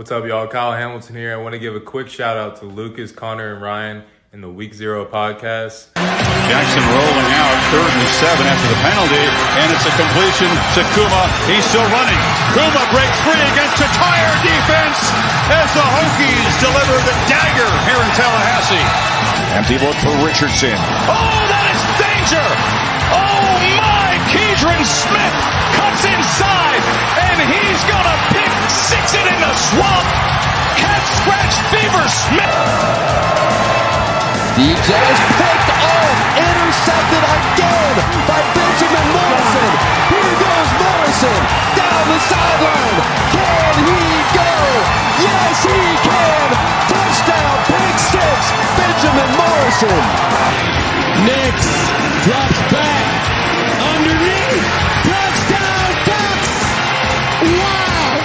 What's up, y'all? Kyle Hamilton here. I want to give a quick shout out to Lucas, Connor, and Ryan in the Week 0 podcast. Jackson rolling out, 3rd and 7 after the penalty, and it's a completion to Kuma. He's still running. Kuma breaks free against a tired defense as the Hokies deliver the dagger here in Tallahassee. Empty look for Richardson. Oh, that is danger! Oh my! Keidron Smith cuts inside, and he's gonna pick six it in the swamp. Cat scratch fever Smith. DJ is picked off, intercepted again by Benjamin Morrison. Here goes Morrison down the sideline. Can he go? Yes, he can. Touchdown, pick six, Benjamin Morrison. Nix drops back underneath. Touchdown, Ducks. Wow.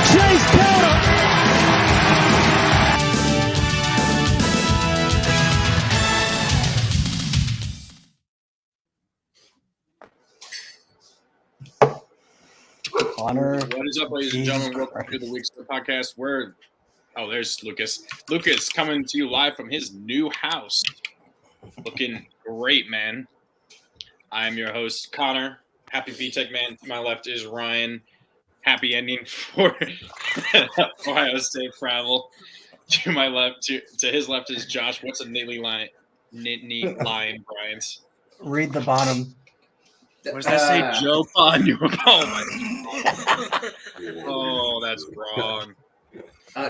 Chase Pelton. Connor. What is up, ladies and gentlemen? Welcome to the Weeks of the Podcast. There's Lucas. Lucas coming to you live from his new house. Looking great, man. I'm your host, Connor. Happy VTech man. To my left is Ryan. Happy ending for Ohio State travel. To my left, to his left is Josh. What's a Nittany Lion, Bryant? Read the bottom. What does that say? Joe on your Oh, that's wrong.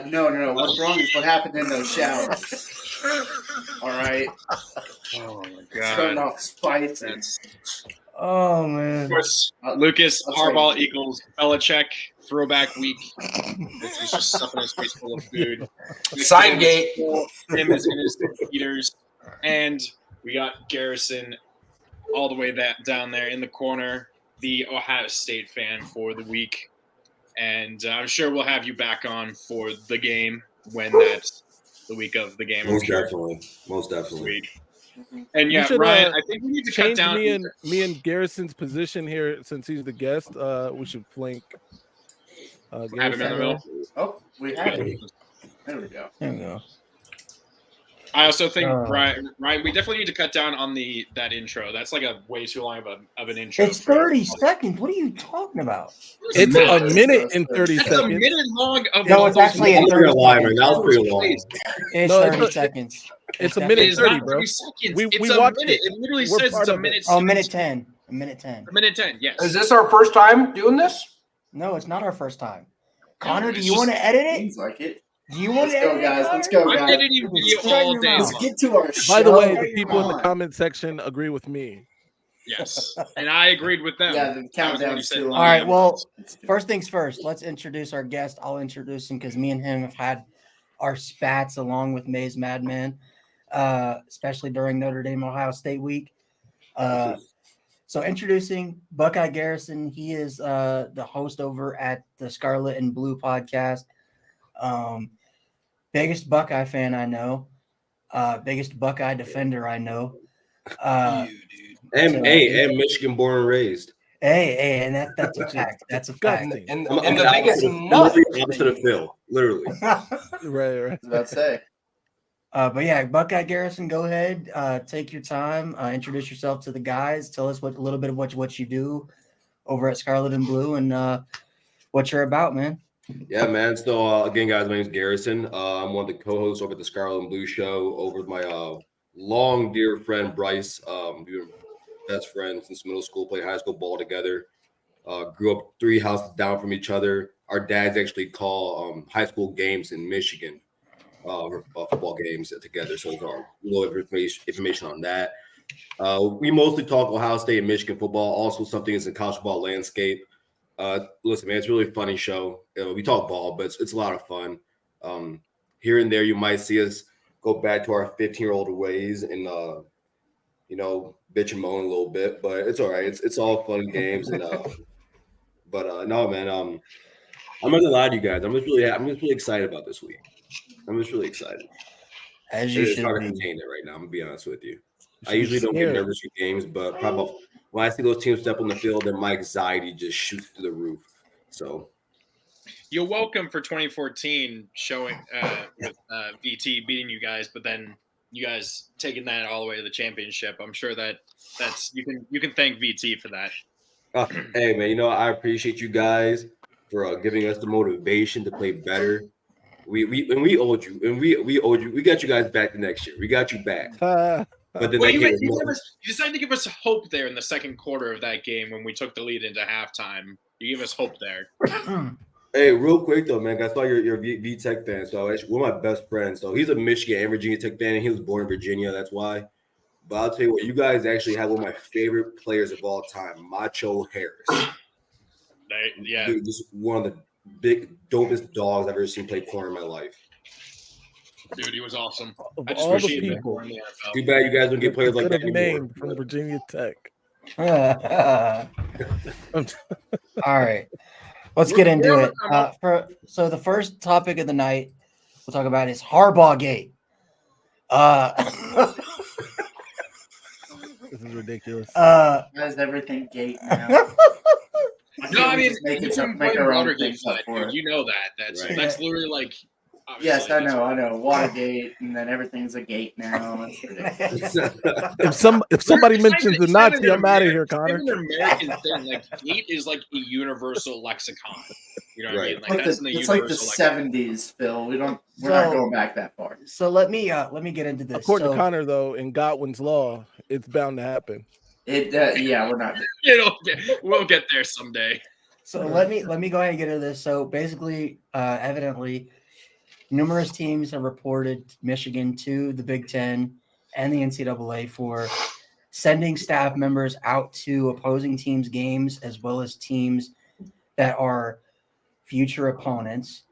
No. What's wrong is what happened in those showers. All right. Oh my god. Turn off spicy. Oh man. Of course, Lucas, Harbaugh equals Belichick, throwback week. He's just stuffing his face full of food. Sign gate. Him is in his computers. And we got Garrison all the way down there in the corner, the Ohio State fan for the week. And I'm sure we'll have you back on for the game when that's the week of the game. Most definitely. And yeah, should, Ryan, I think we need to cut change down. me and Garrison's position here since he's the guest. We should flank. Have him in the middle. Oh, we have it. There we go. There we go. I also think Ryan, we definitely need to cut down on that intro. That's like a way too long of an intro. It's 30 seconds. What are you talking about? It's a minute and 30 That's seconds. a minute long of No, it's actually in 30 seconds. That was pretty long. It's No, 30 seconds. It's a It minute is 30, not bro. 30 seconds. We It's a watched minute. it. It literally We're says part it's a of it. minute. Oh, minute 10. A minute 10. A minute 10, yes. Is this our first time doing this? No, it's not our first time. Connor, do you want to edit it? Seems like it. Do you want Let's to go, edit guys. it? Let's go, I'm guys. editing video all day Let's long. get to our show. By the way, the people in the comment section agree with me. Yes, and I agreed with them. Yeah, the countdown's too long. All right, well, first things first. Let's introduce our guest. I'll introduce him because me and him have had our spats along with Maze Madman, especially during Notre Dame Ohio State week. So introducing Buckeye Garrison. He is the host over at the Scarlet and Blue podcast. Biggest Buckeye fan I know. Biggest Buckeye defender I know. And Michigan born and raised. Hey, and that's a fact. That's a fact. And the biggest nut. Opposite of Phil, literally. Right. I was about to say. But yeah, Buckeye Garrison, go ahead. Take your time. Introduce yourself to the guys. Tell us a little bit of what you do over at Scarlet and Blue and what you're about, man. Yeah, man. So again, guys, my name is Garrison. I'm one of the co-hosts over at the Scarlet and Blue show over with my long dear friend Bryce. We've been best friends since middle school, played high school ball together. Grew up 3 houses down from each other. Our dads actually call high school games in Michigan, football games together. So a little information on that. We mostly talk Ohio State and Michigan football, also something that's in college football landscape. Listen, man, it's a really funny show. We talk ball, but it's a lot of fun. Here and there, you might see us go back to our 15-year-old ways and bitch and moan a little bit, but it's all right. It's all fun and games. And no, man. I'm not gonna lie to you guys. I'm just really excited about this week. I'm just really excited. As you should it's hard to be. contain it right now. I'm gonna be honest with you. I usually don't get nervous with games, but probably when I see those teams step on the field, then my anxiety just shoots through the roof. So you're welcome for 2014 showing with VT beating you guys, but then you guys taking that all the way to the championship. I'm sure that's you can thank VT for that. Hey man, I appreciate you guys for giving us the motivation to play better. We owed you, and we owed you. We got you guys back the next year. We got you back. But then you decided to give us hope there in the second quarter of that game when we took the lead into halftime. You gave us hope there. Hey, real quick though, man, I saw you're a V-Tech fan, so actually, one of my best friends. So he's a Michigan and Virginia Tech fan, and he was born in Virginia. That's why. But I'll tell you what, you guys actually have one of my favorite players of all time, Macho Harris. Yeah, Dude, just one of the big dopest dogs I've ever seen play corner in my life. Dude, he was awesome. Of I just all wish the he had been people, born in the NFL. Too bad you guys don't get players like that anymore. Named from Virginia Tech. All right, let's get into it. So the first topic of the night we'll talk about is Harbaugh Gate. This is ridiculous. Has everything gate now. No, I mean, make it's our important own Watergate things up side, for dude. it. You know that. That's literally like. Yes, I know. Watergate, and then everything's a gate now. It's ridiculous. If somebody mentions the Nazi, I'm out of here, Connor. It's an American thing. Like gate is like a universal lexicon. You know what I mean? Like that's it's like the '70s, Phil. We're not going back that far. So let me get into this. According to Connor, though, in Godwin's law, it's bound to happen. Yeah, we're not. We'll get there someday. So let me go ahead and get into this. So basically, evidently, numerous teams have reported Michigan to the Big Ten and the NCAA for sending staff members out to opposing teams' games, as well as teams that are future opponents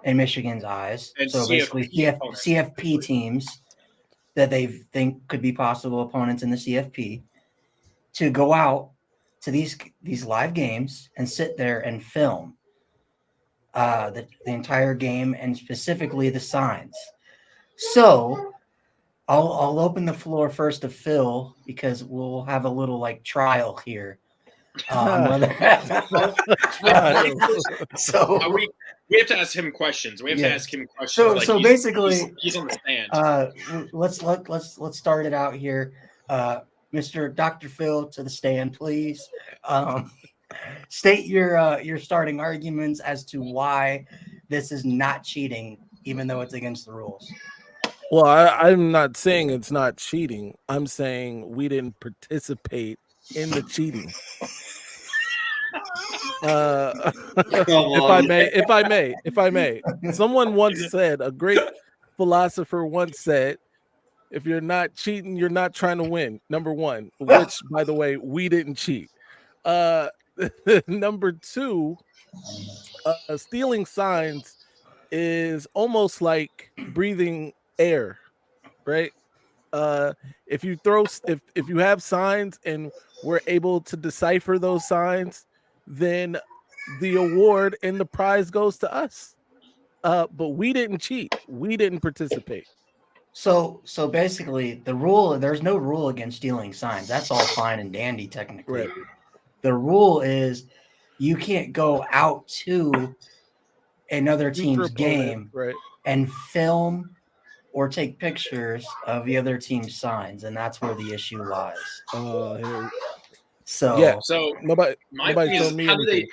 in Michigan's eyes. And so basically, CFP teams that they think could be possible opponents in the CFP, to go out to these live games and sit there and film the entire game, and specifically the signs. So I'll open the floor first to Phil, because we'll have a little like trial here. So we have to ask him questions. We have to ask him questions. So basically, he's on the stand. Let's start it out here. Mr. Dr. Phil, to the stand, please. State your starting arguments as to why this is not cheating, even though it's against the rules. Well, I'm not saying it's not cheating. I'm saying we didn't participate in the cheating. If I may, someone once said, a great philosopher once said, if you're not cheating, you're not trying to win. Number one, which, by the way, we didn't cheat. Number two, stealing signs is almost like breathing air, right? If you have signs and we're able to decipher those signs, then the award and the prize goes to us. But we didn't cheat. We didn't participate. So basically, the rule, there's no rule against stealing signs. That's all fine and dandy, technically. Right. The rule is you can't go out to another team's game and film or take pictures of the other team's signs, and that's where the issue lies. So nobody told me anything.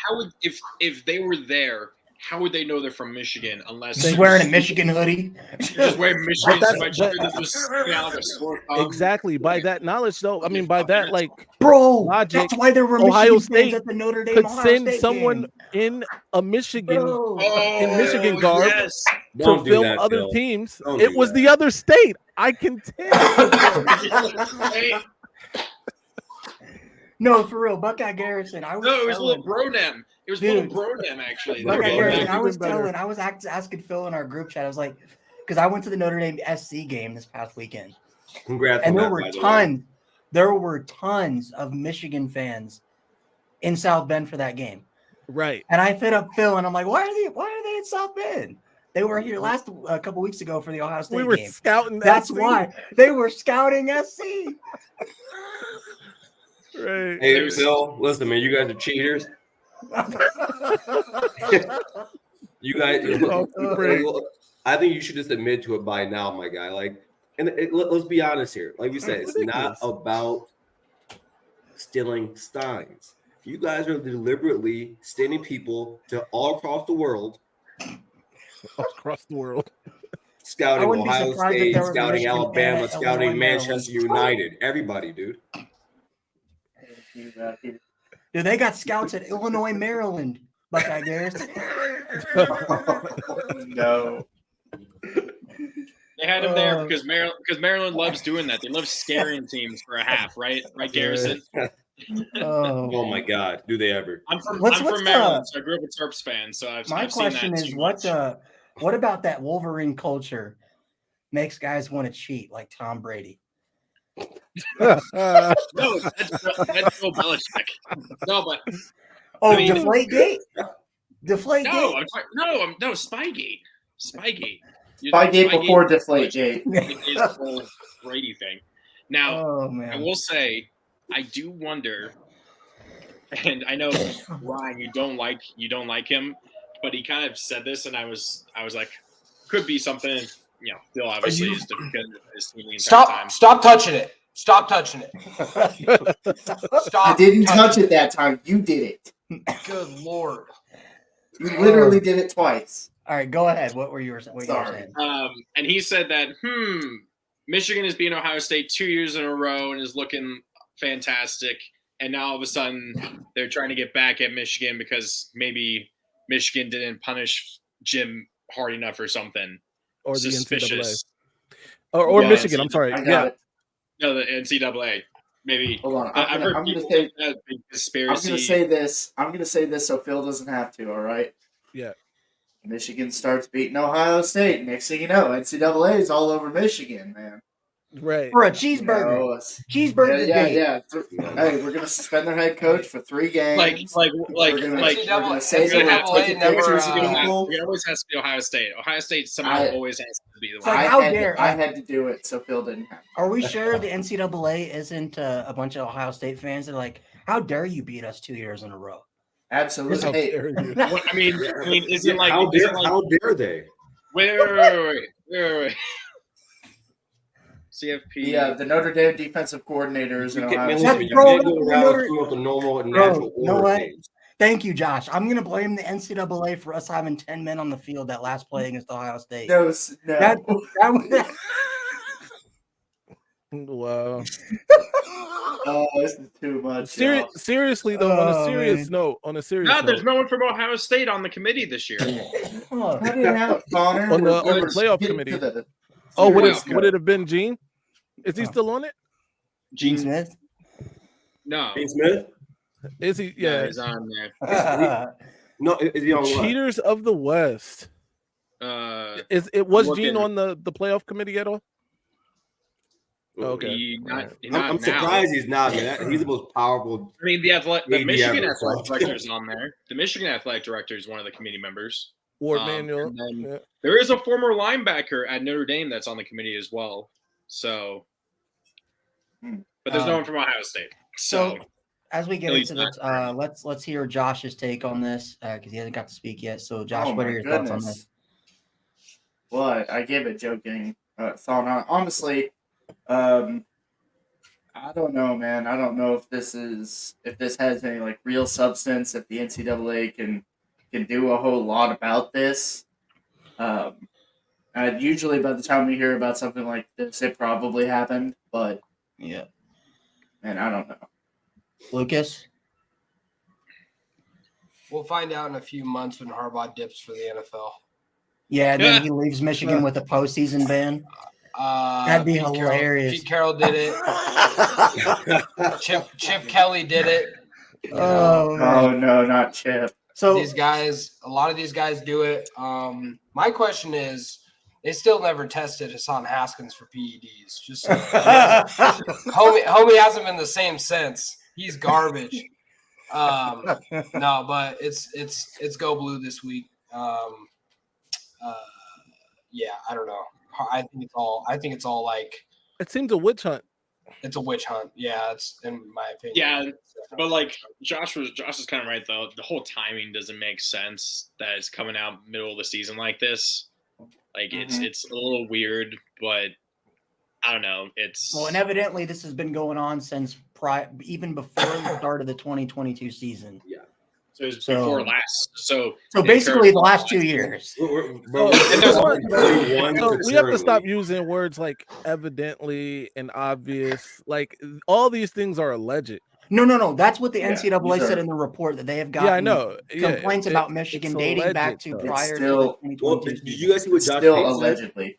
If they were there, how would they know they're from Michigan unless they're wearing a Michigan hoodie? Just wearing Michigan sweatshirt. Exactly. By that knowledge, though, I mean by that, like, logic, that's why there were Ohio Michigan State at the Notre Dame could send State someone game. in a Michigan garb to film other teams. It was the other state. I can tell. No, for real, Buckeye Garrison. It was a little Bronem. It was little Bronem, actually. Buckeye Garrison. I was asking Phil in our group chat. I was like, because I went to the Notre Dame SC game this past weekend. Congrats! And there were tons of Michigan fans in South Bend for that game. Right. And I hit up Phil, and I'm like, why are they in South Bend? They were here a couple weeks ago for the Ohio State game. We were scouting. That's SC. why they were scouting SC. Right. Hey, Phil, listen, man, you guys are cheaters. You guys, Off the break. I think you should just admit to it by now, my guy. Like, and let's be honest here. Like we said, it's not about stealing steins. You guys are deliberately sending people to all across the world, scouting Ohio State, scouting Alabama, scouting Manchester United. Everybody, dude. Dude, they got scouts at Illinois, Maryland. Buckeye Garrison. No. They had him there because Maryland loves doing that. They love scaring teams for a half, right? Right, Garrison? Oh my God, do they ever? I'm from Maryland, so I grew up a Terps fan. So I've seen that. My question is, what about that Wolverine culture makes guys want to cheat like Tom Brady? No, that's Bill Belichick. No, but Deflategate. No, no, Spygate. Spygate Before Deflategate. Is the whole Brady thing. Now, I will say, I do wonder, and I know Ryan, you don't like him, but he kind of said this, and I was like, could be something. You know, Bill obviously is because his team the entire time. Stop touching it. Stop touching it. Stop. I didn't touch it that time. You did it. Good Lord. You literally did it twice. All right, go ahead. What were you saying? And he said that, Michigan has beaten Ohio State 2 years in a row and is looking fantastic. And now all of a sudden they're trying to get back at Michigan because maybe Michigan didn't punish Jim hard enough or something. Or suspicious. The NCAA. Or Michigan, I'm sorry. I got it. No, the NCAA. Maybe. Hold on. I've heard people think that big conspiracy. I'm going to say this so Phil doesn't have to, all right? Yeah. Michigan starts beating Ohio State. Next thing you know, NCAA is all over Michigan, man. Right. For a cheeseburger. Cheeseburger. Yeah. Hey, we're going to suspend their head coach for 3 games. We're NCAA say never. It always has to be Ohio State. Ohio State somehow always has to be the one. I had to do it, so Phil didn't have to. Are we sure the NCAA isn't a bunch of Ohio State fans that are like, how dare you beat us 2 years in a row? Absolutely. Hey, I mean, is it like how dare they? Wait. CFP. Yeah, the Notre Dame defensive coordinators in Ohio State. Thank you, Josh. I'm going to blame the NCAA for us having 10 men on the field that last play against Ohio State. No. Wow. Oh, this is too much. Seriously, though, on a serious note, there's no one from Ohio State on the committee this year. How did it happen, Connor? On the playoff committee. Would it have been Gene? Is he still on it? Gene Smith? No. Gene Smith? Is he? Yeah. No, he's on there. No, is he on what? Cheaters of the West. Was Gene on the playoff committee at all? Okay. I'm surprised he's not, man. He's the most powerful. I mean, the Michigan athletic director is on there. The Michigan athletic director is one of the committee members. Ward Manuel. There is a former linebacker at Notre Dame that's on the committee as well. So, but there's no one from Ohio State. So as we get into this, let's hear Josh's take on this because he hasn't got to speak yet. So, Josh, what are your thoughts on this? What? I gave a joking thought on. Honestly, I don't know, man. I don't know if this has any like real substance. If the NCAA can do a whole lot about this. Usually, by the time we hear about something like this, it probably happened. But yeah, man, I don't know. Lucas, we'll find out in a few months when Harbaugh dips for the NFL. Yeah, then he leaves Michigan with a postseason ban. That'd be hilarious. Pete Carroll did it. Chip Kelly did it. Oh no, not Chip. So a lot of these guys do it. My question is, they still never tested Hassan Haskins for PEDs. Just so homie hasn't been the same since. He's garbage. No, but it's go blue this week. Yeah, I don't know. I think it's all like it seems a witch hunt. It's a witch hunt. Yeah, it's in my opinion. Yeah, but like Josh is kind of right though. The whole timing doesn't make sense that it's coming out middle of the season like this. Like it's a little weird, but I don't know. It's Well, and evidently this has been going on since even before the start of the 2022 season. Yeah. So it was before last. So basically the last 2 years. So we have to stop using words like evidently and obvious. Like all these things are alleged. No. That's what the NCAA said in the report, that they have gotten I know. complaints about Michigan dating back to prior to the 2022 season. Did you guys see what Josh Still Pate allegedly.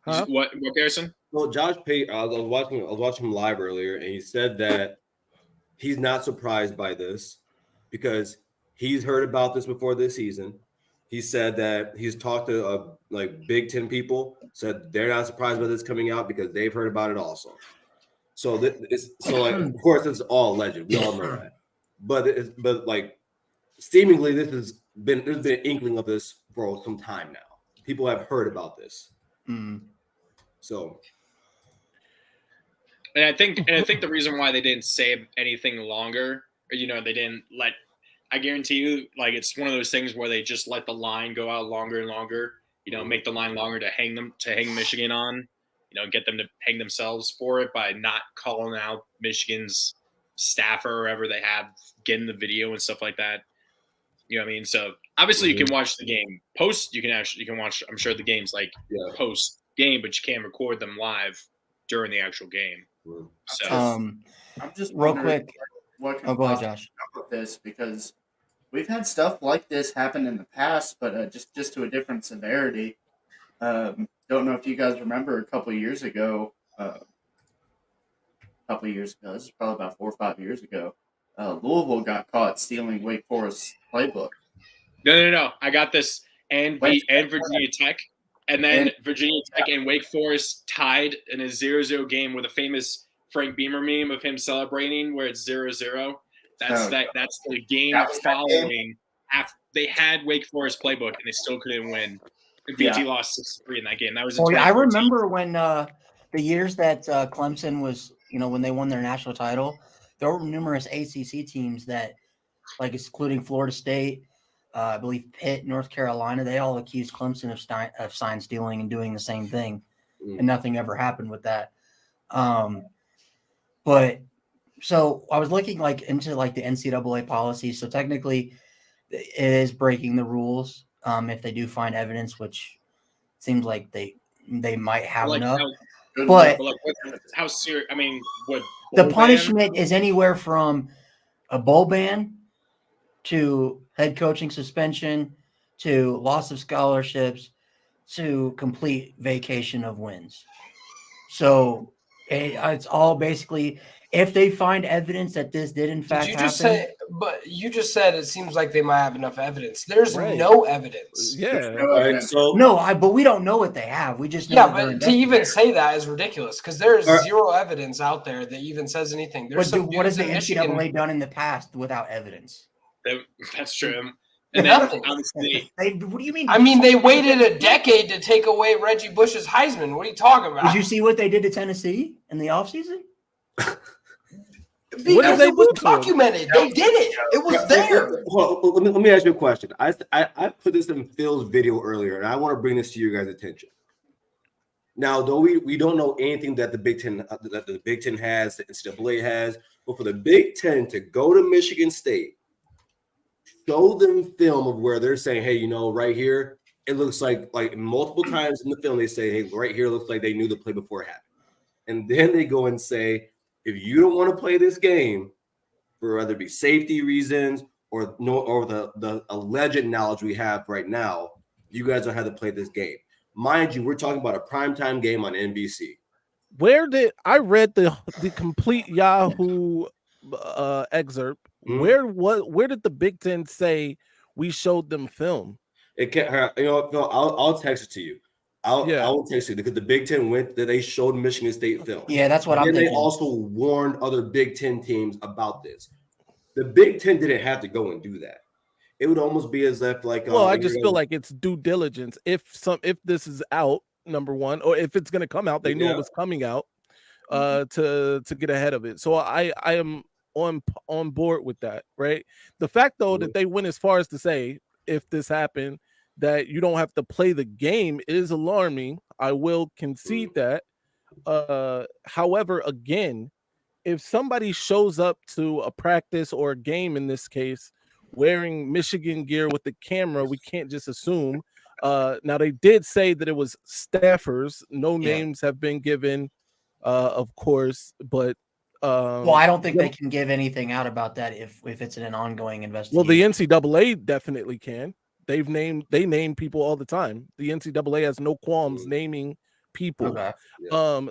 said? Huh? What Garrison? Well, Josh Pate, I was watching him live earlier, and he said that he's not surprised by this because he's heard about this before this season. He said that he's talked to like Big Ten people, said they're not surprised by this coming out because they've heard about it also. So of course it's all alleged. We all know that. But like seemingly there's been an inkling of this for some time now. People have heard about this. So And I think the reason why they didn't say anything longer, or they didn't let. I guarantee you, like it's one of those things where they just let the line go out longer and longer. Make the line longer to hang Michigan on. Get them to hang themselves for it by not calling out Michigan's staffer or whoever they have, getting the video and stuff like that. You know what I mean? So obviously you can watch the game post. You can watch. I'm sure the games post game, but you can't record them live during the actual game. So I'm just real quick. What can go ahead, Josh. With this, because we've had stuff like this happen in the past, but just to a different severity. Don't know if you guys remember a couple of years ago. This is probably about 4 or 5 years ago. Louisville got caught stealing Wake Forest's playbook. No. I got this, and Virginia Tech, and then Virginia Tech and Wake Forest tied in a 0-0 game with a famous Frank Beamer meme of him celebrating where it's 0-0. That's the game following. After they had Wake Forest playbook and they still couldn't win. VT lost 6-3 in that game. That was. I remember when the years that Clemson was, when they won their national title, there were numerous ACC teams that, like including Florida State, I believe Pitt, North Carolina, they all accused Clemson of sign stealing and doing the same thing, and nothing ever happened with that. But so I was looking into the NCAA policy. So technically, it is breaking the rules if they do find evidence, which seems like they might have enough. But how serious? I mean, what the punishment is anywhere from a bowl ban to head coaching suspension to loss of scholarships to complete vacation of wins. So it's all basically, if they find evidence that this did in fact happen. But you just said it seems like they might have enough evidence. There's no evidence. But we don't know what they have. We just know. But to even say that is ridiculous because there's zero evidence out there that even says anything. What has the NCAA done in the past without evidence? That's true. And nothing. What do you mean? I mean, they waited a decade to take away Reggie Bush's Heisman. What are you talking about? Did you see what they did to Tennessee in the offseason? Because it was documented. They did it. It was there. Well, let me ask you a question. I put this in Phil's video earlier, and I want to bring this to your guys' attention. Now, though we don't know anything that the Big Ten has, the NCAA has, but for the Big Ten to go to Michigan State, show them film of where they're saying, hey, right here, it looks like multiple times in the film they say, hey, right here looks like they knew the play before it happened. And then they go and say, if you don't want to play this game for whether it be safety reasons or the alleged knowledge we have right now, you guys don't have to play this game. Mind you, we're talking about a primetime game on NBC. Where did I read the complete Yahoo excerpt? Where did the Big Ten say we showed them film? It can't. I'll text it to you. I'll text it because the Big Ten they showed Michigan State film. Yeah, that's what I'm thinking. They also warned other Big Ten teams about this. The Big Ten didn't have to go and do that. It would almost be as if I just feel like it's due diligence. If this is out, number one, or if it's going to come out, they knew it was coming out. to get ahead of it. So I am on board with that, right? The fact though that they went as far as to say if this happened that you don't have to play the game is alarming. I will concede that. However, again, if somebody shows up to a practice or a game in this case wearing Michigan gear with the camera, we can't just assume. Now they did say that it was staffers. No names have been given, of course, but well, I don't think they can give anything out about that if it's an ongoing investigation. well, the NCAA definitely can. They name people all the time. The NCAA has no qualms naming people. Okay.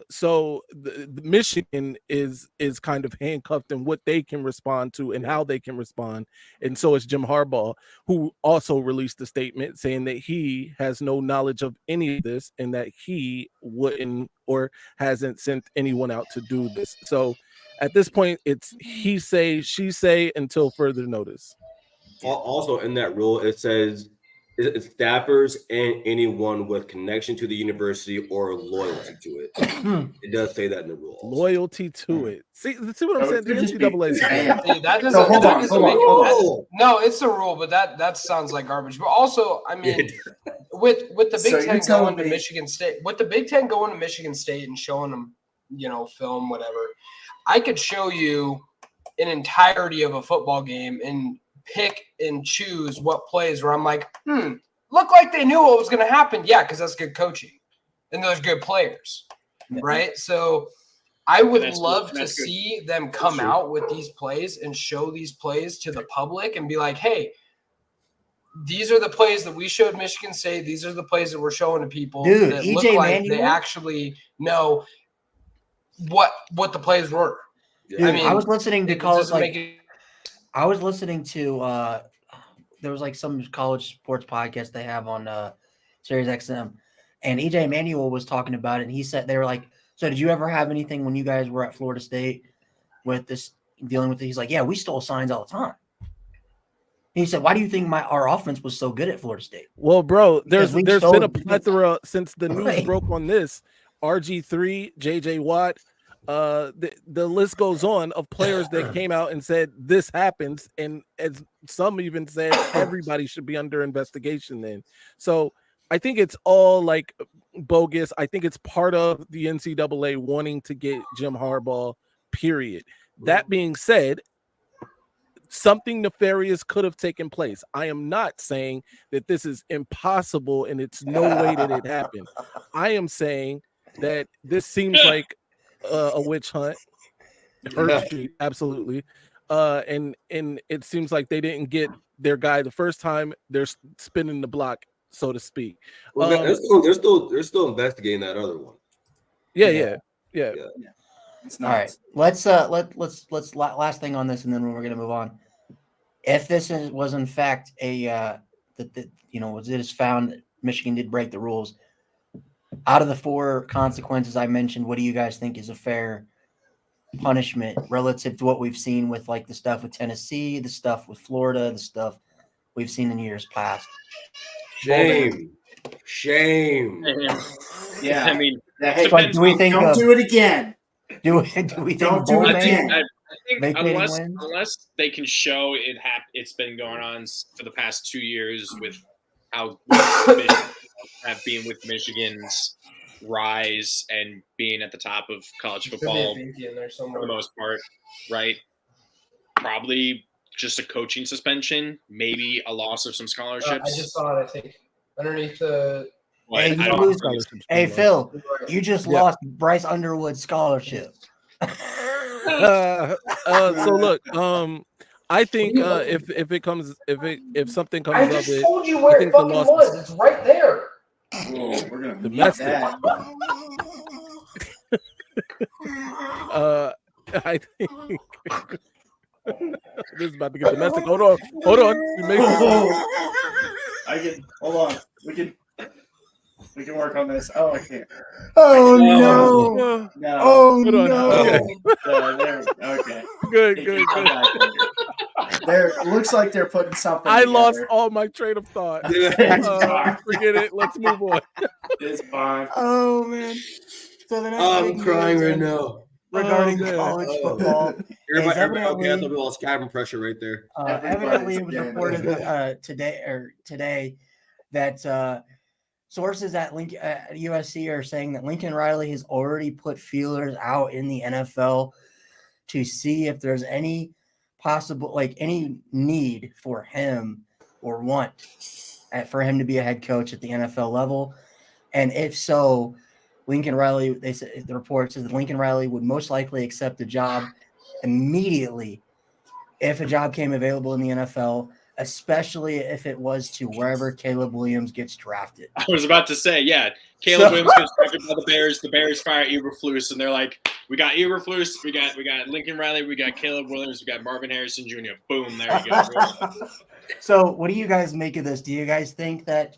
So the Michigan is kind of handcuffed in what they can respond to and how they can respond. And so is Jim Harbaugh, who also released a statement saying that he has no knowledge of any of this and that he wouldn't or hasn't sent anyone out to do this. So at this point, it's he say, she say until further notice. Also, in that rule, it says it's staffers and anyone with connection to the university or loyalty to it. It does say that in the rule. Also. Loyalty to it. See what I'm saying? The NCAA. See, that doesn't make it. No, it's a rule, but that sounds like garbage. But also, I mean, with the Big Ten going to Michigan State, with the Big Ten going to Michigan State and showing them, film, whatever, I could show you an entirety of a football game and pick and choose what plays where I'm like, look like they knew what was going to happen. Yeah, because that's good coaching and those good players, right? So I would love to see them come out with these plays and show these plays to the public and be like, hey, these are the plays that we showed Michigan State. These are the plays that we're showing to people that look like they actually know what the plays were. Dude, I mean, I was listening to college I was listening to there was like some college sports podcast they have on Sirius XM, and EJ Manuel was talking about it, and he said they were like, so did you ever have anything when you guys were at Florida State with this dealing with it? He's like, yeah, we stole signs all the time. And he said, why do you think our offense was so good at Florida State? Well, bro, there's been a plethora since the news broke on this. RG3, JJ Watt, the list goes on of players that came out and said this happens, and as some even said everybody should be under investigation then. So I think it's all like bogus. I think it's part of the NCAA wanting to get Jim Harbaugh, period. That being said, something nefarious could have taken place. I am not saying that this is impossible and it's no way that it happened. I am saying that this seems like a witch hunt. Absolutely. And it seems like they didn't get their guy the first time. They're spinning the block, so to speak. Well, they're still investigating that other one. Yeah. All right, let's last thing on this, and then we're gonna move on. If this was in fact it is found that Michigan did break the rules, out of the 4 consequences I mentioned, what do you guys think is a fair punishment relative to what we've seen with like the stuff with Tennessee, the stuff with Florida, the stuff we've seen in years past? Shame. Yeah, I mean, do we think don't do it again? Do we think Don't do it again? I think unless they can show it's been going on for the past 2 years with how have been with Michigan's rise and being at the top of college football for the most part, right? Probably just a coaching suspension, maybe a loss of some scholarships. I just saw it, I think, underneath the. Hey, Phil, you just lost Bryce Underwood's scholarship. So look, I think if something comes I of just it, told you where it fucking was. It's right there. Whoa, we're gonna domestic. I think this is about to get domestic. Hold on. Hold on. We can work on this. Oh, I can't. Oh no! No. Oh no! Okay. Good. There looks like they're putting something. I together. lost all my train of thought. Forget it. Let's move on. It's fine. Oh man! So I'm crying right now. regarding man. college football. Everybody, evidently- okay, that's a little cabin pressure right there. Evidently, it was Everybody's reported today that sources at USC are saying that Lincoln Riley has already put feelers out in the NFL to see if there's any possible, any need for him or for him to be a head coach at the NFL level. And if so, Lincoln Riley, they said, the report says that Lincoln Riley would most likely accept the job immediately if a job came available in the NFL, especially if it was to wherever Caleb Williams gets drafted. I was about to say, yeah, Caleb Williams gets drafted by the Bears. The Bears fire Eberflus, and they're like, "We got Eberflus, we got Lincoln Riley, we got Caleb Williams, we got Marvin Harrison Jr. Boom, there you go." So, what do you guys make of this? Do you guys think that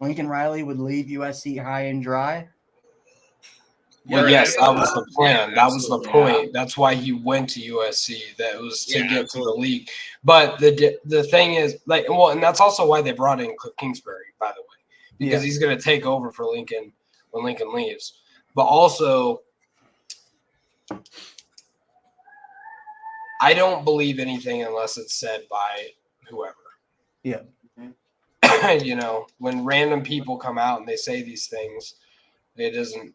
Lincoln Riley would leave USC high and dry? Well, yes, that was the plan. That was the point. That's why he went to USC. That was to get to the league. But the thing is, and that's also why they brought in Cliff Kingsbury, by the way, because he's going to take over for Lincoln when Lincoln leaves. But also, I don't believe anything unless it's said by whoever. Yeah. When random people come out and they say these things, it doesn't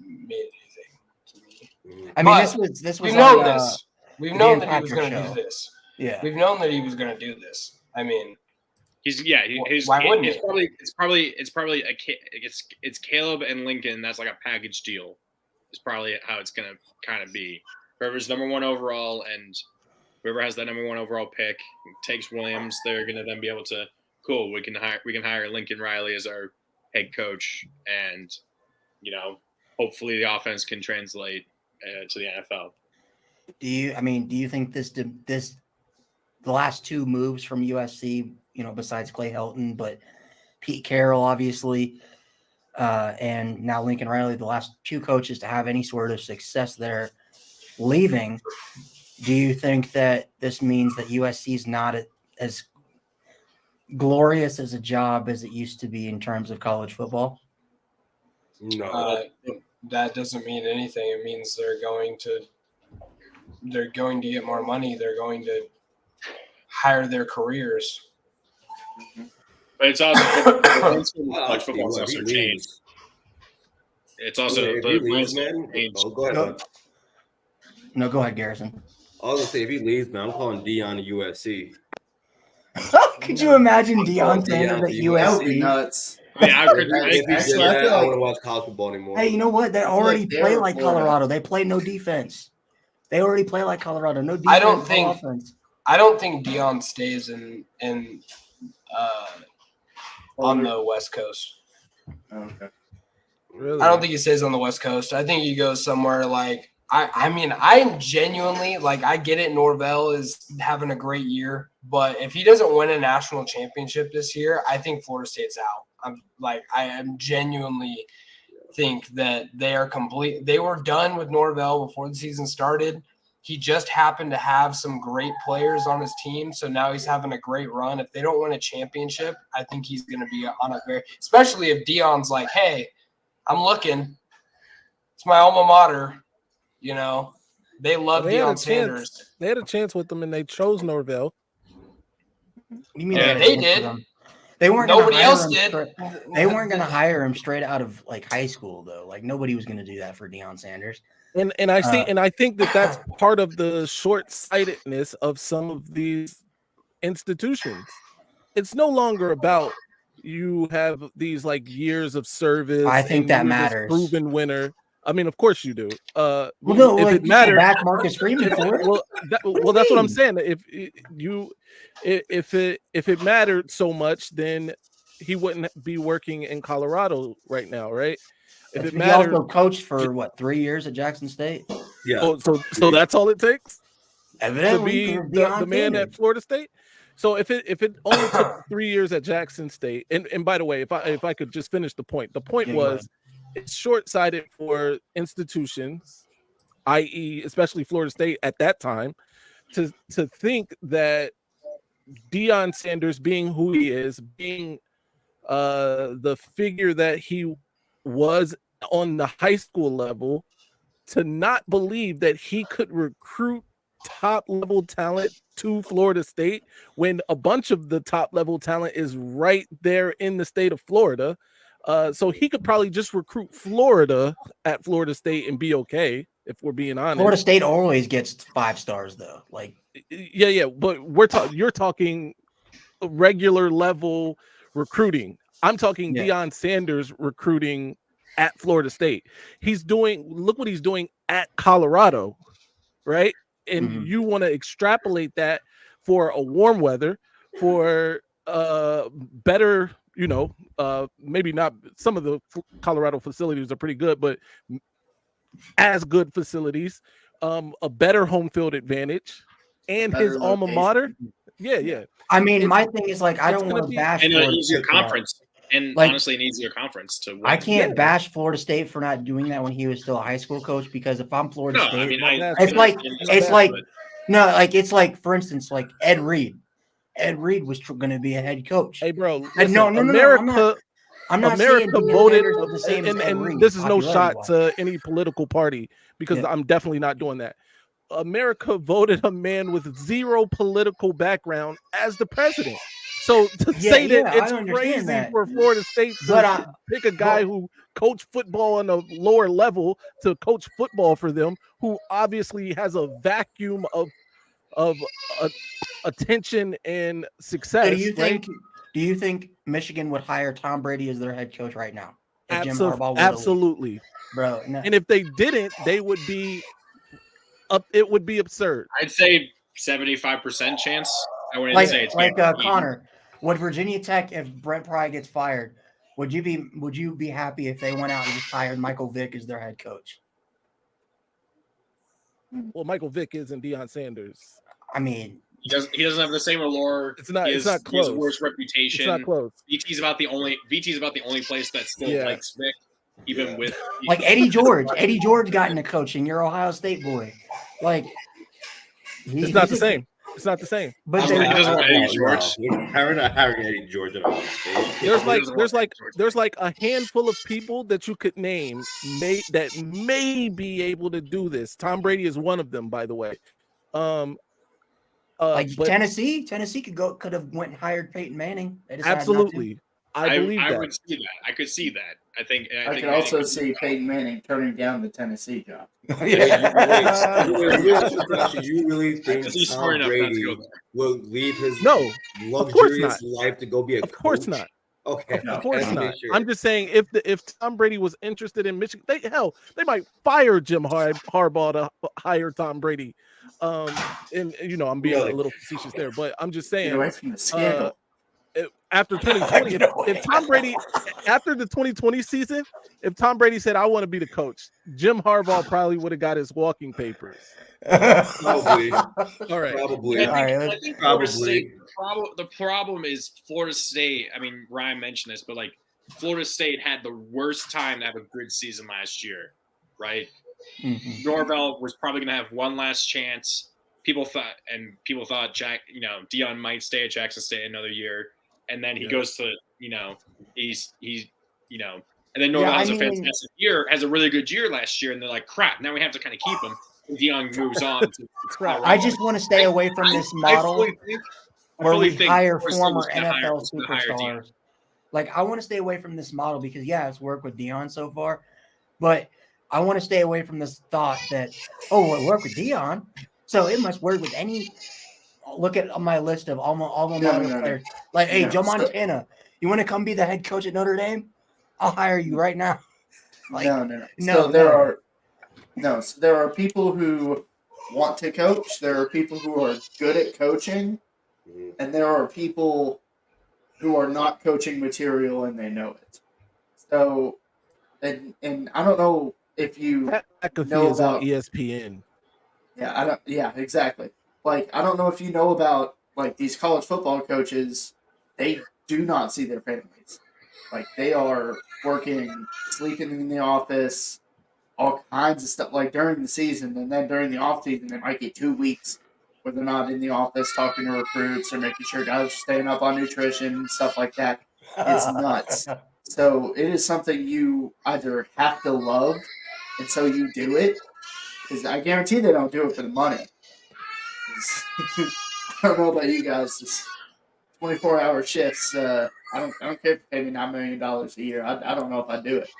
mean anything to me. I mean, but this was we've known on, this. We've the known Dan that he was Patrick going to show. do this. Yeah. We've known that he was going to do this. I mean, Why wouldn't it's he? probably it's Caleb and Lincoln. That's like a package deal. It's probably how it's gonna kind of be. Whoever's number one overall and whoever has that number one overall pick takes Williams. They're gonna then be able to we can hire Lincoln Riley as our head coach, and hopefully the offense can translate to the NFL. Do you think the last two moves from USC, besides Clay Helton, but Pete Carroll, obviously, and now Lincoln Riley, the last two coaches to have any sort of success there leaving, do you think that this means that USC is not as glorious as a job as it used to be in terms of college football? No. That doesn't mean anything. It means they're going to get more money. They're going to hire their careers. But it's also college football has also changed. It's also if he leaves, man. Go ahead. No, go ahead, Garrison. I was gonna say if he leaves, man, I'm calling Dion to USC. Could you imagine Deion Sanders at That would be USC? nuts. I Actually, I don't feel want to like watch college football anymore. Hey, you know what? They already they play were like Florida. Colorado. They play no defense. They already play like Colorado. No defense. I don't no think- offense. I don't think Dion stays on the West Coast. Okay. Really? I don't think he stays on the West Coast. I think he goes somewhere like I'm genuinely I get it. Norvell is having a great year, but if he doesn't win a national championship this year, I think Florida State's out. I am genuinely think that they are complete. They were done with Norvell before the season started. He just happened to have some great players on his team, so now he's having a great run. If they don't win a championship, I think he's going to be on a very – especially if Dion's like, hey, I'm looking. It's my alma mater. They love They had a Deion Sanders. They had a chance with them, and they chose Norvell. You mean Yeah, had a they chance did. for them? They weren't. Nobody gonna hire else him did. They weren't going to hire him straight out of high school, though. Nobody was going to do that for Deion Sanders. And I think that's part of the short-sightedness of some of these institutions. It's no longer about you have these years of service. I think and that you're this matters. proven winner. I mean, of course you do. Well, no, if it matters, back Marcus Freeman for it. Well, that's what I'm saying. If it mattered so much, then he wouldn't be working in Colorado right now, right? If it He mattered, also coached for 3 years at Jackson State. Yeah. So that's all it takes to Evidently, be for the Deion man Sanders. at Florida State. So if it only took 3 years at Jackson State, and by the way, if I could just finish the point Yeah, go was it's short-sighted for institutions, i.e., especially Florida State at that time, to think that Deion Sanders, being who he is, being the figure that he was on the high school level, to not believe that he could recruit top level talent to Florida State when a bunch of the top level talent is right there in the state of Florida. So he could probably just recruit Florida at Florida State and be okay, if we're being honest. Florida State always gets 5 stars though. Like, yeah, but you're talking regular level recruiting. I'm talking Deion Sanders recruiting at Florida State. Look what he's doing at Colorado, right? And you want to extrapolate that for a warm weather, for better, maybe not, some of the Colorado facilities are pretty good, but as good facilities, a better home field advantage, and Better his alma mater. Yeah. I mean, my thing is like, I don't want to bash and an Florida easier State for that. conference, and Like, honestly, an easier conference to win. I can't bash Florida State for not doing that when he was still a high school coach, because if I'm Florida No, State, I mean, it's like, for instance, like Ed Reed. Ed Reed was going to be a head coach. Hey, bro, listen, no, I'm not saying America voted, the same as Ed Reed, and this is no shot popularity-wise. to any political party, because I'm definitely not doing that. America voted a man with zero political background as the president. So to say that it's crazy for Florida State to pick a guy who coached football on a lower level to coach football for them, who obviously has a vacuum of attention and success. So do you think Michigan would hire Tom Brady as their head coach right now? If Jim Harbaugh absolutely, bro. No. And if they didn't, they would be it would be absurd. I'd say 75% chance. I wouldn't say it's Connor. Would Virginia Tech, if Brent Pry gets fired, would you be happy if they went out and just hired Michael Vick as their head coach? Well, Michael Vick isn't Deion Sanders. I mean, he doesn't have the same allure. It's not close. He has worse reputation. It's not close. VT's about the only place that still likes Vick, even with like Eddie George. Eddie George got into coaching. You're Ohio State boy. Like, it's not the same. It's not the same. But he doesn't Eddie George. We're not hiring Eddie George at all. There's like a handful of people that you could name that may be able to do this. Tom Brady is one of them, by the way. But Tennessee could have went and hired Peyton Manning. Absolutely. I believe that. I would see that. I could see that. I could also see Peyton Manning turning down the Tennessee job. You really think Tom Brady will leave his luxurious life to go be a coach? Of course not. Okay, of course not. Sure. I'm just saying, if Tom Brady was interested in Michigan, they might fire Jim Harbaugh to hire Tom Brady. And I'm being a little facetious there, but I'm just saying. Get away from the scandal. After 2020, if Tom Brady, after the 2020 season, if Tom Brady said, "I want to be the coach," Jim Harbaugh probably would have got his walking papers. Probably. All right. Probably. I think Florida State, the problem is Florida State. I mean, Ryan mentioned this, but like Florida State had the worst time to have a good season last year, right? Mm-hmm. Norvell was probably going to have one last chance. People thought Deion might stay at Jackson State another year. And then he goes to, he's and then Norvell has a fantastic year, has a really good year last year, and they're like, crap, now we have to kind of keep him. And Deion moves on. I just want to stay away from this model where we hire former NFL superstars. Like, I want to stay away from this model because, it's worked with Deion so far, but I want to stay away from this thought that, it worked with Deion, so it must work with any. Look at my list of alma mater players. Like, hey, Joe Montana, you want to come be the head coach at Notre Dame? I'll hire you right now. Like, no. So there are people who want to coach. There are people who are good at coaching, and there are people who are not coaching material and they know it. So, and I don't know if you know about ESPN. Yeah, exactly. Like, I don't know if you know about, like, these college football coaches, they do not see their families. Like, they are working, sleeping in the office, all kinds of stuff, like, during the season. And then during the offseason, they might get 2 weeks where they're not in the office talking to recruits or making sure guys are staying up on nutrition and stuff like that. It's nuts. So it is something you either have to love, and so you do it, Because I guarantee they don't do it for the money. I don't know about you guys. It's 24-hour shifts. I don't care if you pay me $9 million a year. I don't know if I'd do it.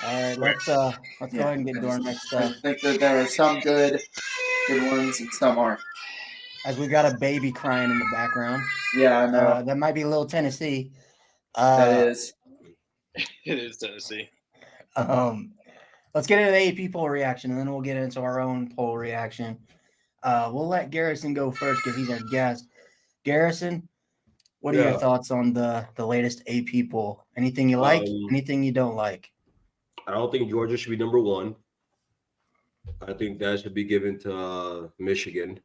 All right, let's go ahead and get to our next I just think that there are some good ones and some aren't. as we got a baby crying in the background. Yeah, I know. That might be a little Tennessee. That is. It is Tennessee. Let's get into the AP poll reaction, and then we'll get into our own poll reaction. We'll let Garrison go first because he's our guest. Garrison, what are your thoughts on the latest AP poll? Anything you like? Anything you don't like? I don't think Georgia should be number one. I think that should be given to Michigan.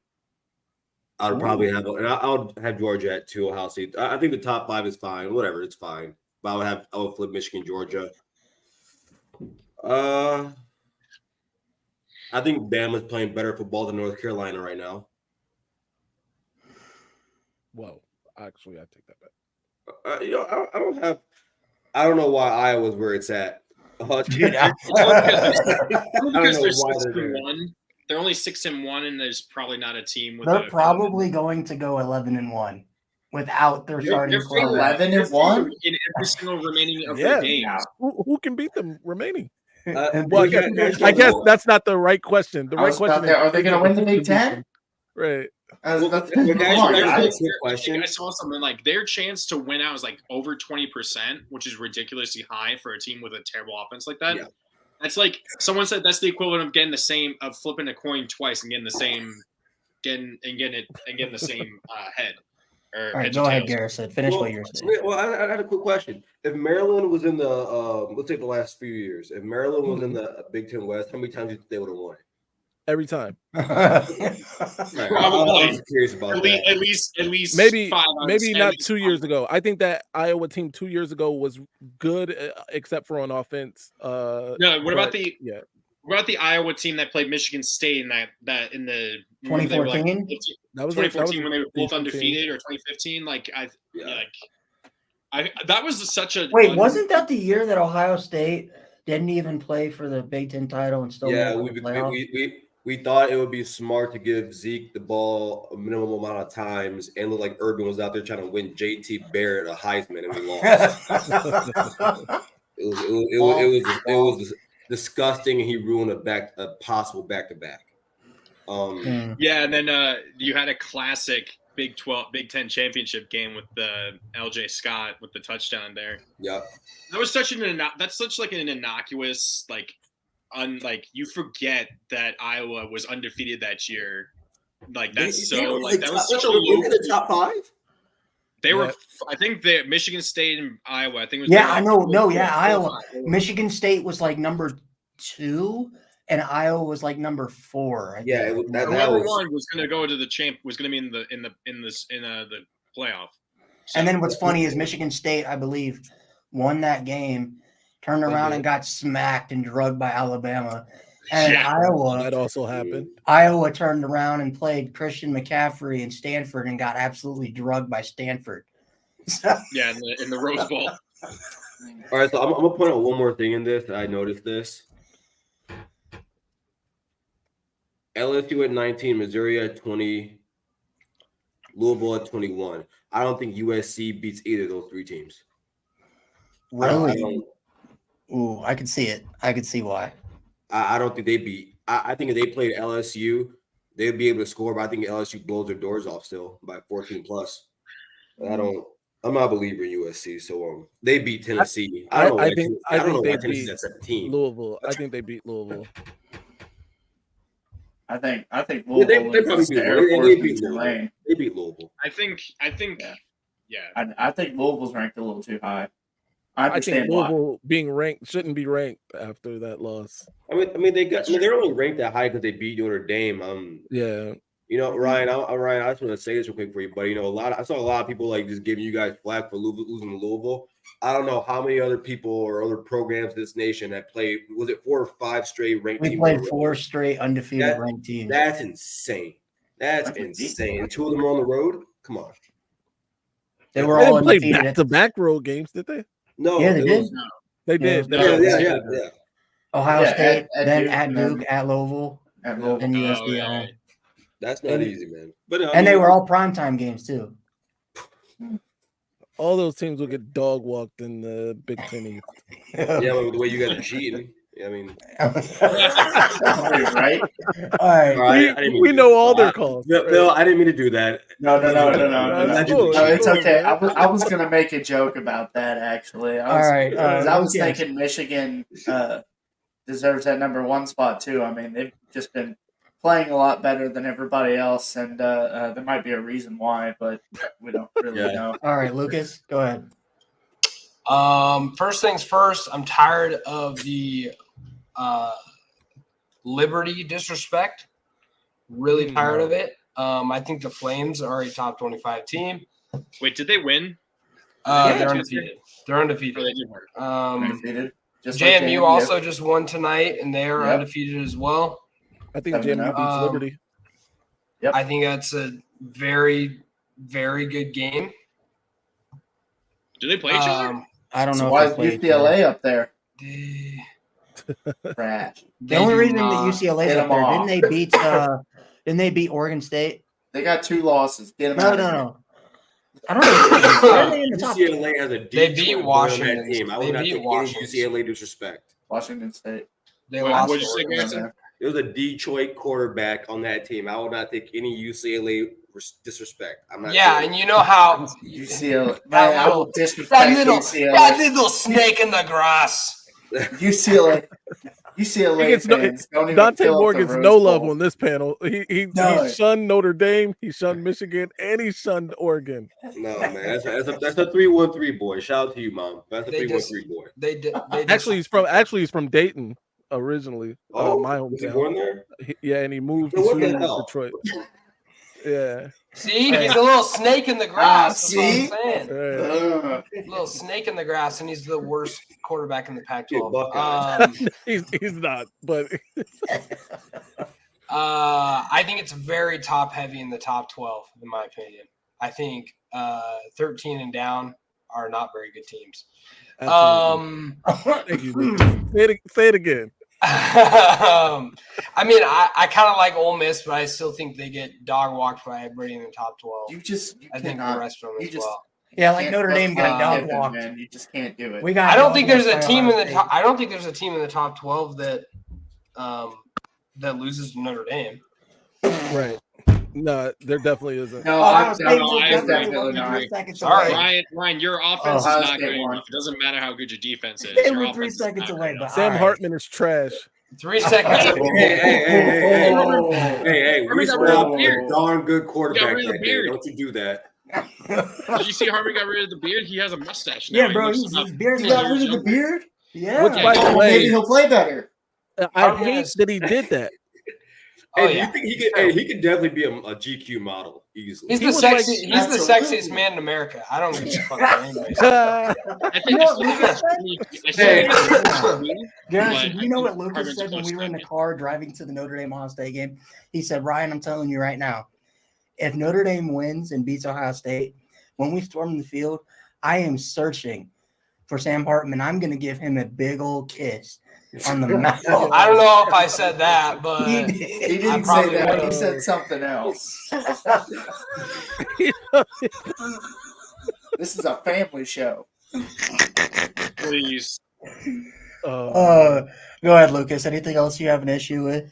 I would probably have, and I would have Georgia at 2. Ohio State. I think the top 5 is fine. Whatever, it's fine. But I would flip Michigan, Georgia. I think Bama's playing better football than North Carolina right now. Well, actually, I take that back. I don't know why Iowa's where it's at. Because they're 6-1. They're only 6-1, and there's probably not a team with. They're probably going to go 11-1 without their starting quarterback. 11-1 in every single remaining of their games. Who can beat them remaining? Well, I guess that's not the right question. The right question is, are they going to win the Big Ten? Right. I saw something like their chance to win out is like over 20%, which is ridiculously high for a team with a terrible offense like that. Yeah. That's like someone said that's the equivalent of getting the same of flipping a coin twice and getting the same getting the same head. All right, go ahead, Garrison. Finish what you're saying. Well, I had a quick question. If Maryland was in the let's take the last few years, if Maryland was in the Big Ten West, how many times do you think they would have won it? Every time. Probably. I'm curious about that. At least maybe 5 maybe not 2 years ago. I think that Iowa team 2 years ago was good except for on offense. No, what about the Iowa team that played Michigan State in that in the 2014? That was 2014 when they were both undefeated, or 2015. That was such a wasn't that the year that Ohio State didn't even play for the Big Ten title and still we thought it would be smart to give Zeke the ball a minimum amount of times and look like Urban was out there trying to win JT Barrett a Heisman, and we lost. it was disgusting, and he ruined a possible back-to-back. Yeah, and then you had a classic Big 10 championship game with the LJ Scott with the touchdown there. Yeah, that was such an innocuous you forget that Iowa was undefeated that year. Like that's that was such a low. The top 5. They were. I think Michigan State and Iowa. I think it was. Yeah, I know. No, yeah, Iowa. Michigan State was like number 2. And Iowa was like number 4. I think. Whoever won was going to go to the champ. Was going to be in the playoff. So, and then what's funny is Michigan State, I believe, won that game, turned around and got smacked and drugged by Alabama. And Iowa, that also happened. Iowa turned around and played Christian McCaffrey and Stanford and got absolutely drugged by Stanford. Yeah, in the Rose Bowl. All right, so I'm gonna point out one more thing in this. I noticed this. LSU at 19, Missouri at 20, Louisville at 21. I don't think USC beats either of those 3 teams. Really? Ooh, I can see it. I can see why. I don't think they beat. I think if they played LSU, they'd be able to score, but I think LSU blows their doors off still by 14 plus. I'm not a believer in USC, so they beat Tennessee. I think they beat Louisville. I think they beat Louisville. I think Louisville. They probably beat Louisville. They beat Louisville. I think. Yeah. I think Louisville's ranked a little too high. I think Louisville being ranked shouldn't be ranked after that loss. I mean they're only ranked that high because they beat Notre Dame. Yeah. Ryan, I just want to say this real quick for you, but I saw a lot of people like just giving you guys flack for losing to Louisville. I don't know how many other people or other programs in this nation that played. Was it 4 or 5 straight ranked teams? We played 4 straight undefeated ranked teams. That's insane. That's insane. And 2 of them are on the road. Come on. They were all undefeated. Back-to-back road games, did they? No. Yeah, they did. They did. Yeah. Ohio Yeah, State, at then Duke, at and Duke, then- at Louisville, at and Louisville. USC at yeah. home. That's not And- easy, man. But I And they mean, were all primetime games too. All those teams will get dog walked in the Big Ten East. yeah, but the way you guys are cheating, I mean, Right? All right. all right, I didn't mean We to do know that. all their I- calls. Bill, I didn't mean to do that. No. That's cool. No, it's Cool, okay. man. I was gonna make a joke about that actually. All right. 'Cause I was Lucas. thinking Michigan deserves that number 1 spot too. I mean, they've just been playing a lot better than everybody else, and there might be a reason why, but we don't really Yeah. know. All right, Lucas, go ahead. First things first, I'm tired of the Liberty disrespect. Really tired of it. I think the Flames are a top 25 team. Wait, did they win? They're undefeated. They're Or undefeated. they did work? Undefeated. Just like JMU also just won tonight, and they are Yep. undefeated as well. I think 7-0. JMU beats Liberty. Yep. I think that's a very, very good game. Do they play each other? I don't So know. why if is they played each other. UCLA up there? They, Trash. The only do reason that not- UCLA Get is up 'em there, off. didn't they beat Oregon State? They got 2 losses. Get them No, out. no, no. I don't know. Why are they in the top? UCLA has a deep They beat short on Washington. that team. I They would not beat take any Washington. UCLA disrespect. Washington State. They What- lost. what'd you to say, Oregon. Garrison? There was a Detroit quarterback on that team. I would not take any UCLA disrespect. I'm not. Yeah, doing and it. you know how UCLA. That Man, I little- will disrespect that UCLA. little snake in the grass. UCLA. UCLA He gets no- fans don't even Dante fill up Moore the gets Rose no love Bowl. on this panel. He No. shunned Notre Dame, he shunned Michigan, and he shunned Oregon. No, man, that's a 3-1-3 boy. Shout out to you, mom. That's a They 3-1-3 boy. They did. They Actually, he's from Dayton originally. My was he hometown. born there? Yeah, and he moved Then what the to hell? Detroit. Yeah. see, he's a little snake in the grass. That's see? what I'm saying. Yeah. Little snake in the grass, and he's the worst quarterback in the Pac-12. Buckeyes. He's not, but I think it's very top heavy in the top 12, in my opinion. I think 13 and down are not very good teams. absolutely. Thank you, Lucas. Say it again. I mean, I kind of like Ole Miss, but I still think they get dog walked by everybody in the top 12. You I think the cannot. rest of them you as just well. Yeah, like can't Notre Dame trust got dog Pippen, walked. man. You just can't do it. We got. I don't dog think there's walked a by team Ohio in the State. top. I don't think there's a team in the top 12 that loses to Notre Dame. Right. No, there definitely isn't. no, Ohio I, State no, was I definitely definitely one not. 3 seconds Sorry. away. Ryan, your offense Ohio is not State good won. enough. It doesn't matter how good your defense is. They Your were offense 3 is seconds not away, good but enough. Sam all right. Hartman is trash. 3 seconds. Hey, we Hartman got still rid of have the a beard. darn good He quarterback got rid of the that day. beard. Don't you do that. Did you see Harvey got rid of the beard? He has a mustache now. Yeah, bro, He looks his about beard 10 got years rid of the younger. beard. Yeah. Which, by the Maybe way, he'll play better. I Hartman hate is- that he did that. Oh Hey, do yeah, you think he could? Hey, he could definitely be a GQ model easily. he's He the was like- sexy. He's the Absolutely. sexiest man in America. I don't give a fuck about anyways. I think You know it's what Lucas said? I said Garrison, But you know I what think Lucas Hartman's a said when close we were in the second. car driving to the Notre Dame Ohio State game? He said, Ryan, I'm telling you right now, if Notre Dame wins and beats Ohio State, when we storm the field, I am searching for Sam Hartman. I'm going to give him a big old kiss on the mouth. I don't know if I said that, but He I didn't say probably that. He would've. said something else. This is a family show. please. Go ahead, Lucas. Anything else you have an issue with?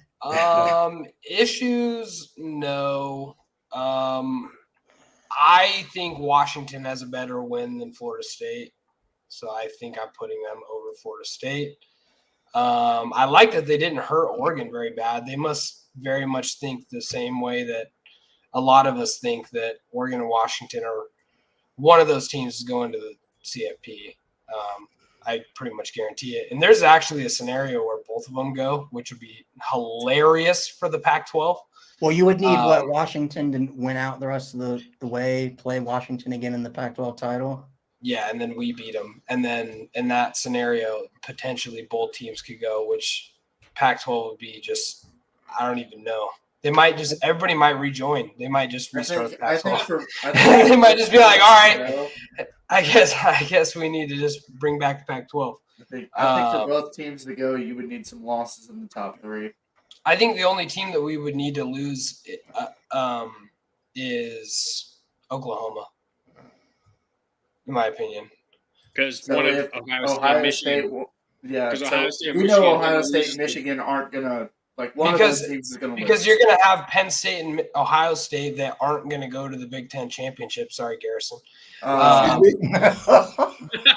Issues, no. I think Washington has a better win than Florida State, so I think I'm putting them over Florida State. I like that they didn't hurt Oregon very bad. They must very much think the same way that a lot of us think, that Oregon and Washington are one of those teams is going to the CFP. I pretty much guarantee it. And there's actually a scenario where both of them go, which would be hilarious for the Pac-12. Well, you would need Washington to win out the rest of the way, play Washington again in the Pac-12 title. Yeah, and then we beat them. And then in that scenario, potentially both teams could go, which Pac-12 would be just, I don't even know. They might just, everybody might rejoin. They might just restart the I think Pac-12. for They might just be like, all right, I guess we need to just bring back the Pac-12. I think for both teams to go, you would need some losses in the top 3. I think the only team that we would need to lose is Oklahoma, in my opinion. Because So one of if Ohio State, Michigan. Yeah, Because so Ohio State and we Michigan know are Ohio gonna State lose. and Michigan aren't gonna one of those teams is gonna lose. Because you're gonna have Penn State and Ohio State that aren't gonna go to the Big Ten championship. Sorry, Garrison.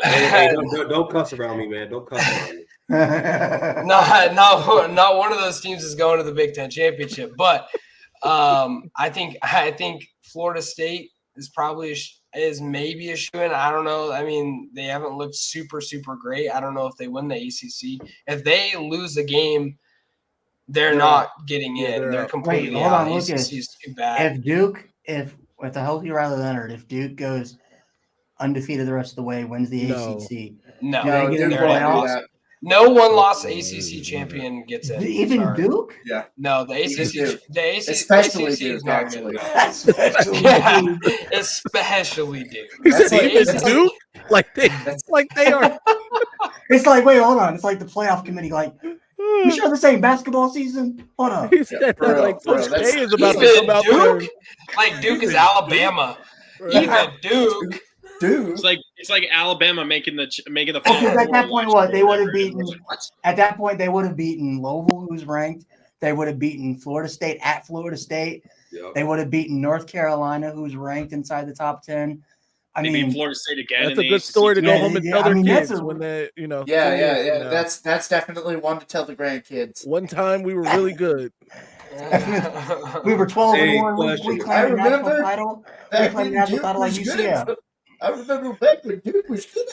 Hey, don't cuss around me, man. Don't cuss around me. Not one of those teams is going to the Big Ten championship. But I think Florida State is probably is maybe a shoe-in. I don't know. I mean, they haven't looked super great. I don't know if they win the ACC. If they lose the game, they're not getting in. They're completely hold out. on, ACC Lucas. is too bad. If Duke, with a healthy Riley Leonard, if Duke goes undefeated the rest of the way, wins the ACC, No, they get in the they're not. playoffs? No one-loss ACC champion gets in. Even Sorry. Duke? Yeah. No, the ACC, especially ACC Duke, is not actually. Especially Duke. That's Even Duke? Like they are. It's like, wait, hold on. It's like the playoff committee. Like, we sure the same basketball season? Hold on. He said that like Coach K is about to Even come out there. Duke? Like Duke is Alabama. Even Duke. Dude, It's like Alabama making the Because Final at that Four point, last what they year. would have beaten? At that point, they would have beaten Louisville, who's ranked. They would have beaten Florida State at Florida State. Yep. They would have beaten North Carolina, who's ranked inside the top 10. I They mean, beat Florida State again. That's in a the good ACC. story to go home and tell their that's kids when they, yeah. 10 years from now. That's definitely one to tell the grandkids. One time we were really good. we were 12 Hey, and 1. We question. claimed the national remember title. We Back claimed when the national Duke title like was UCF. good. I remember back when Duke was good.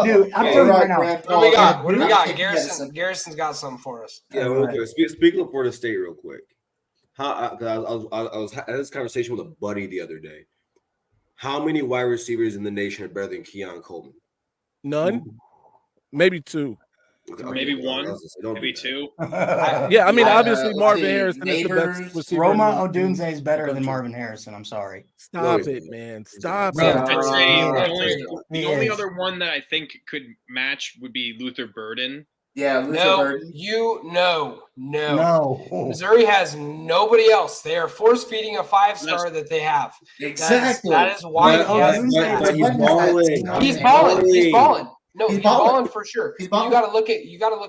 Dude, I'm telling you right now. What do we got? What do we got? Garrison. Garrison's got something for us. Yeah, real quick. Speaking of Florida State, real quick. I was had this conversation with a buddy the other day. How many wide receivers in the nation are better than Keon Coleman? None, maybe 2. Maybe one, maybe 2. Yeah, I mean, obviously Marvin Harrison is the best Neighbors, receiver. Roma in the- Odunze is better than country. Marvin Harrison. I'm sorry. Stop it, man. Stop Bro, it. I'd say He the only is. other one that I think could match would be Luther Burden. Yeah, Luther No, Burden. no. Missouri has nobody else. They are force feeding a 5-star that they have. Exactly. That is why But he has Odunze- He's balling. He's balling. No, He's he's balling. balling for sure. He's balling. You got to look at.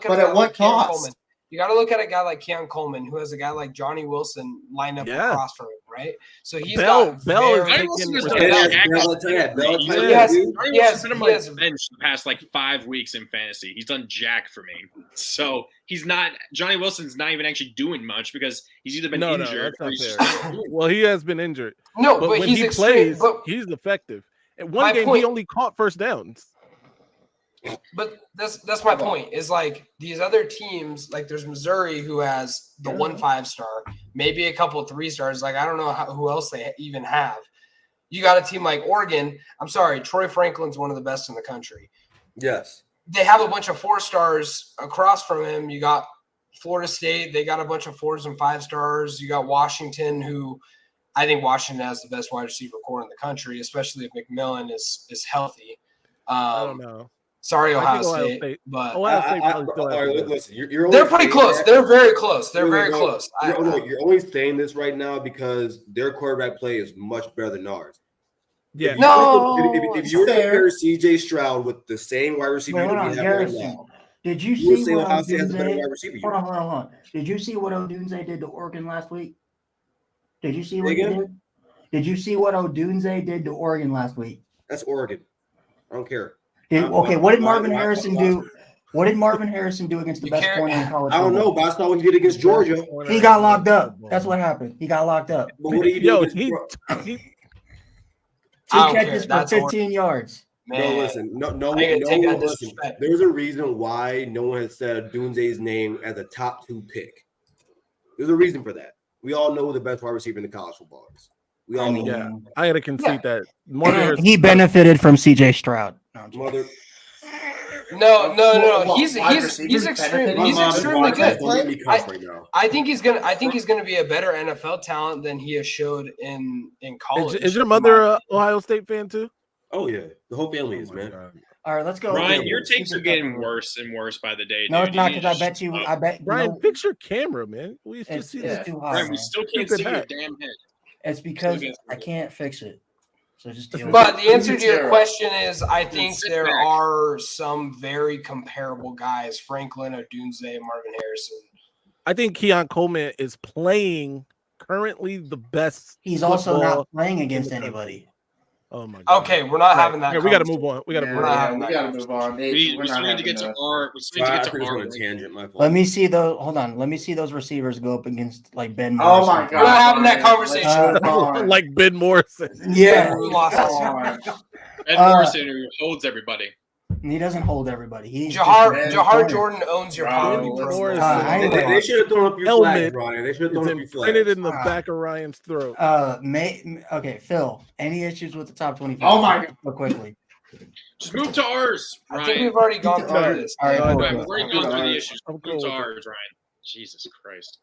But a guy at what like Keon cost? Coleman. You got to look at a guy like Keon Coleman, who has a guy like Johnny Wilson lined up Yeah. across from him, right? So he's Bell got is very- Johnny Wilson was taking done Yeah, jack Bell for attack, me. Bell He attack, Yes. dude. Johnny He has- Wilson's been on he my has- bench the past like 5 weeks in fantasy. He's done jack for me. So he's not. Johnny Wilson's not even actually doing much because he's either been No, injured or that's he's not just fair. not doing Well, he has been injured, No, but but when he's he extreme. plays, But he's effective. In My one game, point- he only caught first downs. But that's my point. Is like these other teams, like there's Missouri who has the 1 5-star, maybe a couple of 3-stars. Like I don't know who else they even have. You got a team like Oregon. I'm sorry, Troy Franklin's one of the best in the country. Yes. They have a bunch of 4-stars across from him. You got Florida State. They got a bunch of 4s and 5-stars. You got Washington, who I think Washington has the best wide receiver core in the country, especially if McMillan is healthy. I don't know. Sorry, I Ohio think Ohio State, State- but Ohio State probably still all has right, the best. listen, you're only they're pretty saying close. that- They're very close. They're very No, close. You're only saying this right now because their quarterback play is much better than ours. Yeah. If you were to fair. compare CJ Stroud with the same wide receiver Wait, that hold we on, have right Garrison. now, Did you you would see say what Ohio State has a better Odunze? wide receiver. Hold on. Did you see what Odunze did to Oregon last week? Did you see what Say he again? did? Did you see what Odunze did to Oregon last week? That's Oregon. I don't care. Okay, what did Marvin why- Harrison do? What did Marvin Harrison do against the You best can't- corner in college I don't know, football? but I saw what he did against Georgia. He got locked up. That's what happened. He got locked up. But what did he do? Yo, against he, Georgia? he 2 I don't care. catches for That's 15 yards. No, Man, listen. No I ain't gonna take that listen. disrespect. There's a reason why no one has said Dunze's name as a top 2 pick. There's a reason for that. We all know who the best wide receiver in the college football is. We all know. Yeah, I gotta concede that. Marvin Harrison- He benefited from CJ Stroud. No, I'm joking. Mother. No. He's Wide extreme. receivers He's benefit. extremely good. Don't get me cussed right now. I think he's gonna be a better NFL talent than he has showed in college. Is your mother a Ohio State fan too? Oh yeah, the whole family is, my man. God. All right, let's go. Ryan, your Let's takes keep are it getting up. worse and worse by the day. No, dude. it's not You need because to I bet you. stop. I bet you Brian, know, fix your camera, man. We just it's, see it's this. too high. Ryan, we Man. still can't Stupid see your hat. damn head. It's because Still I can't fix it. So just deal with But it. the answer to your Zero. question is, I think sit there back. are some very comparable guys: Franklin, Odunze, Marvin Harrison. I think Keon Coleman is playing currently the best. He's also football not playing against the country. anybody. Oh my God. Okay, we're not having that. Yeah, we got to conversation. move on. We got to move We're on. not Yeah, having we that got to move on. We We're still not need to get having to our. We still need Sorry, to I get took to this on our. a tangent. My fault. Let me see those. Hold on. Let me see those receivers go up against like Ben. Oh Morrison. my We're God! not having that Ryan, conversation. let's move on. Like Ben Morrison. Yeah, We lost this. Come on. Ed Morrison, who holds everybody. he doesn't hold everybody. He's Jahar just Ben Jordan owns your Bro, pocket. let's Morrison. move on. anyway. They should have thrown up your Helmet flags, Ryan. They should have It's thrown up your imprinted flags. in the back of Ryan's throat. Okay, Phil. Any issues with the top 25? Oh my God. Real quickly. Just move to ours, I think Ryan. we've already gone No, through this. all right, No, cool, Ryan, cool. we've already I'm gone good. through the Alright. issues. I'm Move cool to with it. ours, Ryan. Jesus Christ.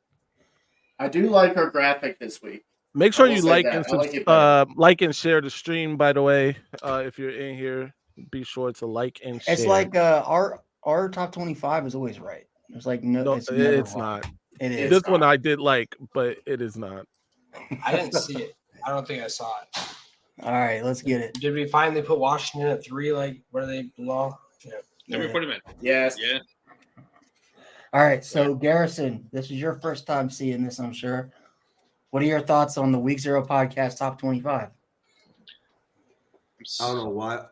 I do like our graphic this week. Make sure I will you say like that. and I like it better. like and share the stream. By the way, if you're in here, be sure to like and share. It's like our top 25 is always right. It's like no, it's never it's wrong. not. It is. This one I did like, but it is not. I didn't see it. I don't think I saw it. All right, let's get it. Did we finally put Washington at 3, like where they belong? Yeah. Then we put him in. Yes. Yeah. All right, so Garrison, this is your first time seeing this, I'm sure. What are your thoughts on the Week 0 podcast top 25? I don't know why.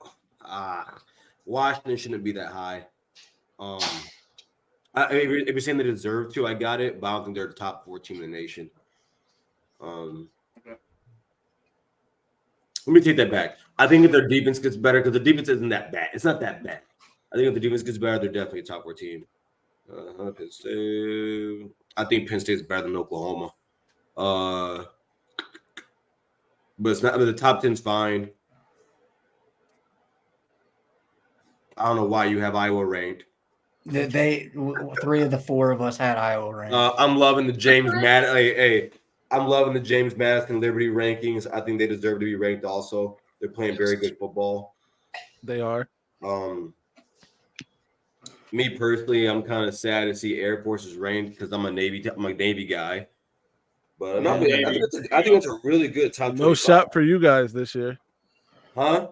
Washington shouldn't be that high. If you're saying they deserve to, I got it, but I don't think they're the top 4 team in the nation. Let me take that back. I think if their defense gets better, because the defense isn't that bad. It's not that bad. I think if the defense gets better, they're definitely a top 4 team. Penn State. I think Penn State is better than Oklahoma. But it's not. I mean, the top 10's fine. I don't know why you have Iowa ranked. They 3 of the 4 of us had Iowa ranked. I'm loving the James Madison. Hey, I'm loving the James Madison Liberty rankings. I think they deserve to be ranked. Also, they're playing very good football. They are. Me personally, I'm kind of sad to see Air Force is ranked because I'm a Navy guy. But I think it's a really good top. No 25. shot for you guys this year, Huh?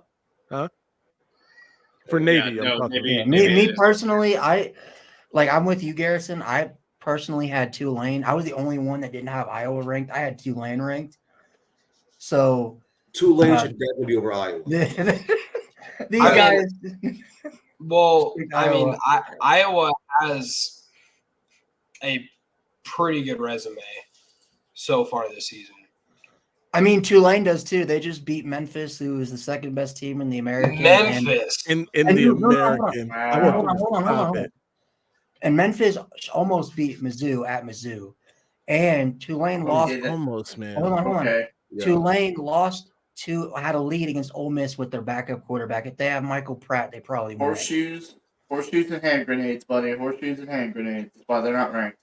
For Navy, Yeah, I'm no, talking. maybe- Me personally, I'm with you, Garrison. I personally had Tulane. I was the only one that didn't have Iowa ranked. I had Tulane ranked. So Tulane should definitely be over Iowa. these guys. Well, I mean, Iowa. Iowa has a pretty good resume so far this season. I mean, Tulane does too. They just beat Memphis, who is the second best team in the American. Memphis. In And the hold on, American. hold on. And Memphis almost beat Mizzou at Mizzou. And Tulane lost. Almost, man. Hold on. Okay. Yeah. Tulane had a lead against Ole Miss with their backup quarterback. If they have Michael Pratt, they probably win. Horseshoes and hand grenades, buddy. Horseshoes and hand grenades. That's why they're not ranked.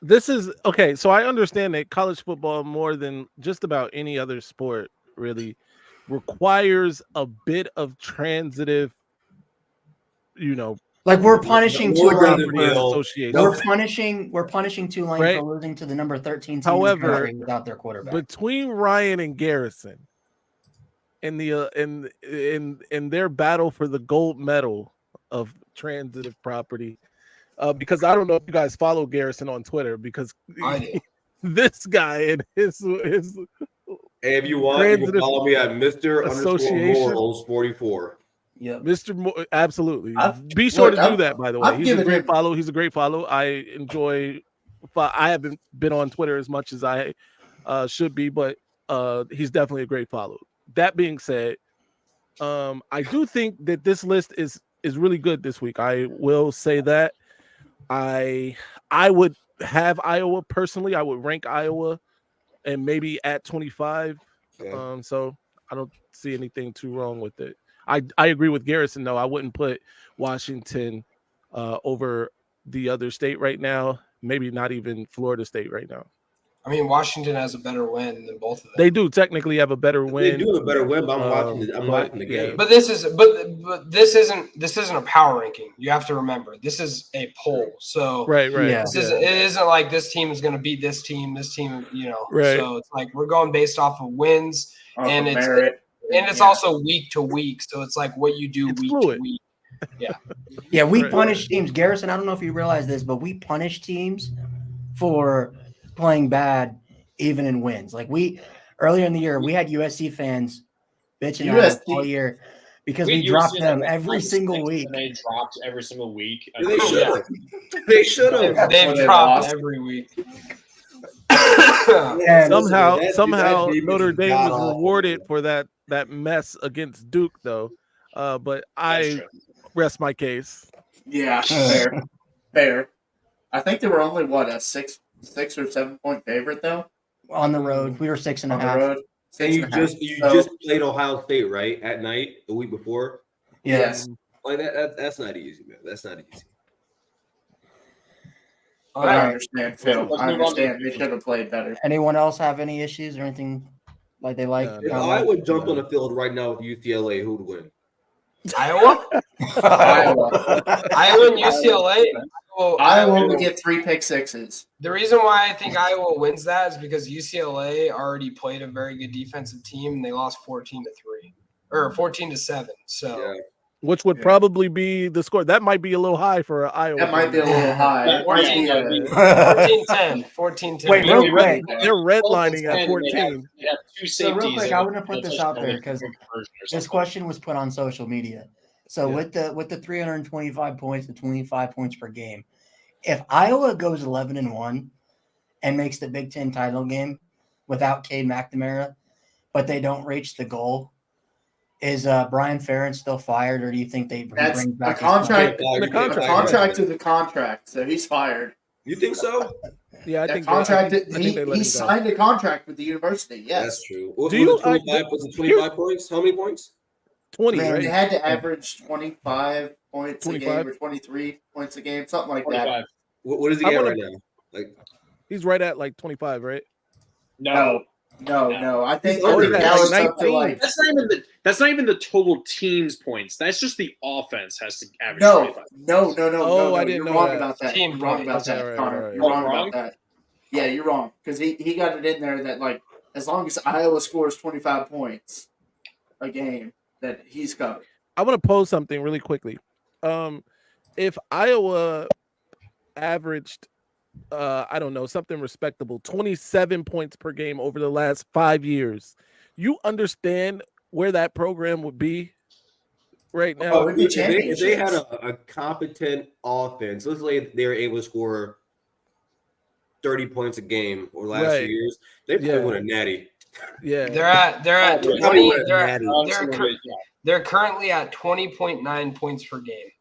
This is okay. So I understand that college football, more than just about any other sport, really requires a bit of transitive, Like we're punishing More Tulane. than Bill. association. We're punishing Tulane Right. for losing to the number 13 team However, in the country without their quarterback. Between Ryan and Garrison, in the in their battle for the gold medal of transitive property, because I don't know if you guys follow Garrison on Twitter, because I do. this guy and his Hey, if you want, you can follow me at Mr. Association. Morals 44. Yep. Mr. Absolutely. I've- Be sure look, to do I've- that, by the way. I've He's a given great him- follow. He's a great follow. I enjoy. I haven't been on Twitter as much as I should be, but he's definitely a great follow. That being said, I do think that this list is really good this week. I will say that. I would have Iowa personally. I would rank Iowa and maybe at 25. Okay. So I don't see anything too wrong with it. I agree with Garrison though. I wouldn't put Washington over the other state right now. Maybe not even Florida State right now. I mean, Washington has a better win than both of them. They do technically have a better They win. do a better win, but I'm watching but, the yeah. game. But this isn't a power ranking. You have to remember this is a poll. So Right. Yeah. it isn't like this team is going to beat this team. Right. So it's like we're going based off of wins, and it's merit. also week to week. So it's like what you do It's week fluid. to week. Yeah, we Right. punish teams. Garrison, I don't know if you realize this, but we punish teams for playing bad even in wins. Like earlier in the year, we had USC fans bitching at us all year because we dropped them every single week. And they dropped every single week. They should have. They should have. They've they dropped lost. every week. And Somehow that defense Notre is Dame was god-awful. rewarded for that mess against Duke, though. But I rest my case. Yeah, fair. I think they were only a 6 or 7 point favorite though on the road, we were 6.5. on the road. And you 6.5. just played Ohio State, right? At night the week before. Yes. Like that's not easy, man. That's not easy. But I understand, Phil. Let's I move on. understand. They should have played better. Anyone else have any issues or anything like they like? If I would jump on the field right now with UCLA, who would win? Iowa, Iowa. Iowa, and UCLA. Iowa would get 3 pick sixes. The reason why I think Iowa wins that is because UCLA already played a very good defensive team and they lost 14-3 or 14-7. So, Yeah. Which would probably be the score. That might be a little high for Iowa. That might be a little high. It might be 14-10. 14-10. Wait, real quick. They're redlining at 14. They have two So safeties. real quick, I want to put this out there because this this question was put on social media. So with the 325 points, the 25 points per game, if Iowa goes 11-1 and makes the Big Ten title game without Cade McNamara, but they don't reach the goal, is Brian Ferentz still fired, or do you think they That's bring a back contract. The A contract to the contract, so he's fired. You think so? Yeah, I That think contract. I think they let He him go. signed a contract with the university. Yes. That's true. Was Do you- it 25? Was it 25 points? How many points? 20, Man, right? they had to average 25 points a 25? game or 23 points a game, something like that. 25. What is he I at wanna- right now? Like He's right at like 25, right? No. No. I think Oh, yeah, now it's like up to 19. That's not even the total team's points. That's just the offense has to average No, 25. no. Oh, I didn't You're know wrong that. about that. Team You're wrong points. about Okay, that, right, Connor. right, You're right. wrong Wrong? about that. Yeah, you're wrong because he got it in there that like as long as Iowa scores 25 points a game, that he's covered. I want to pose something really quickly. If Iowa averaged, I don't know, something respectable, 27 points per game over the last 5 years, you understand where that program would be right now? Oh, it'd be if they had championships. a competent offense, let's say they were able to score 30 points a game over the last Right. few years, they probably Yeah. win a natty. Yeah. They're at Oh, 20. yeah. They're currently at 20.9 points per game.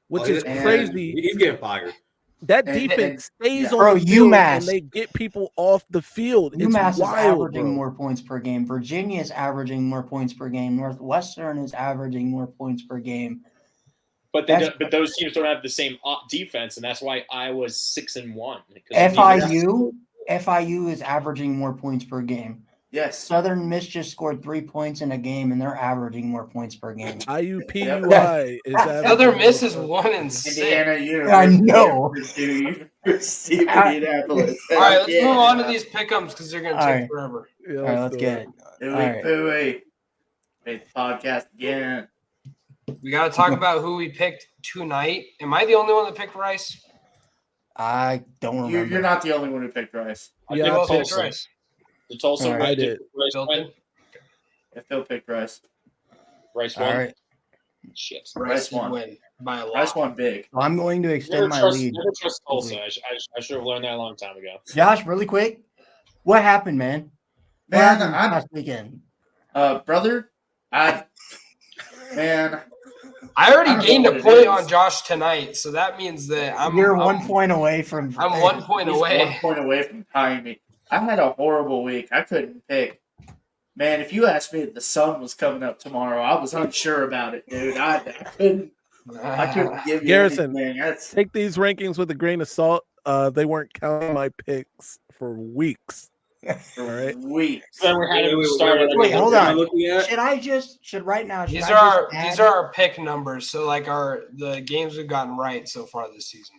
Which Oh, is and- crazy. He's getting fired. That and- defense stays yeah. on Bro, the field UMass. and they get people off the field. It's UMass is wild, averaging bro. more points per game. Virginia is averaging more points per game. Northwestern is averaging more points per game. But That's- but those teams don't have the same defense, and that's why Iowa's 6-1. FIU is averaging more points per game. Yes. Southern Miss just scored 3 points in a game, and they're averaging more points per game. IUPUI is Southern Miss is 1-6. Indiana University. I know. Steve Indianapolis. All right, let's move on to these pick'ems because they're going to All take right. forever. Yeah, All right, let's do get it. Ooey, All right. pooey. Make the podcast again. We got to talk about who we picked tonight. Am I the only one that picked Rice? I don't remember. You're not the only one who picked Rice. Yeah, Who I else picked picked Rice? The Tulsa All right. I did. Rice Phil won. did? Yeah, Phil picked Rice. Rice All won. right. Shit. Rice did won. win by a lot. Rice won big. Well, I'm going to Never extend my trust, lead. never trust Tulsa. I should have learned that a long time ago. Josh, really quick. What happened, man? What Man, happened I- last weekend? Brother, man, I I already don't gained know a what it point is. on Josh tonight, so that means that You're 1 point away from. I'm 1 point he's away. 1 point away from tying me. I had a horrible week. I couldn't pick. Man, if you asked me if the sun was coming up tomorrow, I was unsure about it, dude. I couldn't give you Garrison, anything. That's Take these rankings with a grain of salt. they weren't counting my picks for weeks. For Alright. weeks. Then we had him Wait, start. Wait, hold What am I on. looking at? Should right now? Should These I are just these add- are our pick numbers. So like the games we've gotten right so far this season.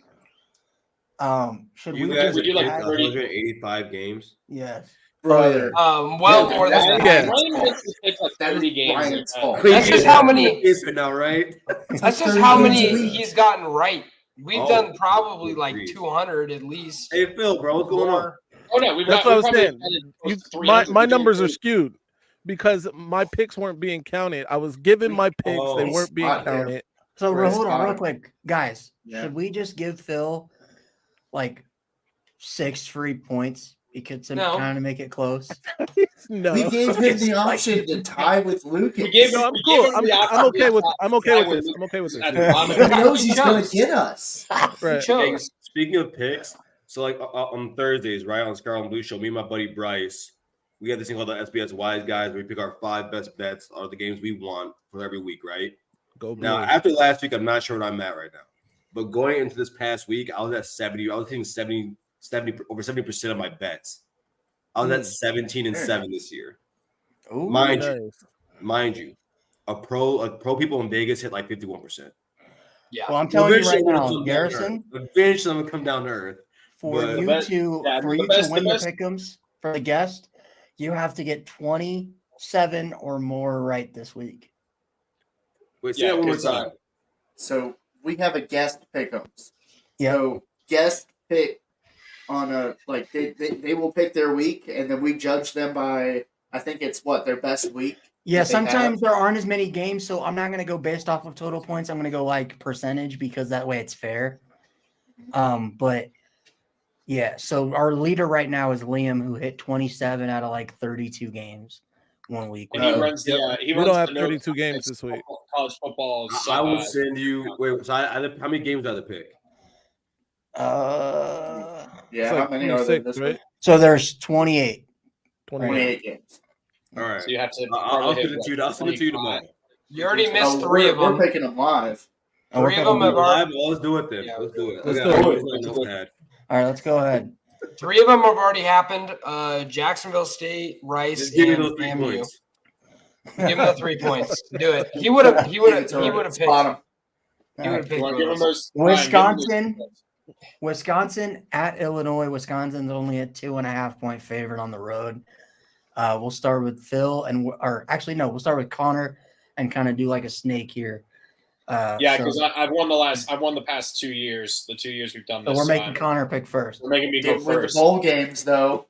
Should You we guys just would you like add- 185 games. Yes. Brother. Well Yeah, more than that's- that. Ryan gets to pick like That is 30 games. Ryan's fault. That's just how many. Is it now, right? That's just 30 how games many a week. he's gotten right. We've Oh, done probably like geez. 200 at least. Hey, Phil, bro, what's going on? Oh no, we've That's got. what I we've was probably saying. added close to My 300. numbers are skewed because my picks weren't being counted. I was given my picks; they Oh, weren't being spot there. counted. So Right, hold on, real spot. quick, guys. Yeah. Should we just give Phil like 6 free points because to No. kind of make it close? No, We gave him the option to tie with Lucas. We gave him- no, I'm we cool. gave him I'm, the option I'm to okay with. tie- I'm okay tie with with this. I'm okay with at this. the bottom. He knows He he's going chose. to get us. Right. Hey, Chose. speaking of picks, so like on Thursdays, right, on Scarlet and Blue Show, me and my buddy Bryce, we have this thing called the SBS Wise Guys, where we pick our 5 best bets on the games we want for every week, right? Go Now, Blues. after last week, I'm not sure what I'm at right now. But going into this past week, I was at 70. I was hitting 70 over 70% of my bets. I was at 17-7 this year. Ooh, Mind Nice. Mind you, pro people in Vegas hit like 51%. Yeah. well, I'm telling you right Eventually, I'm gonna now, come down to Garrison, earth. Eventually, I'm gonna come down to earth. for But- you best- to yeah, for the you best- to win the the best- pick'ems for the guest, you have to get 27 or more right this week. Wait, say Yeah, that one more 'cause, time. So we have a guest pick'ems. Yeah. So guest pick on a like they will pick their week and then we judge them by I think it's what their best week. Yeah, that they have. sometimes there aren't as many games, so I'm not going to go based off of total points. I'm going to go like percentage because that way it's fair. But yeah, so our leader right now is Liam, who hit 27 out of like 32 games one week. And he runs the. He We runs don't have the 32 Notes games this week. College football. I will send you. Wait, so how many games do I pick? Uh, Yeah, It's how like many are there 26, this right? week? so there's 28. 28. 28 games. All right, So you have to. I'll probably send hit, it to you. like, I'll send it to you 25. tomorrow. You already Oh, missed 3 of them. We're picking them live. Oh, we're 3 of picking them have already. Live? Well, let's do it then. Yeah, Let's do it. let's I do got- it. I got a notepad. All right, let's go ahead. 3 of them have already happened. Jacksonville State, Rice, Just give me and those 3 FAMU. points. Give him the 3 points. Do it. He would have picked. Spot 'em. He would have You picked want to give him those. those? Ryan, give him those Wisconsin. points. Wisconsin at Illinois. Wisconsin's only a 2.5-point favorite on the road. We'll start with Phil we'll start with Connor and kind of do like a snake here. Yeah, so- because I've won the past 2 years. The 2 years we've done So this. we're making I'm- Connor pick first. We're making me go Did win the first. bowl games though.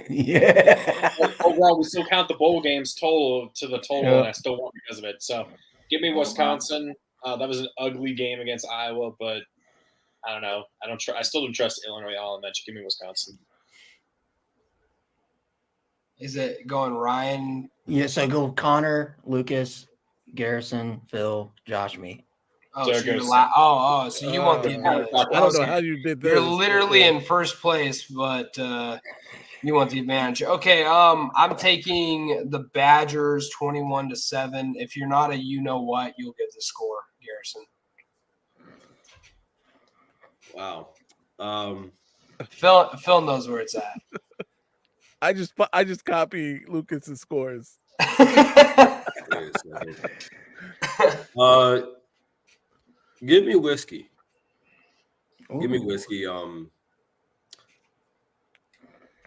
Yeah. Overall, we still count the bowl games total to the total, Yeah. and I still won because of it. So, give me Wisconsin. That was an ugly game against Iowa, but I don't know. I still don't trust Illinois all in that. Just give me Wisconsin. Is it going Ryan? Yeah, so go Connor, Lucas, Garrison, Phil, Josh, me. Oh, There so you're goes- so you want the advantage. I don't know how you did this. You're literally in first place, but you want the advantage. Okay, I'm taking the Badgers 21-7. If you're not a you know what, you'll get the score, Garrison. Wow. Phil knows where it's at. I just copy Lucas's scores. Wait a second. Give me whiskey. Give me Ooh. whiskey.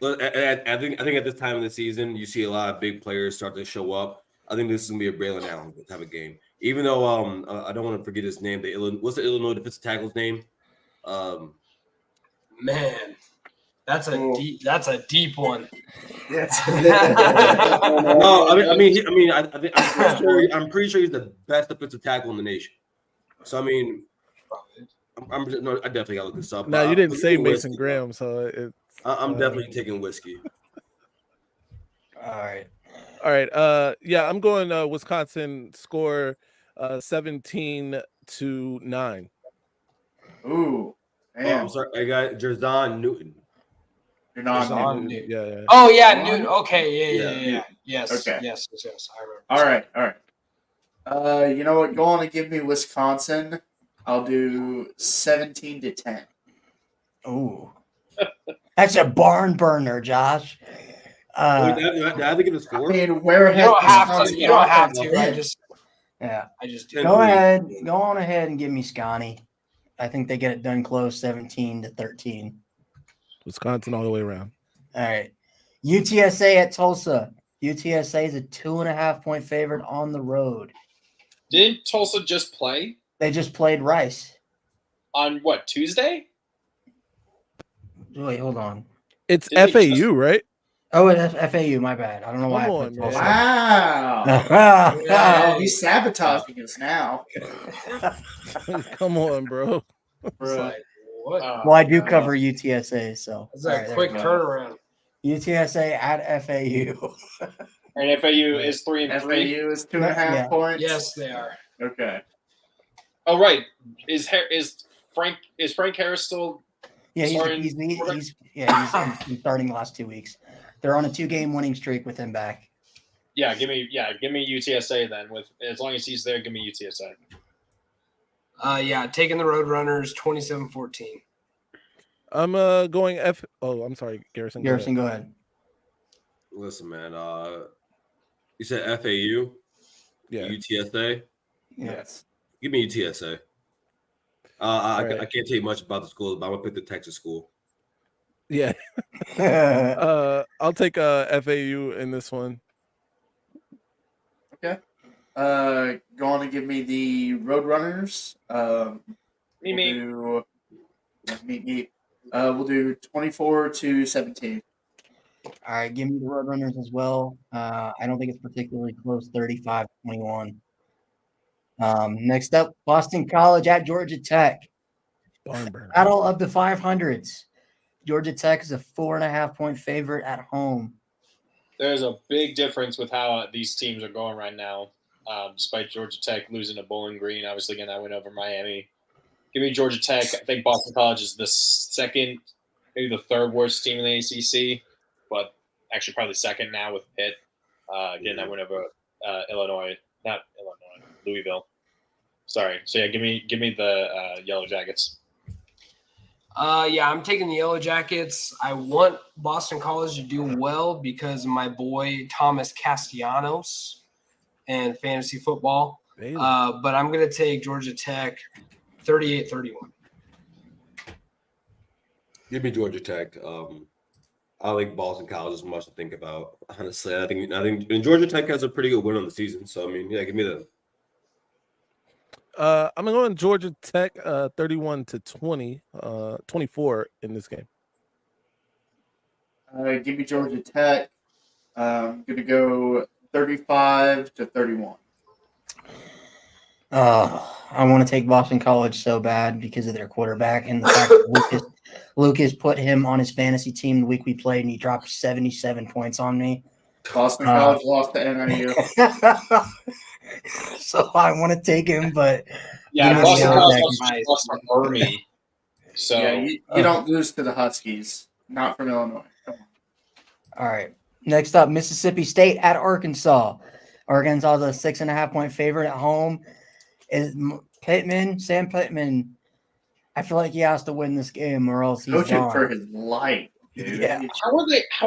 Look, I think at this time of the season, you see a lot of big players start to show up. I think this is gonna be a Braylon Allen type of game. Even though I don't want to forget his name. What's the Illinois defensive tackle's name? Man, that's a deep one. No, I'm pretty sure he's the best defensive tackle in the nation. So I mean, I definitely gotta look this up. Now you didn't say Give me Mason whiskey, Graham, so it's I'm definitely taking whiskey. All right. all right. Yeah, I'm going Wisconsin score 17-9. Ooh. Oh, Damn. I'm sorry, I got Jer'Zhan Newton. You're not Jer'Zhan on Newton. Yeah. Oh yeah, Newton. Okay, yeah. Yes. Okay. Yes. I remember. All right. You know what? Go on and give me Wisconsin. I'll do 17-10. Ooh. That's a barn burner, Josh. Do I have to give a I score? mean, where You has don't have Wisconsin to. You don't have offense to. I been? just Yeah. do. Go ahead. Go on ahead and give me Scotty. I think they get it done close, 17-13. Wisconsin all the way around. All right. UTSA at Tulsa. UTSA is a 2.5-point favorite on the road. Didn't Tulsa just play They just played Rice. on what, Tuesday? Wait, hold on. It's Did they FAU, right? Oh, it's FAU. My bad. I don't know why Come I put on, Tulsa. Wow. Yeah. Oh, he's sabotaging us now. Come on, bro. It's Bruh. like, what? Well, I do cover UTSA, so It's all a right, there quick we go. turnaround. UTSA at FAU. And FAU is 3-3. FAU is 2.5 Yeah. points. Yes, they are. Okay. Oh right, is Frank Harris still? Yeah, Starting he's quarterback? been starting the last 2 weeks. They're on a 2-game winning streak with him back. Yeah, give me UTSA then. With as long as he's there, give me UTSA. Yeah, taking the Roadrunners 27-14. I'm going Oh, I'm sorry, Garrison. Garrison, go ahead. Listen, man. You said FAU, Yeah. UTSA. Yes. Give me UTSA. Right. I can't tell you much about the schools, but I'm gonna pick the Texas school. Yeah. I'll take FAU in this one. Going to give me the Roadrunners. Me. We'll do 24-17. All right, give me the Roadrunners as well. I don't think it's particularly close, 35-21. Next up, Boston College at Georgia Tech. Barn burner. Battle of the 500s. Georgia Tech is a 4.5-point favorite at home. There's a big difference with how these teams are going right now. Despite Georgia Tech losing to Bowling Green, obviously getting that win over Miami. Give me Georgia Tech. I think Boston College is the second, maybe the third worst team in the ACC, but actually probably second now with Pitt getting that win over Louisville. Sorry. So yeah, give me the Yellow Jackets. Yeah, I'm taking the Yellow Jackets. I want Boston College to do well because of my boy Thomas Castellanos and fantasy football. But I'm going to take Georgia Tech 38-31. Give me Georgia Tech. I like Boston College as much to think about. Honestly, I think and Georgia Tech has a pretty good win on the season. So I mean, yeah, give me the. I'm going Georgia Tech 31-20, 24 in this game. Give me Georgia Tech. I'm going to go 35-31. I want to take Boston College so bad because of their quarterback and the fact that Lucas put him on his fantasy team the week we played, and he dropped 77 points on me. Boston College lost to NIU. So I want to take him, but Yeah, Boston College lost to Army. So yeah, you don't lose to the Huskies. Not from Illinois. Come on. all right. Next up, Mississippi State at Arkansas. Arkansas is a 6.5-point favorite at home. Is Sam Pittman? I feel like he has to win this game, or else he's Coaching gone. for his life, dude. Yeah. How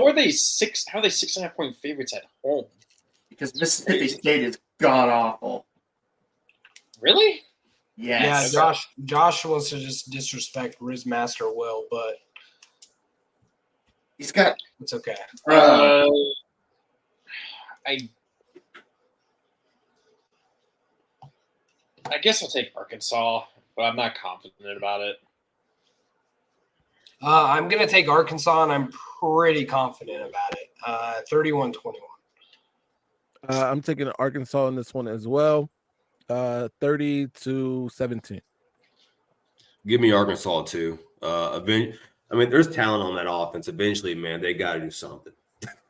are they 6.5-point favorites at home? Because Mississippi State is god awful. Really? Yes. Yeah, Josh wants to just disrespect Riz Master Will, but He's got. it's okay. I guess I'll take Arkansas, but I'm not confident about it. I'm going to take Arkansas, and I'm pretty confident about it. 31-21. I'm taking Arkansas in this one as well. 30-17. Give me Arkansas too. I mean, there's talent on that offense. Eventually, man, they got to do something.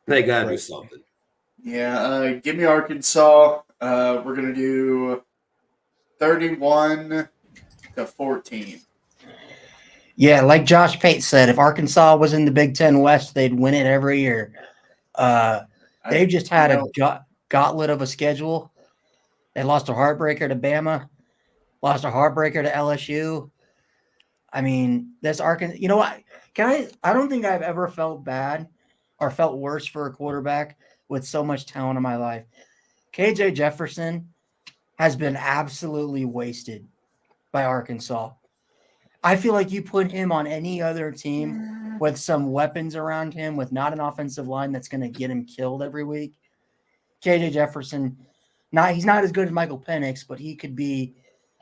They got to do something. Yeah. Give me Arkansas. We're gonna do 31-14. Yeah, like Josh Pate said, if Arkansas was in the Big Ten West, they'd win it every year. They've just had a gauntlet of a schedule. They lost a heartbreaker to Bama, lost a heartbreaker to LSU. I mean, this Arkansas. You know what? I don't think I've ever felt bad or felt worse for a quarterback with so much talent in my life. KJ Jefferson has been absolutely wasted by Arkansas. I feel like you put him on any other team with some weapons around him, with not an offensive line that's going to get him killed every week. KJ Jefferson, he's not as good as Michael Penix, but he could be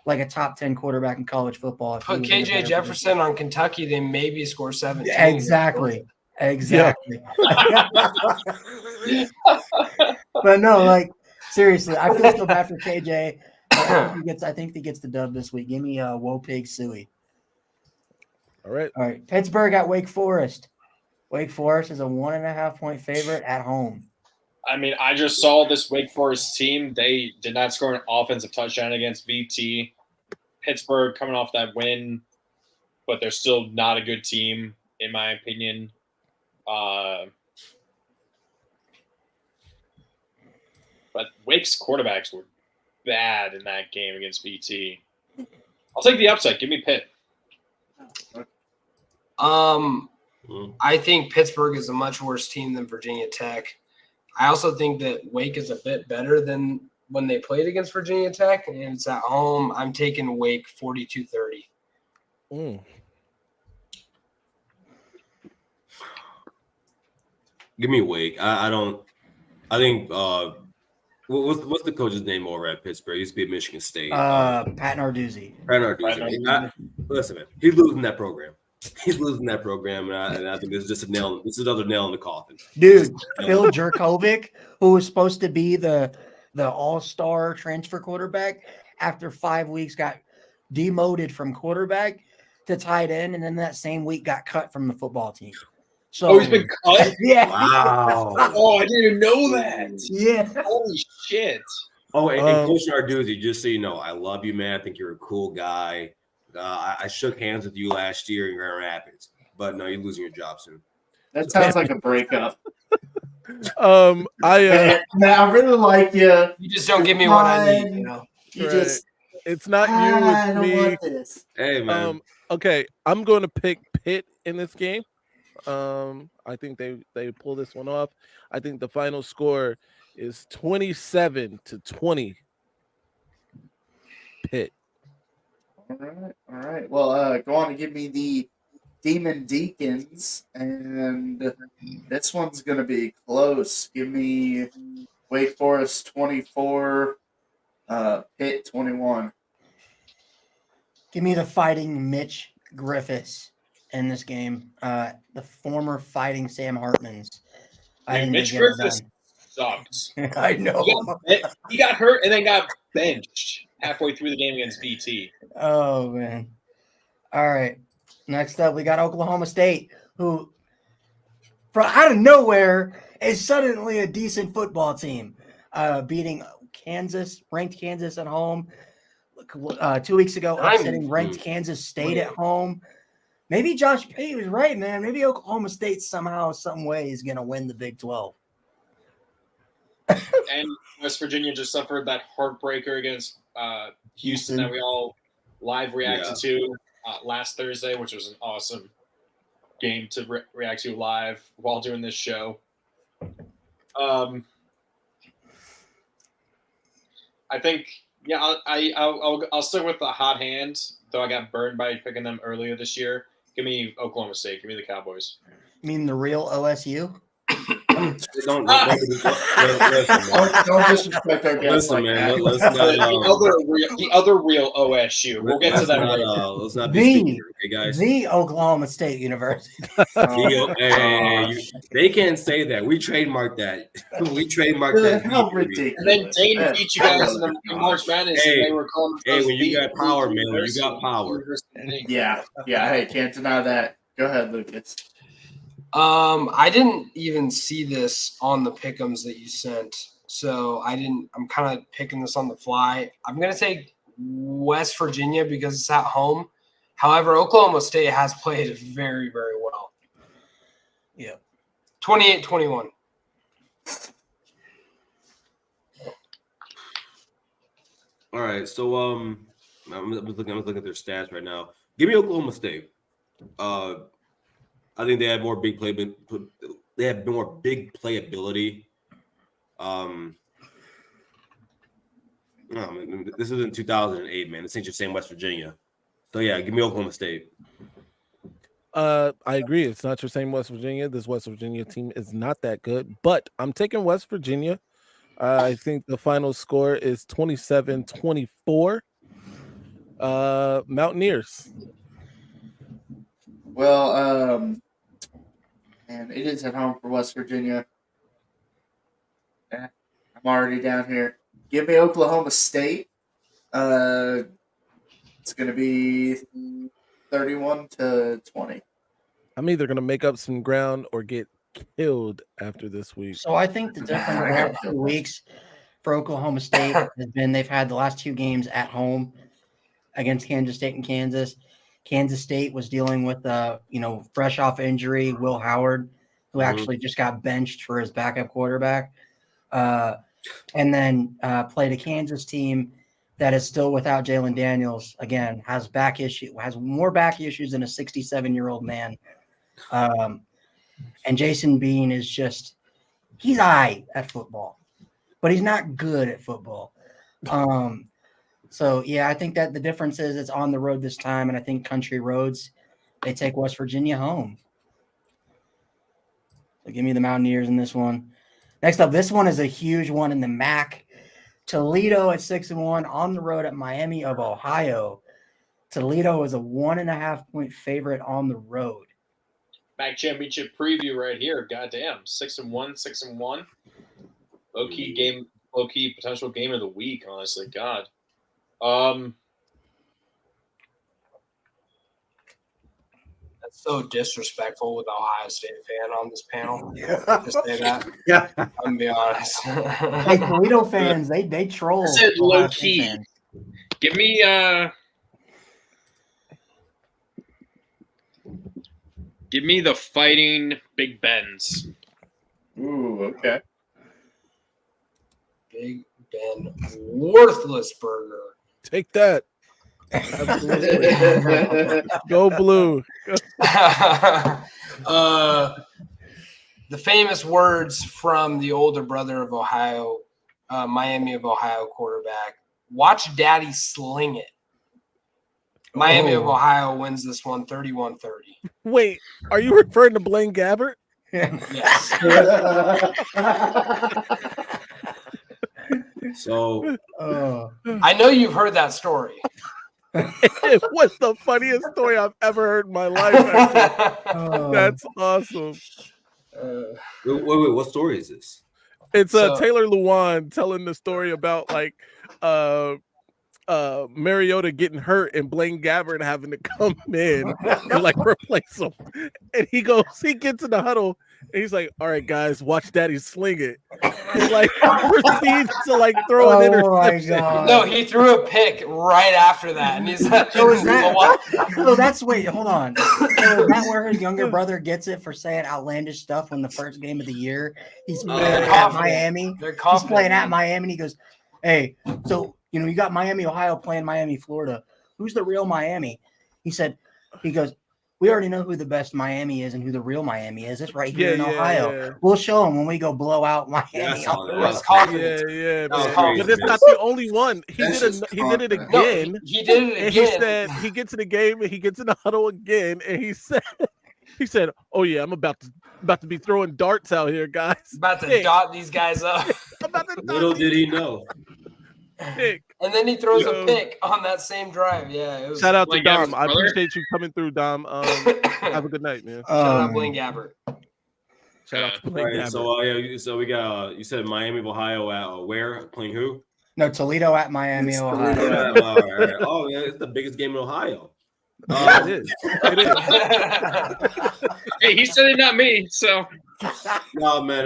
like a top 10 quarterback in college football. If Put KJ Jefferson on Kentucky, they maybe score 17. Exactly. But no, like seriously, I feel so bad for KJ. I think he gets the dub this week. Give me Woe Pig Suey. All right. Pittsburgh at Wake Forest. Wake Forest is a 1.5 point favorite at home. I mean, I just saw this Wake Forest team. They did not score an offensive touchdown against VT. Pittsburgh coming off that win, but they're still not a good team, in my opinion. But Wake's quarterbacks were bad in that game against VT. I'll take the upside. Give me Pitt. I think Pittsburgh is a much worse team than Virginia Tech. I also think that Wake is a bit better than when they played against Virginia Tech, and it's at home. I'm taking Wake 42-30. Give me Wake. I think what's the coach's name over at Pittsburgh? He used to be at Michigan State. Pat Narduzzi. Listen, man, he's losing that program. He's losing that program, and I think this is just this is another nail in the coffin. Dude, Phil Jurkovec, who was supposed to be the all-star transfer quarterback, after 5 weeks got demoted from quarterback to tight end, and then that same week got cut from the football team. So he's been cut? Yeah. Wow. Oh, I didn't even know that. Yeah. Holy shit. Oh, and Coach Narduzzi, just so you know, I love you, man. I think you're a cool guy. I shook hands with you last year in Grand Rapids, but no, you're losing your job soon. That sounds like a breakup. I really like you. You just don't give me what I need, you know. It's not you, it's me. Want this. Hey, man. Okay, I'm going to pick Pitt in this game. I think they pull this one off. I think the final score is 27-20. Pitt. All right. Well, go on and give me the Demon Deacons, and this one's going to be close. Give me Wake Forest 24, Pitt 21. Give me the Fighting Mitch Griffiths in this game. The former Fighting Sam Hartmans. Mitch Griffiths sucks. I know. He got hurt and then got benched halfway through the game against VT. Oh, man. All right. Next up, we got Oklahoma State, who from out of nowhere is suddenly a decent football team, beating ranked Kansas at home. 2 weeks ago, upsetting ranked Kansas State at home. Maybe Josh Pate was right, man. Maybe Oklahoma State somehow, some way is going to win the Big 12. And West Virginia just suffered that heartbreaker against Houston that we all live reacted to last Thursday, which was an awesome game to react to live while doing this show. I think, I'll stick with the hot hand, though I got burned by picking them earlier this year. Give me Oklahoma State. Give me the Cowboys. You mean the real OSU? Don't disrespect our guests like that. The other real OSU. We'll get to that later. Let's not be speaking, okay, guys. The Oklahoma State University. They can't say that. We trademarked that. We trademarked that. How ridiculous. And then Dane beat you guys in the March Madness. Hey, and they were calling when you got power, man, when you got power. Yeah. Hey, can't deny that. Go ahead, Lucas. I didn't even see this on the Pickems that you sent, so I'm kind of picking this on the fly. I'm going to take West Virginia because it's at home. However, Oklahoma State has played very, very well. Yeah. 28-21. All right, so I'm looking at their stats right now. Give me Oklahoma State. I think they have more big play, but they have more big playability. No, man, this is in 2008, man. This ain't just saying West Virginia. So yeah, give me Oklahoma State. I agree. It's not your same West Virginia. This West Virginia team is not that good, but I'm taking West Virginia. I think the final score is 27-24. Mountaineers. Well, and it is at home for West Virginia. I'm already down here. Give me Oklahoma State. It's going to be 31-20. I'm either going to make up some ground or get killed after this week. So I think the difference in the last 2 weeks for Oklahoma State has been they've had the last 2 games at home against Kansas State and Kansas. Kansas State was dealing with fresh off injury, Will Howard, who actually just got benched for his backup quarterback. And then played a Kansas team that is still without Jalen Daniels. Again, has more back issues than a 67-year-old man. And Jason Bean is he's high at football, but he's not good at football. So yeah, I think that the difference is it's on the road this time, and I think Country Roads, they take West Virginia home. So give me the Mountaineers in this one. Next up, this one is a huge one in the MAC. Toledo at 6-1 on the road at Miami of Ohio. Toledo is a 1.5-point favorite on the road. MAC championship preview right here. Goddamn, 6-1, 6-1. Low key potential game of the week. Honestly, God. That's so disrespectful with Ohio State fan on this panel. Yeah. To say that. Yeah. I'm gonna be honest. Hey, Toledo fans, they troll. I said Ohio low State key. fans. Give me the Fighting Big Bens. Ooh, okay. Big Ben worthless burger. Take that. Absolutely. Go blue. The famous words from the older brother of Ohio, Miami of Ohio quarterback. Watch Daddy sling it. Miami of Ohio wins this one 31-30. Wait, are you referring to Blaine Gabbert? Yes. So I know you've heard that story. It was the funniest story I've ever heard in my life. Actually. That's awesome. wait, what story is this? It's Taylor Lewan telling the story about Mariota getting hurt and Blaine Gabbert having to come in and replace him. And he gets in the huddle and he's like, "All right, guys, watch Daddy sling it." He proceeds to throw an interception. No, he threw a pick right after that, and he's like, So is that? So that's wait, hold on. So is that where his younger brother gets it for saying outlandish stuff when the first game of the year he's playing at Miami? He's playing at Miami, and he goes, "Hey, so you got Miami, Ohio playing Miami, Florida. Who's the real Miami?" He goes, "We already know who the best Miami is and who the real Miami is. It's right here in Ohio. Yeah. We'll show them when we go blow out Miami." That's confidence. Yeah, That's man. But it's not the only one. He did it again. No, he did it again. And he said he gets in the game and he gets in the huddle again, and he said, "Oh yeah, I'm about to be throwing darts out here, guys. About to dot these guys up." Little did he know. Pick. And then he throws a pick on that same drive. Yeah. It was Shout out to Blaine Dom. Gabbert's I brother? appreciate you coming through, Dom. Have a good night, man. Shout out Blaine Gabbert. Shout out to All Blaine right, Gabbert. so we got you said Miami of Ohio at where playing who? No, Toledo at Miami, Ohio. All right. Oh yeah, it's the biggest game in Ohio. Yeah, it is. It is. Hey, he said it, not me. So No, man.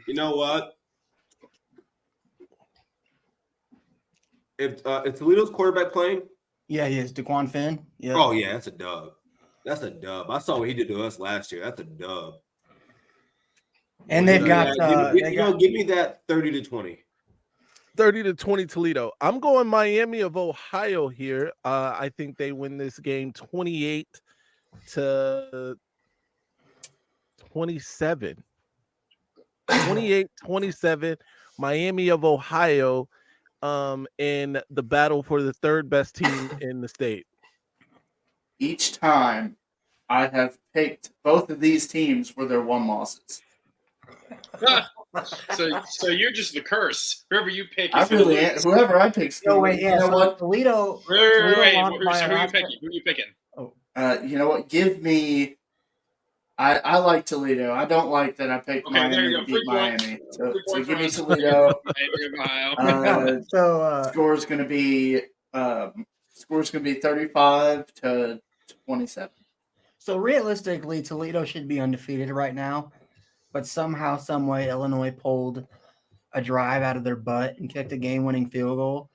You know what? If Toledo's quarterback playing, Yeah, he is. DeQuan Finn. Yeah. oh yeah, that's a dub. That's a dub. I saw what he did to us last year. That's a dub. And they've got give me that 30-20. 30-20 Toledo. I'm going Miami of Ohio here. I think they win this game 28-27. 28-27. Miami of Ohio in the battle for the third best team in the state. Each time I have picked both of these teams were their 1 losses. So you're just the curse. Whoever you pick I is gonna really lose. am. Whoever I pick. No, wait, yeah. You know So what? Toledo. Wait, Toledo lost by who are you Alaska. picking? Who are you picking? You know what? Give me. I like Toledo. I don't like that I picked Okay, there Miami you to go. beat 3 points. Miami. 3 So points give for me us. Toledo. Ohio. Score's going to be 35-27. So realistically, Toledo should be undefeated right now, but somehow, some way, Illinois pulled a drive out of their butt and kicked a game-winning field goal.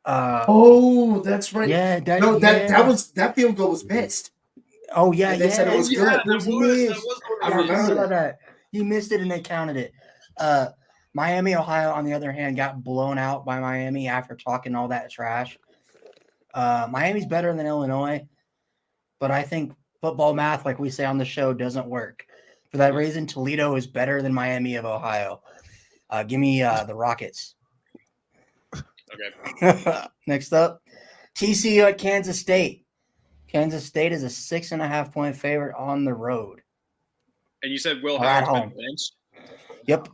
Oh, that's right. Yeah, that field goal was missed. Oh yeah, And they said it was good. That was I remember that. He missed it and they counted it. Miami, Ohio, on the other hand, got blown out by Miami after talking all that trash. Miami's better than Illinois, but I think football math, like we say on the show, doesn't work. For that reason, Toledo is better than Miami of Ohio. Give me the Rockets. Okay. Next up, TCU at Kansas State. Kansas State is a 6.5-point favorite on the road. And you said Will Or at Howard's been home. benched? Yep.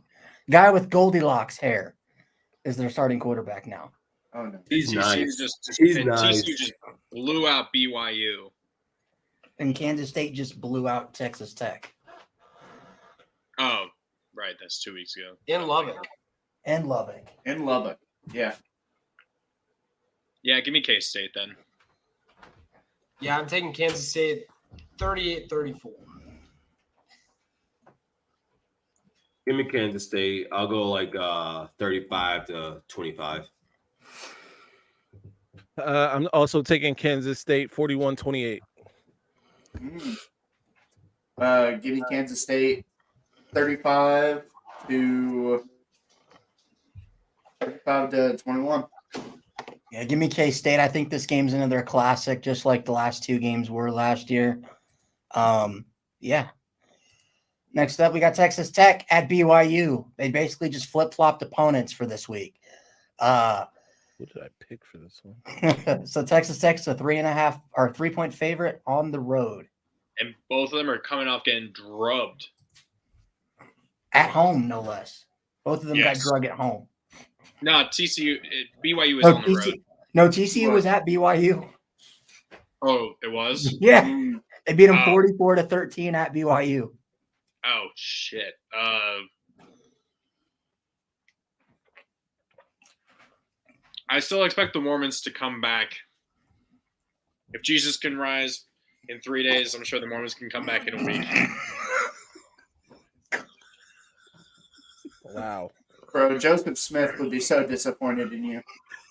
Guy with Goldilocks hair is their starting quarterback now. Oh no. He's TCU nice. He's nice. TCU just blew out BYU. And Kansas State just blew out Texas Tech. Oh, right. That's 2 weeks ago. In Lubbock. And Lubbock. In Lubbock. Yeah. Yeah, give me K-State then. Yeah, I'm taking Kansas State 38-34. Give me Kansas State. I'll go like 35-25. I'm also taking Kansas State 41-28. Give me Kansas State 35-21. Yeah, give me K-State. I think this game's another classic, just like the last 2 games were last year. Yeah. Next up, we got Texas Tech at BYU. They basically just flip-flopped opponents for this week. Who did I pick for this one? So Texas Tech's a 3.5 or 3-point favorite on the road. And both of them are coming off getting drubbed. At home, no less. Both of them got Yes. drug at home. No, BYU was on the road. No, TCU was at BYU. Oh, it was? Yeah. They beat them Oh. 44-13 at BYU. Oh, shit. I still expect the Mormons to come back. If Jesus can rise in 3 days, I'm sure the Mormons can come back in a week. Wow. Bro, Joseph Smith would be so disappointed in you.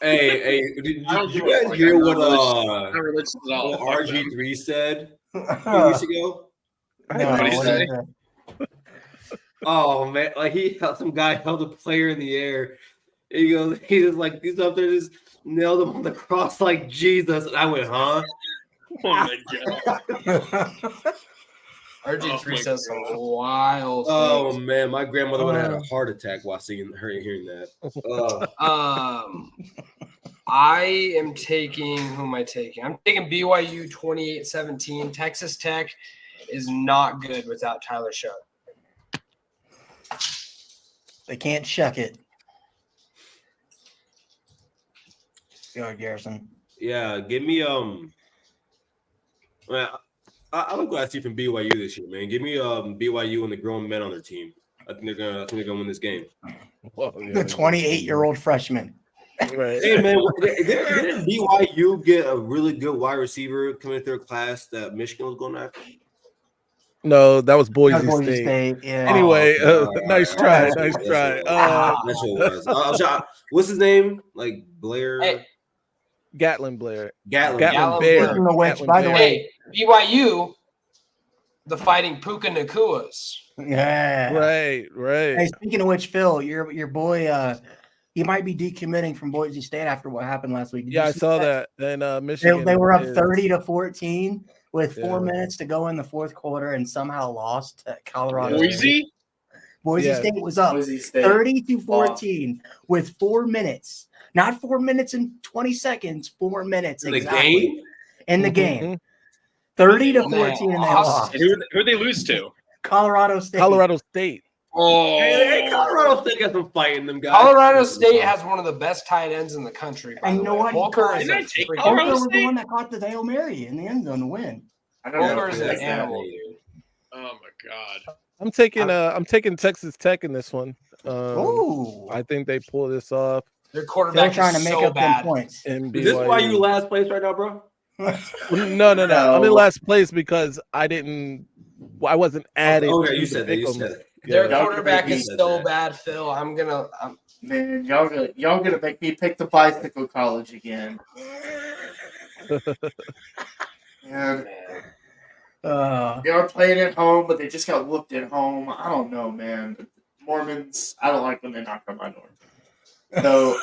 Hey, did I don't you give a guys fuck. hear I'm what not religious at all. what Fuck them. RG3 said a few weeks ago? No, What'd he what say? is that? Oh man, like some guy held a player in the air. He was like, he's up there, just nailed him on the cross like Jesus. And I went, huh? Oh my god. RG3 says some wild Oh things. man, my grandmother would have had a heart attack while hearing that. I am taking, who am I taking? I'm taking BYU 28-17. Texas Tech is not good without Tyler Shuck. They can't shuck it. Go ahead, Garrison. Yeah, give me man, I like what I see from BYU this year, man. Give me BYU and the grown men on their team. I think they're gonna win this game. Whoa, The 28-year-old freshman. Right. Hey man, didn't BYU get a really good wide receiver coming through a class that Michigan was going after? No, that was Boise, Boise State. State. Yeah. Anyway, nice try. That's Nice what it try. was. That's what it was. What's his name? Like Blair? Hey, Gatlin Blair. Gatlin. Gatlin Bear. Speaking of which, Gatlin by the Bear. way, hey, BYU, the Fighting Puka Nakuas. yeah. Right. Hey, speaking of which, Phil, your boy He might be decommitting from Boise State after what happened last week. Did Yeah, you I see saw that. And They, Michigan. they were up is- 30-14 with 4 Yeah. minutes to go in the fourth quarter and somehow lost to Colorado. Boise? Boise Yeah. State was up Boise State. 30-14 with 4 minutes. Not 4 minutes and 20 seconds, 4 minutes In the exactly. game? In the Mhm. game. 30-14 and they Awesome. lost. Who'd they lose to? Colorado State. Colorado State. Oh, Hey, Colorado State got some fight in them guys. Colorado State has one of the best tight ends in the country. By And the you know way. what? Holker is Didn't I a take freaking- Colorado Holker was the State? one that caught the Hail Mary in the end zone to win. I don't know. Holker if is an that's that. animal, dude. Oh my god. I'm taking Texas Tech in this one. Ooh. I think they pull this off. Their They're quarterback trying to is make so up them bad. points. And Is this why BYU. you last place right now, bro? No. I'm in No. last place because I wasn't added. Okay, to you the said that. You Pickems. said it. Their Yeah. quarterback Y'all is can so make bad, Phil. I'm Man, y'all gonna make me pick the bicycle college again. Man, they are playing at home, but they just got whooped at home. I don't know, man. Mormons, I don't like when they knock on my door. So,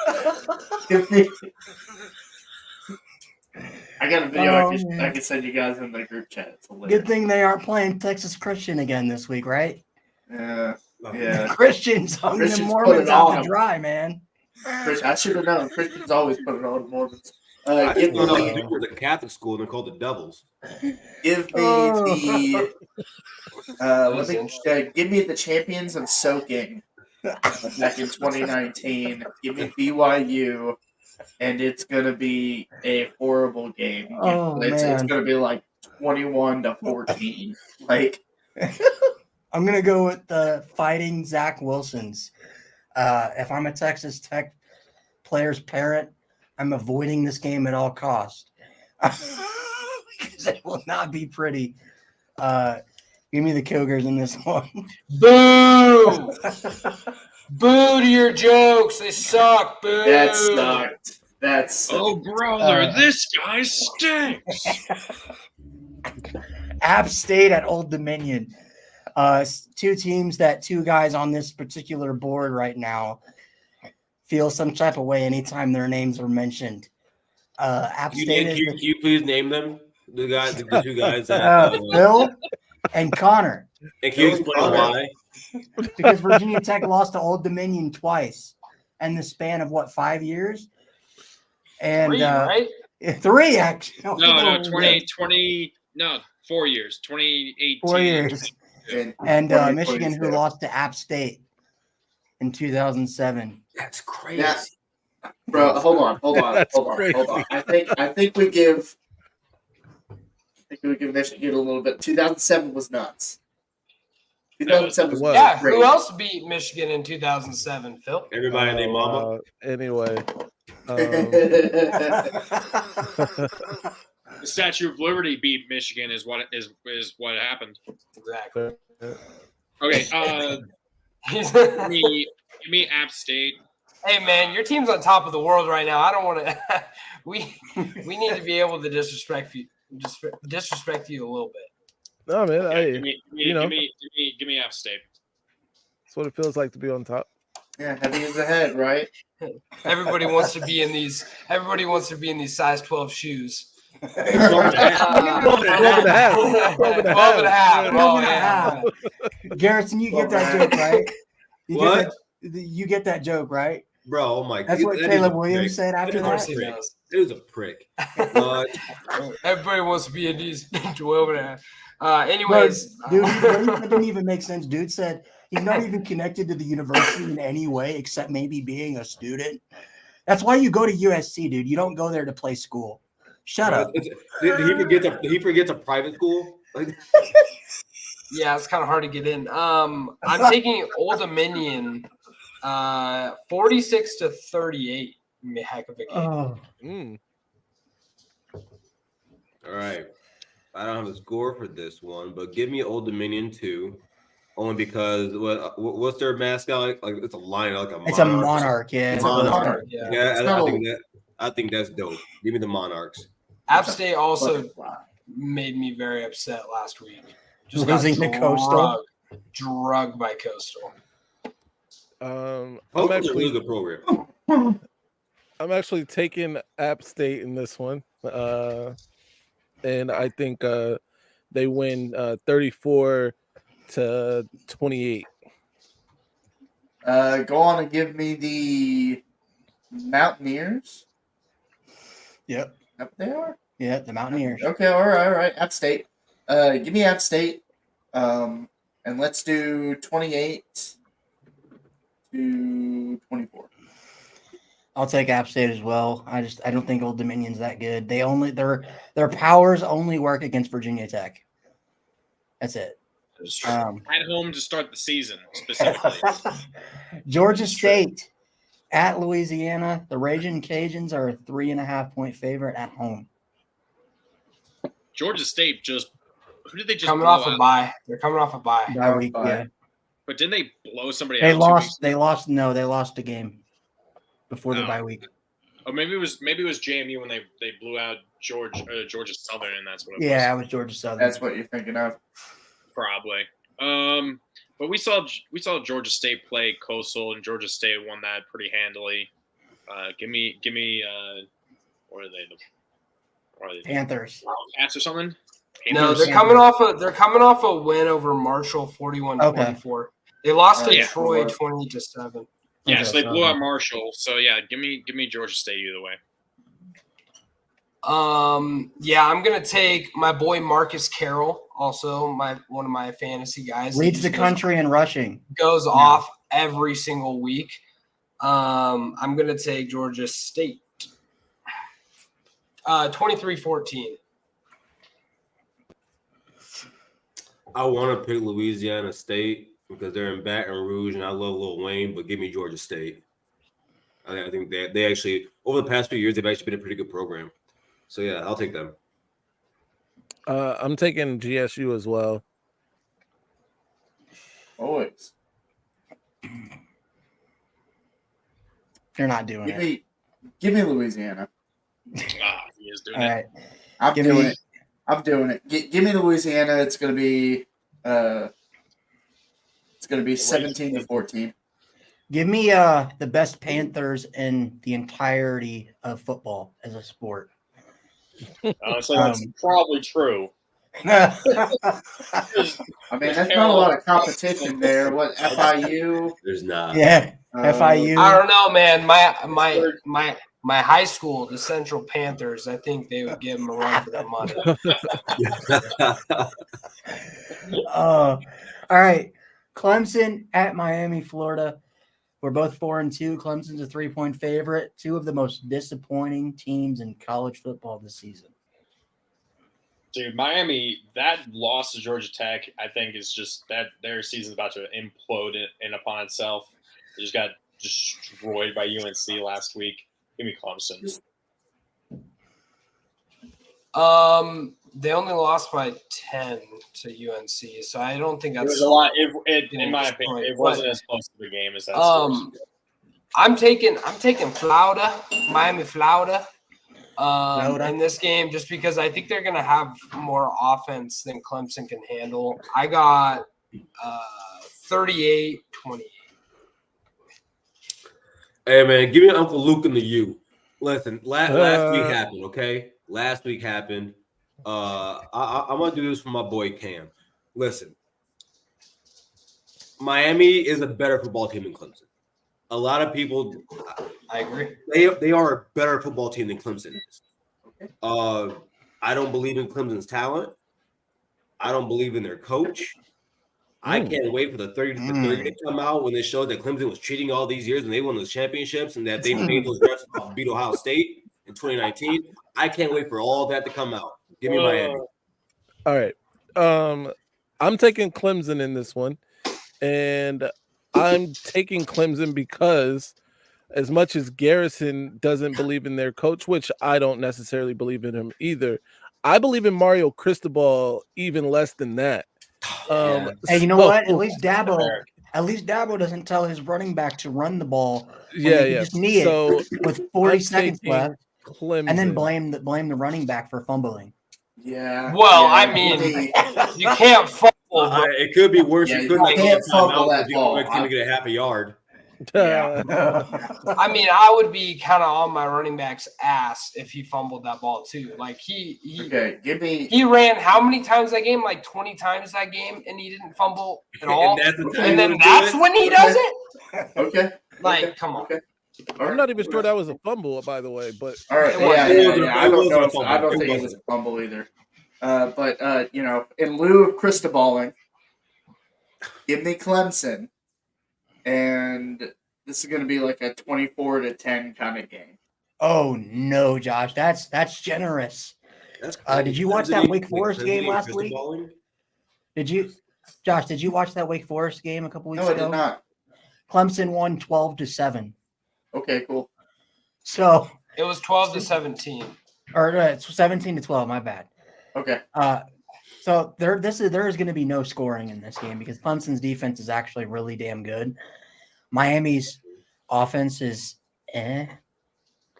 I got a video I can send you guys in the group chat. It's hilarious. Good thing they aren't playing Texas Christian again this week, right? Yeah. Christians hung the Christians put Mormons it out on to 'em. dry, man. I should have known. Christians always put it on Mormons. I Give just found out me, Duke was a Catholic school and they're called the Devils. give me Oh. give me the champions of soaking back in 2019. Give me BYU, and it's gonna be a horrible game. Oh, It's man. gonna be like 21-14. Like, I'm gonna go with the Fighting Zach Wilsons. If I'm a Texas Tech player's parent, I'm avoiding this game at all costs because it will not be pretty. Give me the Cougars in this one. Boo! Boo to your jokes. They suck. Boo. that sucked. That's Oh brother, this guy stinks. App State at Old Dominion. Two teams that two guys on this particular board right now feel some type of way anytime their names are mentioned. App State Can is you please name them? The two guys that. Phil and Connor. And can you explain why? Because Virginia Tech lost to Old Dominion twice in the span of 5 years? And 3, right? 3 actually. No, 4 years. 2018. 4 years. And Michigan, who lost to App State in 2007. That's crazy. Yeah. Bro, hold on. That's hold on. I think we give Michigan a little bit. 2007 was nuts. 2007 was What? Yeah. great. Who else beat Michigan in 2007, Phil? Everybody and their mama. Anyway. The Statue of Liberty beat Michigan is what happened. Exactly. Okay, give me App State. Hey man, your team's on top of the world right now. I don't want to. we need to be able to disrespect you a little bit. No, man. Okay, Hey, give me App State. that's what it feels like to be on top. Yeah, heavy as a head, right? Everybody wants to be in these. Everybody wants to be in these size 12 shoes. 12 and a half. 12 and a half. Oh, Yeah. yeah. Garrison, you get that joke, right? What? You get that joke, right? Bro, oh my god. That's what that is Caleb a Williams prick. said after Of course that. he does. It was a prick. Everybody wants to be in these 12 and a half. But, Anyways, dude, that didn't even make sense. Dude said he's not even connected to the university in any way except maybe being a student. That's why you go to USC, dude. You don't go there to play school. Shut up. Did he forget a private school? Like, yeah, it's kind of hard to get in. I'm taking Old Dominion 46-38. Heck of a game. Oh, all right. I don't have a score for this one, but give me Old Dominion 2. Only because what's their mascot? Like it's a lion, like a monarch. it's a monarch, yeah. It's a monarch. Yeah. Yeah, I think that's dope. Give me the Monarchs. App State also made me very upset last week. Just got Losing to Coastal? drugged by Coastal. I'm Hopefully, actually a good program. I'm actually taking App State in this one. And I think they win 34-28. Go on and give me the Mountaineers. Yep. Up they are. Yeah, the Mountaineers. Okay, all right. App State. Give me App State. And let's do 28 to 24. I'll take App State as well. I don't think Old Dominion's that good. Their powers only work against Virginia Tech. That's it. At home to start the season, specifically. Georgia State at Louisiana. The Raging Cajuns are a 3.5-point favorite at home. Georgia State who did they just coming blow off out? a bye? They're coming off a bye. Bye week, yeah. But didn't they blow somebody They out? lost. They lost. No, they lost a game before the bye week. Oh, maybe it was JMU when they blew out Georgia Southern, and that's what it was. Yeah, it was Georgia Southern. That's what you're thinking of. Probably. But we saw Georgia State play Coastal, and Georgia State won that pretty handily. Give me. What are they? Panthers. Cats or something? No, they're coming off a win over Marshall 41-24. They lost to Troy 20-7. Yeah, so they blew out Marshall. So yeah, give me Georgia State either way. Yeah, I'm gonna take my boy Marcus Carroll, also one of my fantasy guys. Leads the country in rushing. Goes off every single week. I'm gonna take Georgia State. 23-14. I want to pick Louisiana State because they're in Baton Rouge, and I love Lil Wayne. But give me Georgia State. I think they actually over the past few years they've actually been a pretty good program. So yeah, I'll take them. I'm taking GSU as well. Always. You're not doing it. Give me Louisiana. He is doing All it. right. I'm doing it. Give me Louisiana. It's gonna be 17-14. Give me the best Panthers in the entirety of football as a sport. So that's probably true. I mean, that's not a lot of competition there. What FIU? There's not. Yeah, FIU. I don't know, man. My high school, the Central Panthers, I think they would give them a run for their money. All right. Clemson at Miami, Florida. We're both 4-2. Clemson's a 3-point favorite. Two of the most disappointing teams in college football this season. Dude, Miami, that loss to Georgia Tech, I think is just that their season's about to implode in upon itself. They just got destroyed by UNC last week. Give me Clemson. They only lost by 10 to UNC, so I don't think that's. It was a lot. In my opinion, it wasn't as close to the game as that. I'm taking Florida, Miami, Florida, in this game just because I think they're gonna have more offense than Clemson can handle. I got 38-28. Hey man, give me Uncle Luke and the U. Listen, last week happened, okay? Last week happened. I'm gonna do this for my boy Cam. Listen, Miami is a better football team than Clemson. A lot of people, I agree. They are a better football team than Clemson is. I don't believe in Clemson's talent. I don't believe in their coach. I can't wait for the 30 to come out when they showed that Clemson was cheating all these years and they won those championships and that they made those refs beat Ohio State in 2019. I can't wait for all that to come out. Give me Miami. All right. I'm taking Clemson in this one. And I'm taking Clemson because as much as Garrison doesn't believe in their coach, which I don't necessarily believe in him either, I believe in Mario Cristobal even less than that. Hey, you know what? At least Dabo doesn't tell his running back to run the ball. Just knee it with 40 seconds left, Clemson. and then blame the running back for fumbling. Yeah. Well, I mean, you can't fumble. It could be worse. Yeah, you couldn't can't fumble out that if you ball. expect him to get a half a yard. Yeah. I mean, I would be kind of on my running back's ass if he fumbled that ball too. Like he Okay, give me. he ran how many times that game? Like 20 times that game, and he didn't fumble at all. And that's the time And you then wanna do that's it? when he does it. Okay. Like, okay, come on. Okay. All I'm right. not even sure that was a fumble, by the way, but All right. It Yeah, wasn't. yeah, yeah. I It don't wasn't know. a If, fumble. I don't It think it was wasn't. a fumble either. But you know, in lieu of Cristoballing, give me Clemson, and this is going to be like a 24-10 kind of game. Oh no, Josh, that's generous. That's Did you watch that Wake Forest game last week? Did you, Josh? Did you watch that Wake Forest game a couple weeks No, I ago? did not. Clemson won 12-7. Okay, cool. So, It was 12-17. or it's 17-12. My bad. Okay. So there is going to be no scoring in this game because Clemson's defense is actually really damn good. Miami's offense is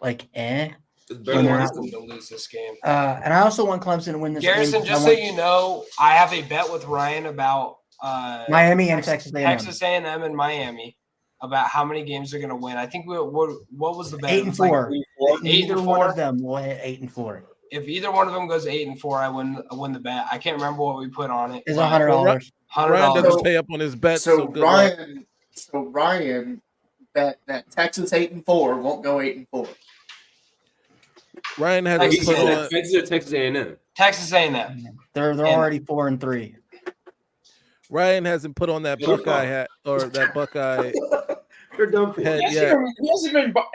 like. It's better When than they're I not- want them to lose this game. And I also want Clemson to win this Garrison, game. just so you know, I have a bet with Ryan about Miami and Texas A&M. Texas A&M and Miami about how many games they're going to win. I think what was the bet? 8-4. Neither 8-4? one of them will hit 8-4. If either one of them goes 8-4, I win the bet. I can't remember what we put on it. Is but $100. Ryan $100. doesn't pay up on his bets. So, good luck. Ryan, that Texas 8-4 won't go 8-4. Ryan has Texas put A&M. on. Texas or Texas A&M? Texas A&M. They're already 4-3. Ryan hasn't put on that Buckeye hat or that Buckeye They're done for. head He yet.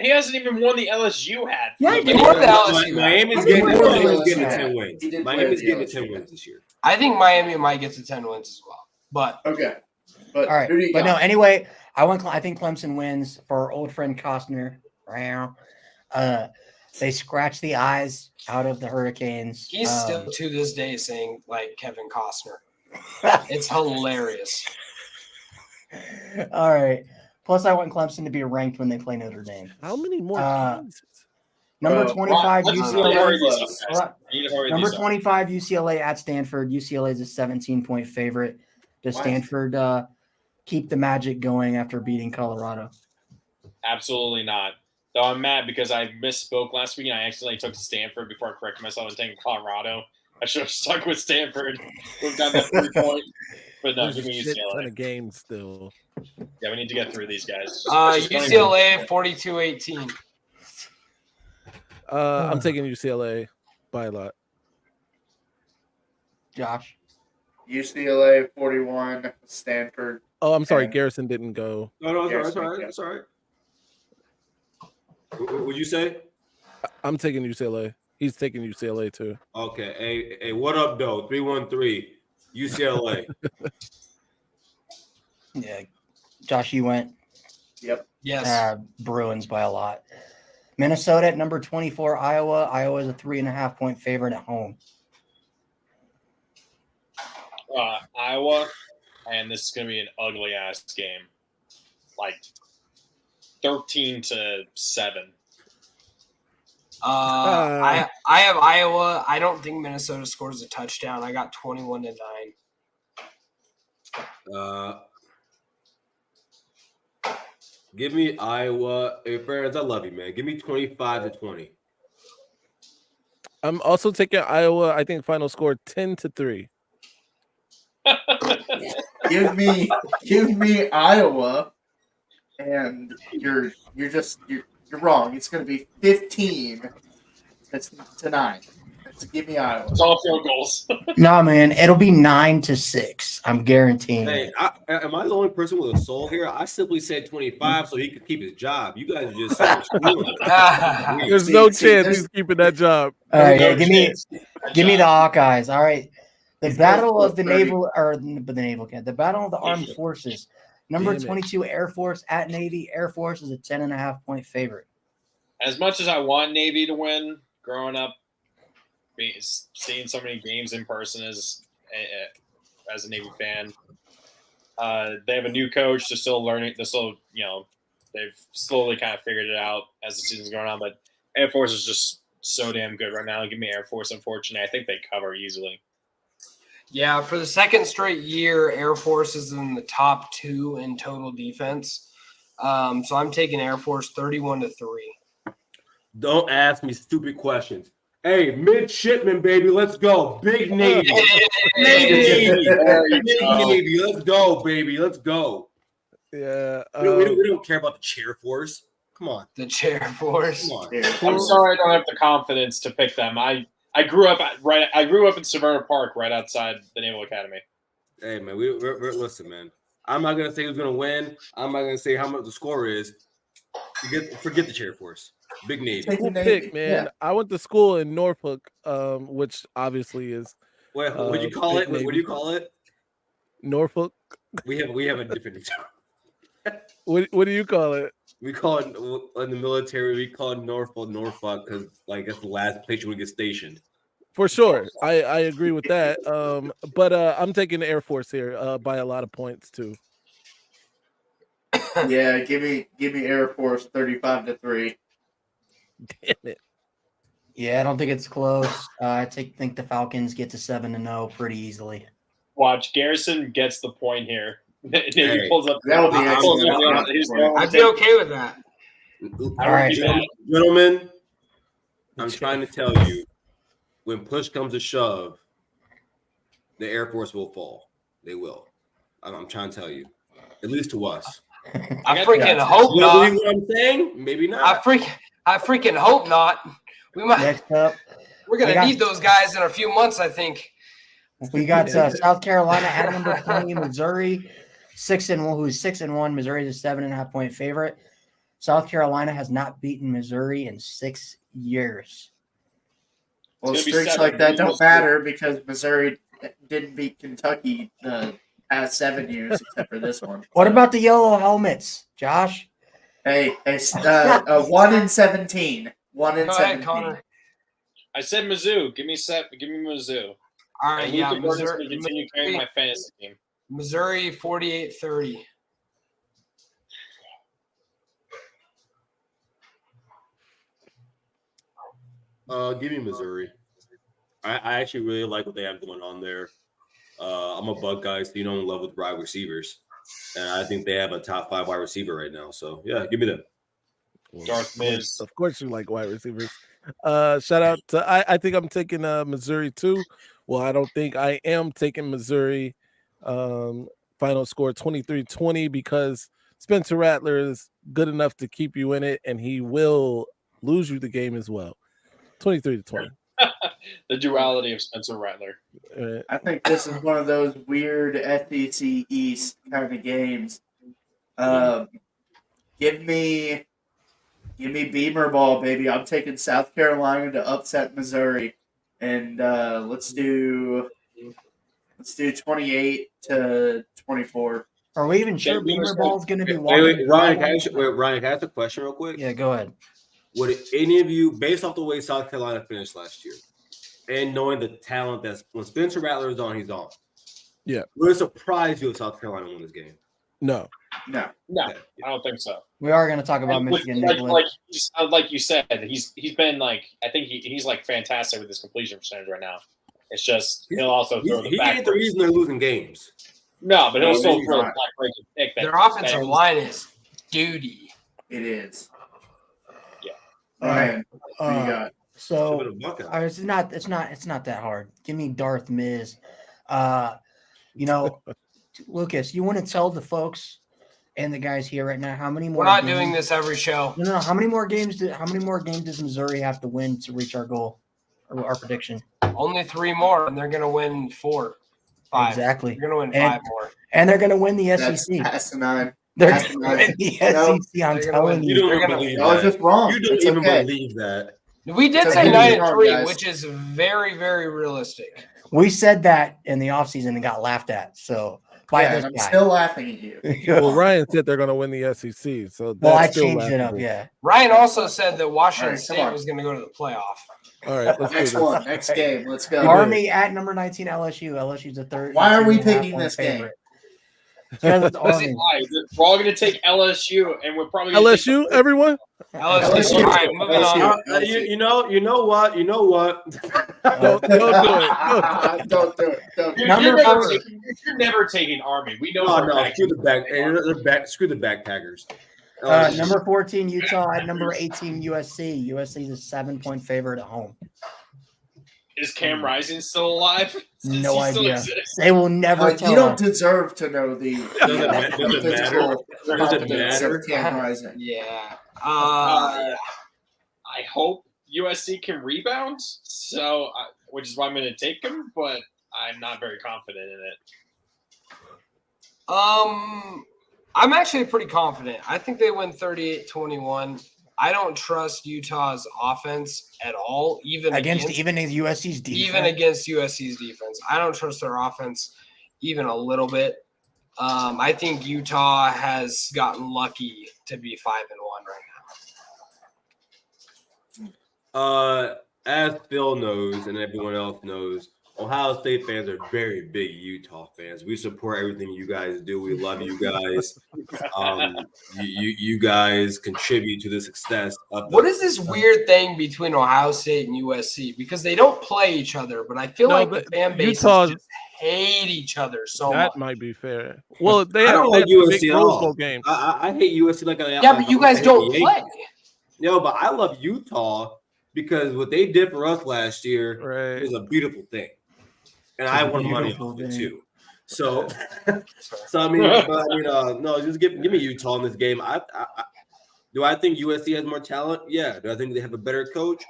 he hasn't even won the LSU hat. Yeah, He won the LSU hat. Miami's He getting did play to the 10 LSU. wins. He did play Miami's the getting to LSU. 10 wins this year. I think Miami might get to 10 wins as well. But Okay. But All right. who do you But no, got? anyway, I think Clemson wins for our old friend Costner. They scratch the eyes out of the Hurricanes. he's still to this day saying like Kevin Costner. It's hilarious. All right. Plus, I want Clemson to be ranked when they play Notre Dame. How many more games? Number Bro, 25 Let's UCLA. hurry these up, guys. Hold on. We need to hurry Number these up. 25 UCLA at Stanford. UCLA is a 17-point favorite. Does Why? Stanford keep the magic going after beating Colorado? Absolutely not. Though I'm mad because I misspoke last week and I accidentally took Stanford before I corrected myself and taking Colorado. I should have stuck with Stanford. We've got that 3 point. But no, There's give a me shit ton UCLA. of games still. Yeah, we need to get through these guys. Just don't even- UCLA 42-18. I'm taking UCLA by a lot. Josh. UCLA 41, Stanford. Oh, I'm sorry. And- Garrison didn't go. No, it's Yes, all right. It's all right. What would you say? I'm taking UCLA. He's taking UCLA too. Okay. Hey, what up, though? 313 UCLA. Yeah. Josh, you went Yep. Yes. Bruins by a lot. Minnesota at number 24, Iowa. Iowa is a 3.5-point favorite at home. Iowa, and this is going to be an ugly ass game. Like 13-7. I have Iowa. I don't think Minnesota scores a touchdown. I got 21-9. Give me Iowa. Hey, Ferris, I love you, man. Give me 25-20. I'm also taking Iowa. I think final score 10-3. Give me Iowa, and you're wrong. It's going to be 15-9. So give me Iowa. It's all field goals. No, man, it'll be 9-6. I'm guaranteeing Hey, it. am I the only person with a soul here? I simply said 25 so he could keep his job. You guys are just saying There's no See, chance there's- he's keeping that job. All right, No yeah, give chance. me the Hawkeyes. All right. The He's battle got of the 30. naval or the naval camp. The battle of the armed forces. Number Damn it. 22 Air Force at Navy. Air Force is a 10.5-point favorite. As much as I want Navy to win, growing up, seeing so many games in person as a Navy fan, they have a new coach. They're still learning. They've slowly kind of figured it out as the season's going on. But Air Force is just so damn good right now. Give me Air Force. Unfortunately, I think they cover easily. Yeah, for the second straight year, Air Force is in the top 2 in total defense. So I'm taking Air Force 31-3. Don't ask me stupid questions. Hey, midshipman, baby, let's go. Big Navy. Big Navy. Big Navy. Let's go, baby. Let's go. Yeah. We don't care about the chair force. Come on. The chair force. Come on. I'm sorry I don't have the confidence to pick them. I grew up in Severna Park, right outside the Naval Academy. Hey, man, we're listen, man. I'm not gonna say who's gonna win. I'm not gonna say how much the score is. Forget the chair force. Big Navy. Cool pick, man. Yeah. I went to school in Norfolk, which obviously is Wait, what do you call Big it? What do you call it? Norfolk. We have a different. What do you call it? We call it in the military. We call it Norfolk, because like that's the last place you would get stationed. For sure, I agree with that. But I'm taking the Air Force here by a lot of points too. Yeah, give me Air Force 35-3. Damn it! Yeah, I don't think it's close. I think the Falcons get to 7-0 pretty easily. Watch, Garrison gets the point here. He Hey, pulls up. that'll be pulls up excellent. he's going to I'd be take- okay with that. All right. Gentlemen, I'm trying to tell you, when push comes to shove, the Air Force will fall. They will. I'm trying to tell you, at least to us. I freaking hope You not. believe what I'm saying? Maybe not. I freaking hope not. We might. Next up, We're gonna we got- need those guys in a few months, I think. we got South Carolina at number 20, Missouri 6-1, who's 6-1. Missouri is a 7.5 point favorite. South Carolina has not beaten Missouri in 6 years. Well, It's gonna be streaks 7 like that don't games. matter because Missouri didn't beat Kentucky the past 7 years, except for this one. What about the yellow helmets, Josh? Hey, 1-17. 1-17. Go ahead, Connor. I said Mizzou. Give me Mizzou. All right, And yeah, Luka Gordon's Missouri, going to continue carrying my fantasy team. Missouri 48-30. Give me Missouri. I actually really like what they have going on there. I'm a Bug guy, so I'm in love with wide receivers. And I think they have a top 5 wide receiver right now. So, yeah, give me them. Darth Miz. Of course, you like wide receivers. Shout out to I think I'm taking Missouri too. Well, I don't think I am taking Missouri. Final score 23-20 because Spencer Rattler is good enough to keep you in it, and he will lose you the game as well. 23-20. The duality of Spencer Rattler. I think this is one of those weird SEC East kind of games. Give me Beamer ball, baby. I'm taking South Carolina to upset Missouri, and let's do 28-24. Are we even sure Yeah, Beamer Ball is going to be Wait, walking? Ryan, can I ask a question real quick? Yeah, go ahead. Would any of you, based off the way South Carolina finished last year, and knowing the talent that's when Spencer Rattler is on, he's on. Yeah. Would it surprise you if South Carolina won this game? No. No. No, I don't think so. We are going to talk about And Michigan. like you said, he's been like I think he's like fantastic with his completion percentage right now. It's just he'll also throw the He back. ain't the reason they're losing games. No, but he'll No, still he's throw the not. back breaking pick. Their offensive line is duty. It is. Yeah. Ryan, what do you got? So Should've been a Buckeye. it's not that hard. Give me Darth Miz. Lucas, you want to tell the folks and the guys here right now how many more? We're not games- doing this every show. No. How many more games does Missouri have to win to reach our goal or our prediction? Only 3 more, and they're gonna win 4, 5. Exactly. They're gonna win And- 5 more. And they're going to win the That's SEC. asinine. They're that's going to win the No, SEC. I'm they're gonna telling win. You you. don't They're even gonna- believe I was that. just wrong. You don't It's even okay. believe that. We did It's say okay. 9-3, Guys. which is very, very realistic. We said that in the offseason and got laughed at. So by Yeah, this and I'm guy. still laughing at you. Well, Ryan said they're going to win the SEC, so Well, I that's still changed it up. laughable. Yeah. Ryan also said that Washington All right, come State on. was gonna go to the playoff. All right, let's do Next this. one. Next game. Let's go. Army at number 19 LSU. LSU's a third. Why are we 2.5 picking point this game? favorite. Because it's Listen, Army. we're all going to take LSU, and we're probably gonna take LSU, everyone. LSU. All right, moving on. You know what? Don't do it. Don't do it. Don't do it. You're never taking Army. We know. for a No, fact. screw the back. Screw the backpackers. Number 14, Utah at number 18, USC. USC is a 7-point favorite at home. Is Cam Rising still alive? Does No he still idea. exist? They will never tell You don't us. deserve to know the Does it matter? physical Does it competence matter? of Cam Rising. Yeah. I hope USC can rebound, which is why I'm going to take him, but I'm not very confident in it. I'm actually pretty confident. I think they win 38-21. I don't trust Utah's offense at all, even against USC's defense. Even against USC's defense. I don't trust their offense even a little bit. I think Utah has gotten lucky to be 5-1 right now. As Phil knows and everyone else knows, Ohio State fans are very big Utah fans. We support everything you guys do. We love you guys. You guys contribute to the success of. What is this weird thing between Ohio State and USC? Because they don't play each other, but I feel like the fan bases just hate each other so much. That might be fair. Well, they I don't like USC at all. Rose Game. I hate USC like a yeah, but you guys don't play. No, but I love Utah because what they did for us last year was a beautiful thing. And I won money off it too. So I mean, no, just give me Utah in this game. Do I think USC has more talent? Yeah. Do I think they have a better coach?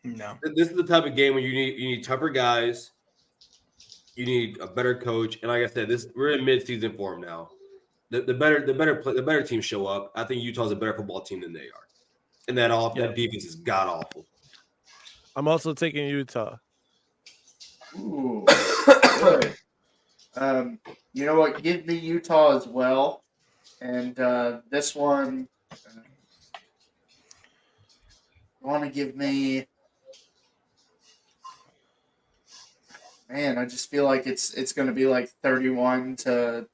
No. This is the type of game where you need tougher guys. You need a better coach, and like I said, we're in mid-season form now. The better teams show up. I think Utah's a better football team than they are, and that defense is god awful. I'm also taking Utah. Ooh, good. You know what? Give me Utah as well. And this one, you want to give me? Man, I just feel like it's going to be like 31 to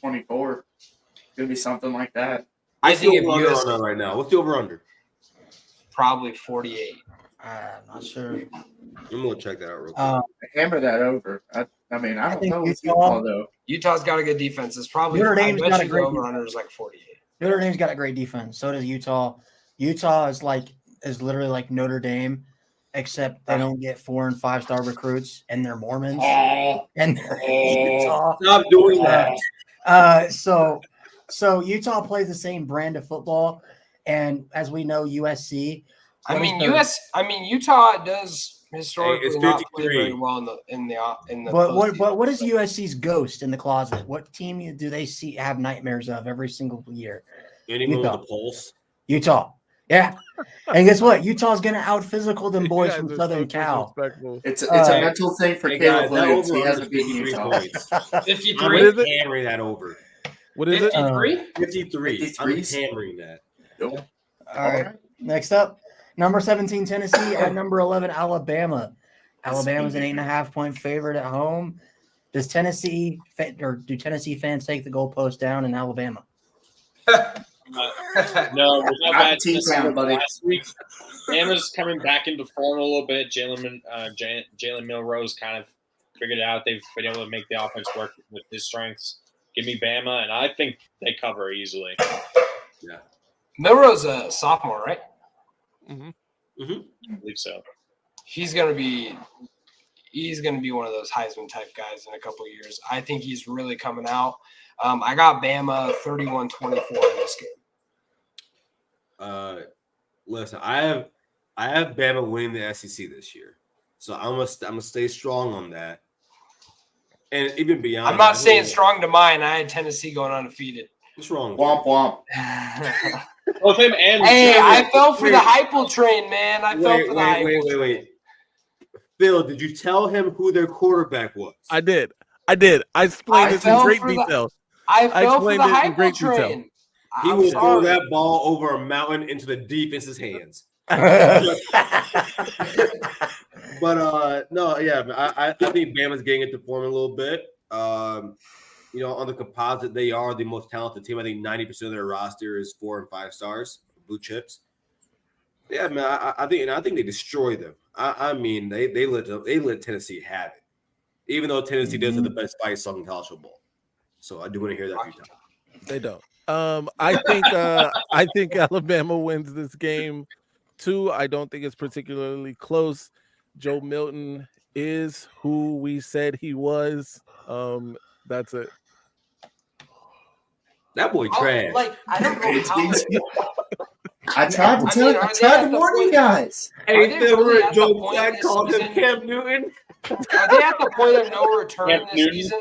24. It's going to be something like that. I think if USC right now, what's the over under? Probably 48. I'm not sure. I'm gonna check that out real quick. Hammer that over. I don't know with Utah, Utah though. Utah's got a good defense. It's probably Notre Dame's got a great over under is like 48. Notre Dame's got a great defense. So does Utah. Utah is literally like Notre Dame, except they don't get 4- and 5-star recruits, and they're Mormons. And they're Utah. Stop doing that. So Utah plays the same brand of football, and as we know, USC. Utah does historically not play 53. very well in the. But what is USC's ghost in the closet? What team do they have nightmares of every single year? Anyone with a pulse? Utah. Yeah. And guess what? Utah's gonna out physical them boys from Southern Cal. It's a mental thing for Caleb Williams. He hasn't beaten 53 Utah. points. 53. I'm hammering that over. What is it? 53. I'm hammering that. Nope. All right. Next up, number 17 Tennessee at number 11 Alabama. Alabama's an 8.5-point favorite at home. Do Tennessee fans take the goalpost down in Alabama? No, we're not bad team down, buddy. Last week, Bama's coming back into form a little bit. Jalen Milrose kind of figured it out. They've been able to make the offense work with his strengths. Give me Bama, and I think they cover easily. Yeah. Milrose a sophomore, right? Mm-hmm. I believe so. He's gonna be one of those Heisman type guys in a couple of years. I think he's really coming out. I got Bama 31-24 in this game. Listen, I have Bama winning the SEC this year, so I'm gonna stay strong on that. And even beyond, I'm not saying strong to mine. I had Tennessee going undefeated. What's wrong? Womp womp. Both him and hey, I fell for the Heupel train, man. Wait. Phil, did you tell him who their quarterback was? I did. I explained it in great detail. I fell for the Heupel train. He will throw that ball over a mountain into the defense's hands. But no, yeah, I think Bama's getting into form a little bit. On the composite, they are the most talented team. I think 90% of their roster is 4 and 5 stars, blue chips. Yeah, man, I think they destroy them. I mean, they let Tennessee have it, even though Tennessee does have the best fight song in college football. So I do want to hear that from you, Tom. They don't. I think Alabama wins this game too. I don't think it's particularly close. Joe Milton is who we said he was. That's it. That boy trash. Like, I don't know how. I tried to I tell mean, you. I are they tried at to the warn you point- guys. Are they really at the Joe point Black this called him season- Cam Newton. Are they at the point of no return Cam this Newton? season?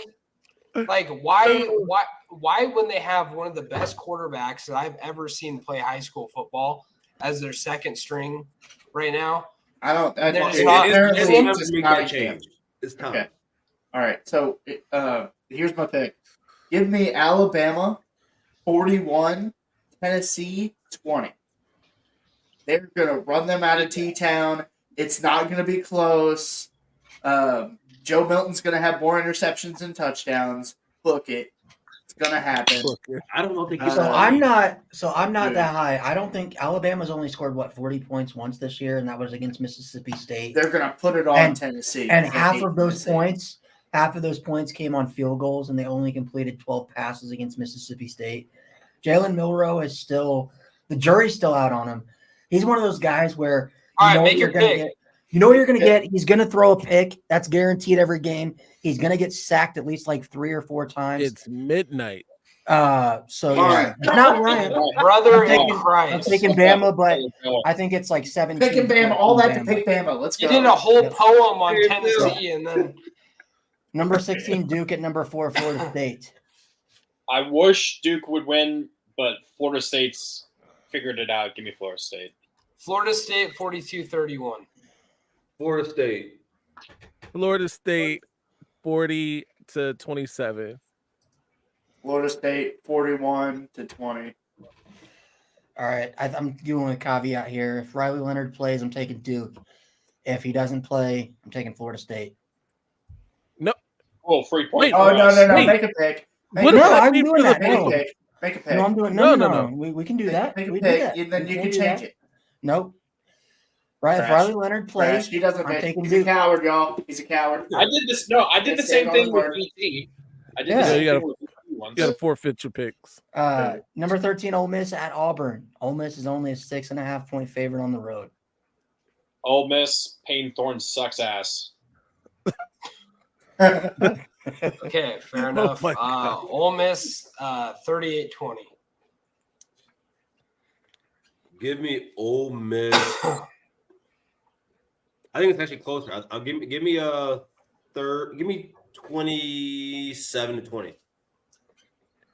Like, why when they have one of the best quarterbacks that I've ever seen play high school football as their second string right now? I don't. They're just It's not- apparently it's time it's to just make not that a change. It's time. Okay. All right. So here's my pick. Give me Alabama 41, Tennessee 20. They're gonna run them out of T-Town. It's not gonna be close. Joe Milton's gonna have more interceptions and touchdowns. Book it. It's gonna happen. I don't know if they Uh, So I'm not Dude. that high. I don't think Alabama's only scored 40 points once this year, and that was against Mississippi State. They're gonna put it on And- Tennessee. And because they half hate of those Tennessee. points came on field goals, and they only completed 12 passes against Mississippi State. Jalen Milroe is still the jury's still out on him. He's one of those guys where All right, know make what your you're gonna pick. get. You know what you're going to get. He's going to throw a pick. That's guaranteed every game. He's going to get sacked at least like 3 or 4 times. It's midnight. So All yeah, right. it's not Ryan. Brother I'm in taking- I'm Christ. taking Bama, but I think it's like 17. Picking Bama, all that to Bama. pick Bama. Let's go. You did a whole Yep. poem on Dude, Tennessee, and then Number 16 Duke at number 4 Florida State. I wish Duke would win, but Florida State's figured it out. Give me Florida State. Florida State 42-31. Florida State. Florida State 40-27. Florida State 41-20. All right, I'm doing a caveat here. If Riley Leonard plays, I'm taking Duke. If he doesn't play, I'm taking Florida State. Oh, free point. Wait. for Oh no us. no no! Wait. Make a pick. Make What a does No, that I'm mean doing for the that. Make a No. pick. Make a pick. No, I'm doing No, no. no. We can do that. Make a We pick. do that. And then We you can can do change that. it. Nope. Right, if Trash. Riley Leonard Trash. plays, He doesn't I'm pick. taking He's a Duke. coward, y'all. He's a coward. I did this. No, I did the Let's same take thing on with word. BT. I did Yeah. the same You gotta- thing with BT once. You got to forfeit your picks. Number 13, Ole Miss at Auburn. Ole Miss is only a 6.5-point favorite on the road. Ole Miss, Payne Thorne sucks ass. Okay, fair enough. my God. Ole Miss 38-20. Give me Ole Miss. I think it's actually closer. I'll give me a third. Give me 27-20.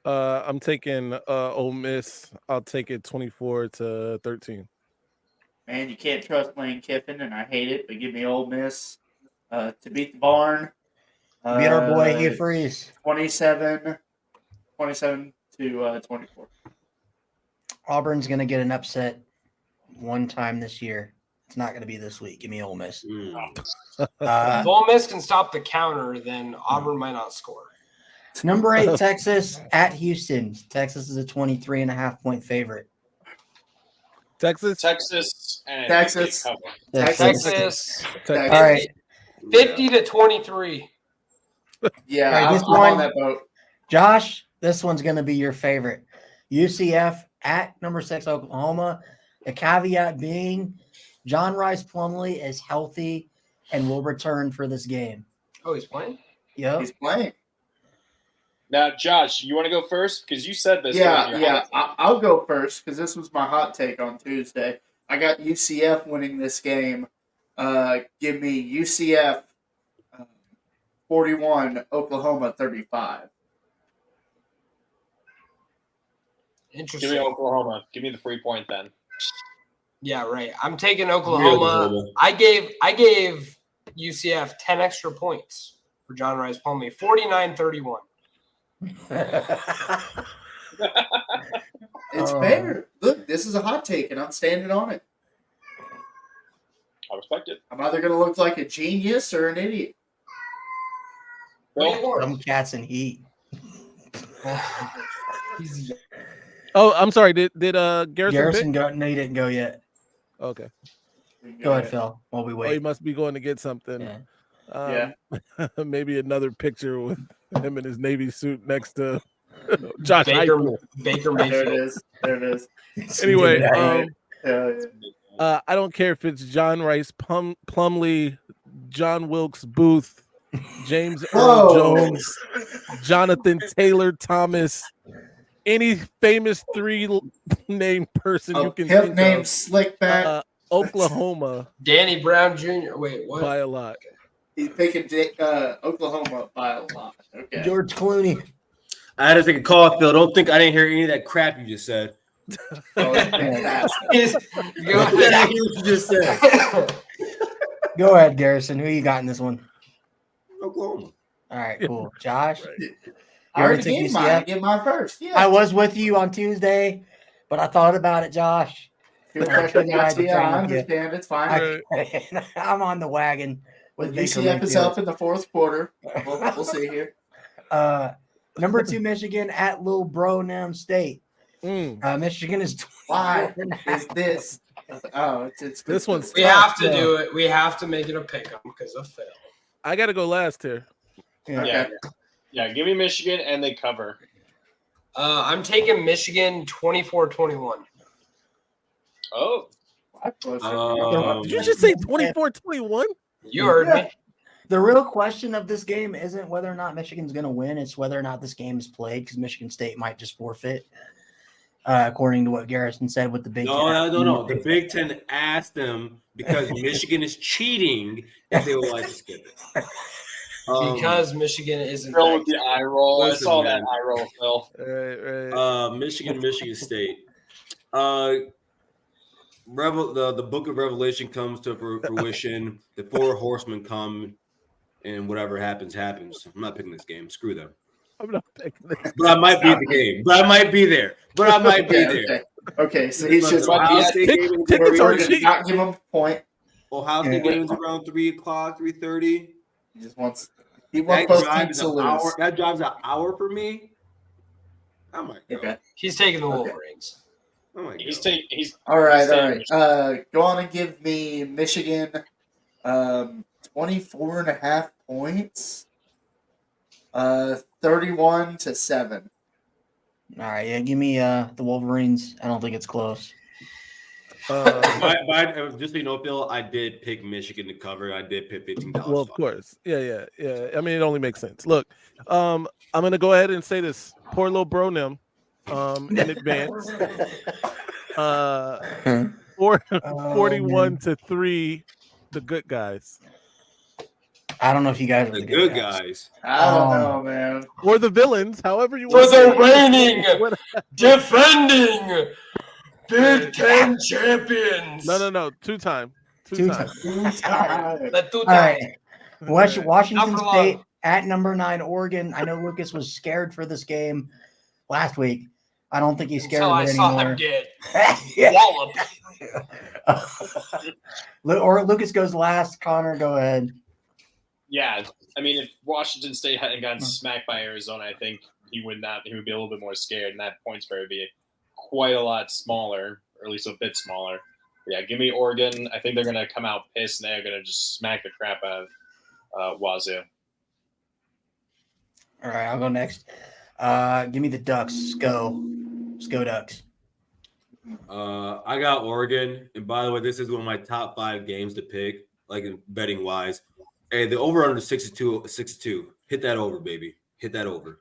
I'm taking Ole Miss. I'll take it 24-13. Man, you can't trust Lane Kiffin, and I hate it. But give me Ole Miss to beat the barn. Beat our boy Hugh Freeze. 27 to 24. Auburn's going to get an upset one time this year. It's not going to be this week. Give me Ole Miss. If Ole Miss can stop the counter, then Auburn might not score. Number 8, Texas at Houston. Texas is a 23.5-point favorite. Texas. Texas and Texas. Texas All right. 50-23. Yeah, All right, I'm this on one- that boat. Josh, this one's going to be your favorite. UCF at number 6, Oklahoma. The caveat being John Rice Plumlee is healthy and will return for this game. Oh, he's playing? Yep. He's playing. Now, Josh, you want to go first? Because you said this. Yeah, during your yeah. hot take. I'll go first because this was my hot take on Tuesday. I got UCF winning this game. Give me UCF 41, Oklahoma 35. Give Interesting. me Oklahoma. Give me the free point then. Yeah, right. I'm taking Oklahoma. Oklahoma. I gave UCF 10 extra points for John Rice Plumlee. 49-31. It's Oh. fair. Look, this is a hot take, and I'm standing on it. I respect it. I'm either going to look like a genius or an idiot. Well, Some cats in heat. He's Oh, I'm sorry. Did Garrison Garrison go? No, he didn't go yet. pick? Okay. Go ahead, Phil. While we Oh, he wait. must be going to get something. Yeah. Maybe another picture with him in his Navy suit next to Josh Baker Heupel. Baker There Mayfield. it is. There it is. Anyway, Yeah, it's- I don't care if it's John Rice Plumley, John Wilkes Booth, James Earl Whoa. Jones, Jonathan Taylor Thomas, any famous three-name person you a can pimp think named of. Slickback. Oklahoma Danny Brown Jr. Wait, what? by a lot. He's picking Oklahoma by a lot. Okay. George Clooney. I had to take a call, Phil. Don't think I didn't hear any of that crap you just said. Oh, it's fantastic. Go I didn't ahead. hear what you just said. Go ahead, Garrison. Who you got in this one? Oklahoma. All right, cool. Josh, I already took gave mine. UCF? I gave mine first. Yeah. I was with you on Tuesday, but I thought about it, Josh. Good I question. tried to Yeah, train I with you. understand. It's fine. I'm on the wagon with Baker UCF is Mayfield. up in the fourth quarter. We'll see here. Number 2, Michigan at Little Bro-Nem State. Michigan is 24 Why and a half. is this? Oh, it's This one's We tough. have to do it. We have to make it a pick 'em because of Phil. I got to go last here. Okay. Yeah, give me Michigan and they cover. I'm taking Michigan 24-21. Oh, Did you just say 24-21? You heard me. The real question of this game isn't whether or not Michigan's going to win. It's whether or not this game is played because Michigan State might just forfeit, according to what Garrison said with the Big Ten. No. The Big Ten asked them because Michigan is cheating if they would like to skip it. Because Michigan isn't. Phil with the eye roll. I Listen, saw man. that eye roll, Phil. Right. Michigan State. The book of Revelation comes to fruition. The 4 horsemen come, and whatever happens, happens. I'm not picking this game. Screw them. I'm not picking this. But I might be at the game. But I might be there. Okay, so he's just Ohio State game is Tickets are we're gonna cheap. not give him a point. Ohio State game's around 3:00, 3:30. He just wants That both drive teams is to an lose. hour. That drive's an hour for me. I might go. Okay. He's taking the Okay. Wolverines. I might He's go. taking. He's All right. Michigan. Go on and give me Michigan 24 and a half points. 31-7. All right, yeah, give me the Wolverines. I don't think it's close. But just so you know, Phil, I did pick Michigan to cover. I did pick $15. Well, of course. Yeah. I mean, it only makes sense. Look, I'm going to go ahead and say this. Poor little Bro-Nem in advance. 41-3, the good guys. I don't know if you guys are The good guys. I don't know, man. Or the villains, however you For want to the say reigning, it. defending Big Ten champions. No. Two-time. Two-time. The two All right. Washington Not for State long. at number 9, Oregon. I know Lucas was scared for this game last week. I don't think he's scared Until I of it saw anymore. them get Yeah. walloped. Or Lucas goes last. Connor, go ahead. Yeah, I mean, if Washington State hadn't gotten smacked by Arizona, I think he would not. He would be a little bit more scared, and that point spread would be quite a lot smaller, or at least a bit smaller. But yeah, give me Oregon. I think they're going to come out pissed, and they're going to just smack the crap out of Wazoo. All right, I'll go next. Give me the Ducks. Go Ducks. I got Oregon, and by the way, this is one of my top 5 games to pick, like in betting wise. Hey, the over under 62. Hit that over, baby. Hit that over.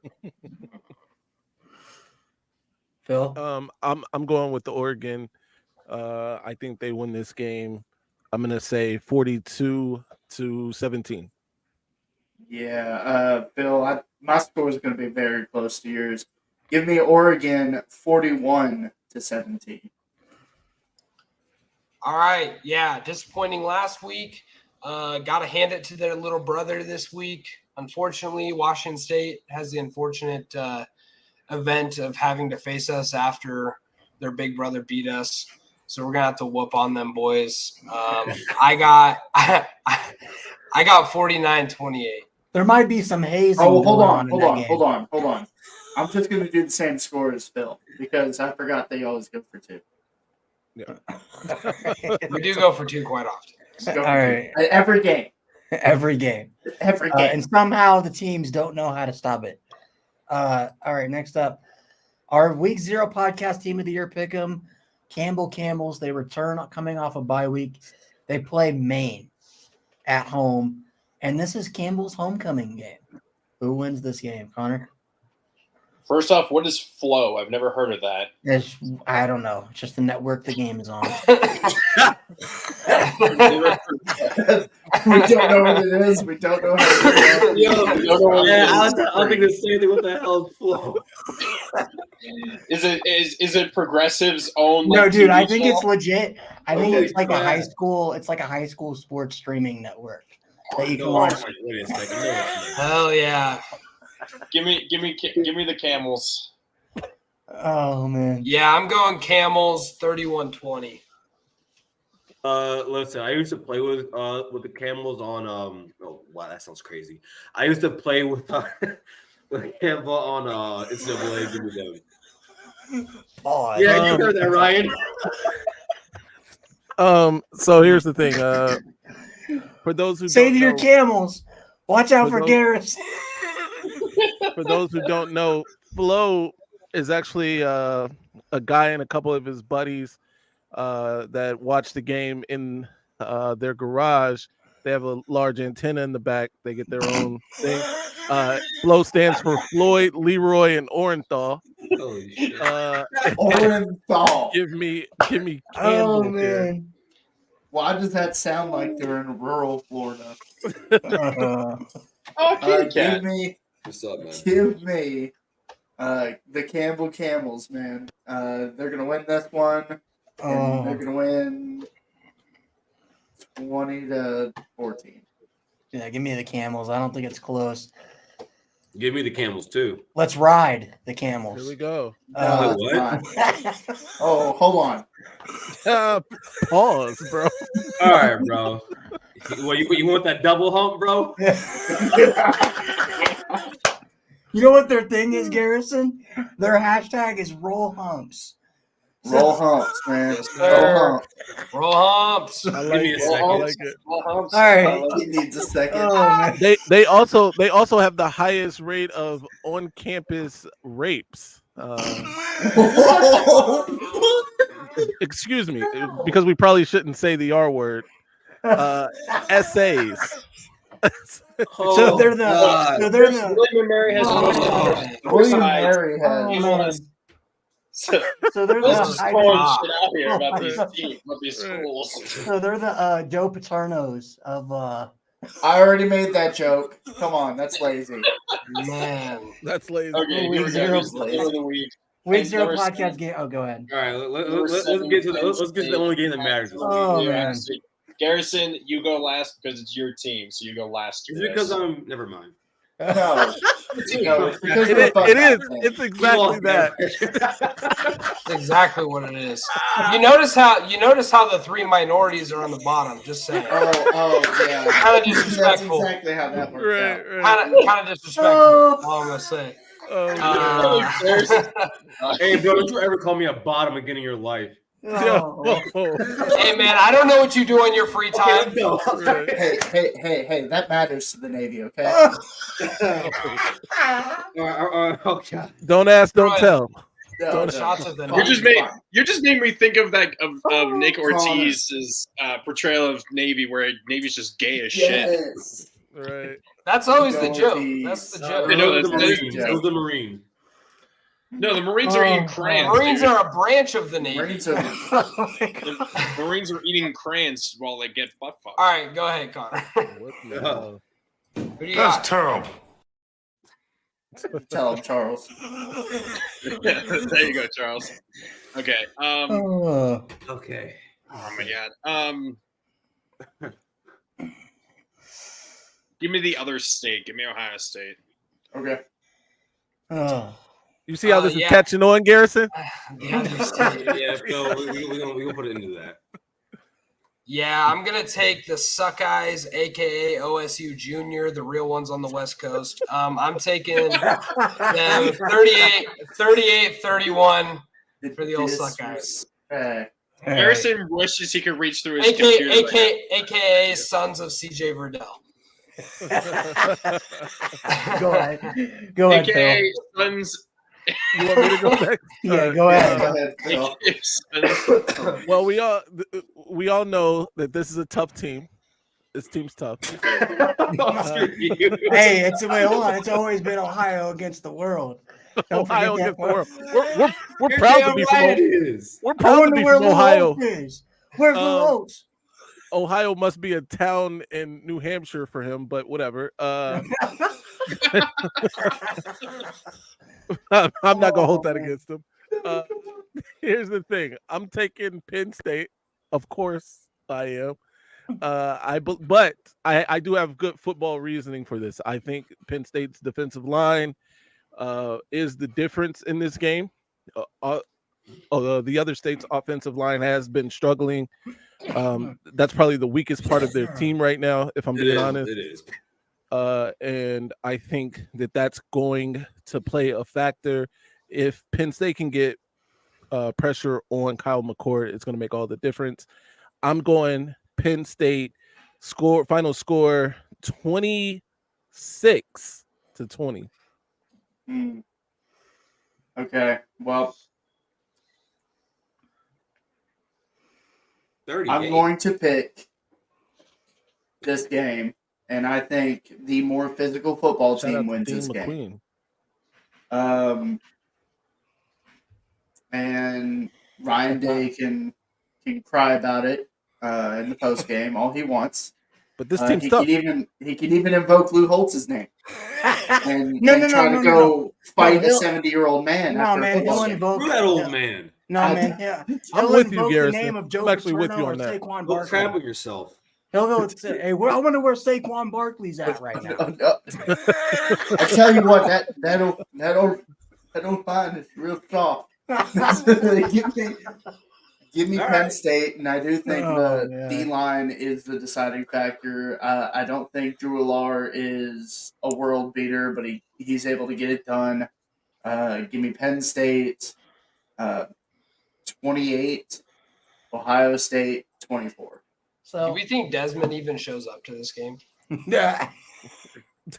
Phil. I'm going with the Oregon. I think they win this game. I'm gonna say 42-17. Yeah, Bill, my score is going to be very close to yours. Give me Oregon 41-17. All right. Yeah. Disappointing last week. Got to hand it to their little brother this week. Unfortunately, Washington State has the unfortunate event of having to face us after their big brother beat us. So we're going to have to whoop on them, boys. I got 49-28. There might be some hazing. Oh, hold going on. in that game. I'm just going to do the same score as Phil because I forgot they always go for 2. We do go for 2 quite often. Go for All 2. right. Every game. Every game. Every game. And somehow the teams don't know how to stop it. All right, next up, our Week 0 podcast team of the year pick'em, Campbell Camels. They return coming off a bye week. They play Maine at home, and this is Campbell's homecoming game. Who wins this game, Connor? First off, what is Flow? I've never heard of that. I don't know. It's just the network the game is on. We don't know what it is. We don't know how to do it. I was thinking the same thing. What the hell is Flow? Is it Progressive's own? No, like, dude, TV I think show? it's legit. I think Holy it's like a crap. high school. It's like a high school sports streaming network that you can No, watch. wait a second. No. Hell yeah. Give me the Camels. Oh man. Yeah, I'm going Camels 31-20. Listen, I used to play with the Camels on oh wow, that sounds crazy. I used to play with Campbell on NCAA. Give me them. Oh, Yeah, you heard that, Ryan. So here's the thing. For those who save don't your know, camels. Watch out for those- Garrus. for those who don't know, Flo is actually a guy and a couple of his buddies that watch the game in their garage. They have a large antenna in the back. They get their own thing. Flo stands for Floyd, Leroy, and Orenthal. Holy shit. Orenthal. Give me Oh Campbell here. man. Why does that sound like they're in rural Florida? Oh, Kitty Give Cat. me What's up, man? the Campbell Camels, man. They're gonna win this one, and they're gonna win 20-14. Yeah, give me the camels. I don't think it's close. Give me the Camels too. Let's ride the camels. Here we go. No, Wait, it's not. Oh, hold on. Pause, bro. All right, bro. Well, you want that double hump, bro? You know what their thing is, Garrison? Their hashtag is roll humps. Roll humps, man. Yes, Roll sir. humps. Roll humps. I like me a it. second. I like it. All right. He needs a second. Oh, man. They also have the highest rate of on-campus rapes. Excuse me, because we probably shouldn't say the R word. Essays. So they're the. So they're the. William and Mary has the most William besides- Mary Oh, has. man. So So they're let's the. just I- throwing shit out here Oh about my these God. teams, about these schools. So they're the Joe Paternos of. I already made that joke. Come on, that's lazy. Man. That's lazy. Okay, here we Week go. zero, Here's the please. game of the week. Week I've 0 never podcast seen- game. Oh, go ahead. All right, let's get to the only game that matters. This week. Oh, Yeah, man. so Garrison, you go last because it's your team, so you go last. It's because I'm never mind. No, no, it's because It we're is. a It is. Bucknuts It's fan. exactly that. That's exactly what it is. You notice how the three minorities are on the bottom. Just saying. Oh, yeah. Kind of That's disrespectful. exactly how that worked Right, out. right. Kind of disrespectful. Oh. All I'm gonna say. Oh, Hey, bro, don't you ever call me a bottom again in your life? Oh. Hey man, I don't know what you do on your free time. Right. Hey, that matters to the Navy, okay? Okay. Don't ask, don't Right. tell. No, Shots at the You're just Navy. making me think of that of Oh, Nick Ortiz's portrayal of Navy, where Navy's just gay as shit. Yes. Right. That's always the Don't joke. be That's the so- joke. I know, It was the that's- Marine. It was the Marine. No, the Marines are eating crayons. Marines dude. are a branch of the Navy. Marines are- Oh my God. The Marines are eating crayons while they get butt fucked. All right, go ahead, Connor. What the hell? Who do you got? terrible. Tell him, Charles. There you go, Charles. Okay. Oh. Okay. Oh my god. Give me the other state. Give me Ohio State. Okay. Oh. You see how this Yeah. is catching on, Garrison? The other state. Yeah, so we're gonna put it into that. Yeah, I'm gonna take the Suck Eyes, aka OSU Junior, the real ones on the West Coast. I'm taking them 38-31 for the old Suck Eyes. Disrespect. Harrison wishes he could reach through his computer. AKA Sons of CJ Verdell. Go ahead. Go ahead, Phil. AKA Suns. You want me to go next? Yeah, go ahead. Go ahead, Phil. AKA Suns. Well, we all know that this is a tough team. This team's tough. Hey, hold on. It's always been Ohio against the world. Don't forget Ohio that against the part. world. We're proud to be from Ohio. We're I proud to wonder be where from Little Ohio. Oaks is. Where's Little Oaks? Ohio must be a town in New Hampshire for him, but whatever. I'm not gonna hold that against him. Here's the thing: I'm taking Penn State, of course I am. But I do have good football reasoning for this. I think Penn State's defensive line is the difference in this game. Although the other state's offensive line has been struggling. That's probably the weakest part of their team right now, if I'm being honest. It is. And I think that that's going to play a factor. If Penn State can get pressure on Kyle McCord, it's going to make all the difference. I'm going Penn State final score 26-20. Okay, well, 38. I'm going to pick this game, and I think the more physical football Shout out team to wins Dean this McQueen. game. And Ryan Day can cry about it in the post game all he wants. But this team's tough. He can even invoke Lou Holtz's name and No, try to go fight a he'll- 70-year-old man. No, after a man, football he'll game. invoke Screw that old man. No, man, yeah. I'm He'll with you, invoke the Garrison. name of Joe I'm actually with Paterno you or on that. Saquon Go crap Barkley. with yourself. He'll go say, "Hey, I wonder where Saquon Barkley's at right now." I tell you what, that old line is real soft. Give me All Penn right. State, and I do think Oh, the yeah. D-line is the deciding factor. I don't think Drew Allar is a world beater, but he's able to get it done. Give me Penn State 28, Ohio State 24. Do So, we think Desmond even shows up to this game yeah.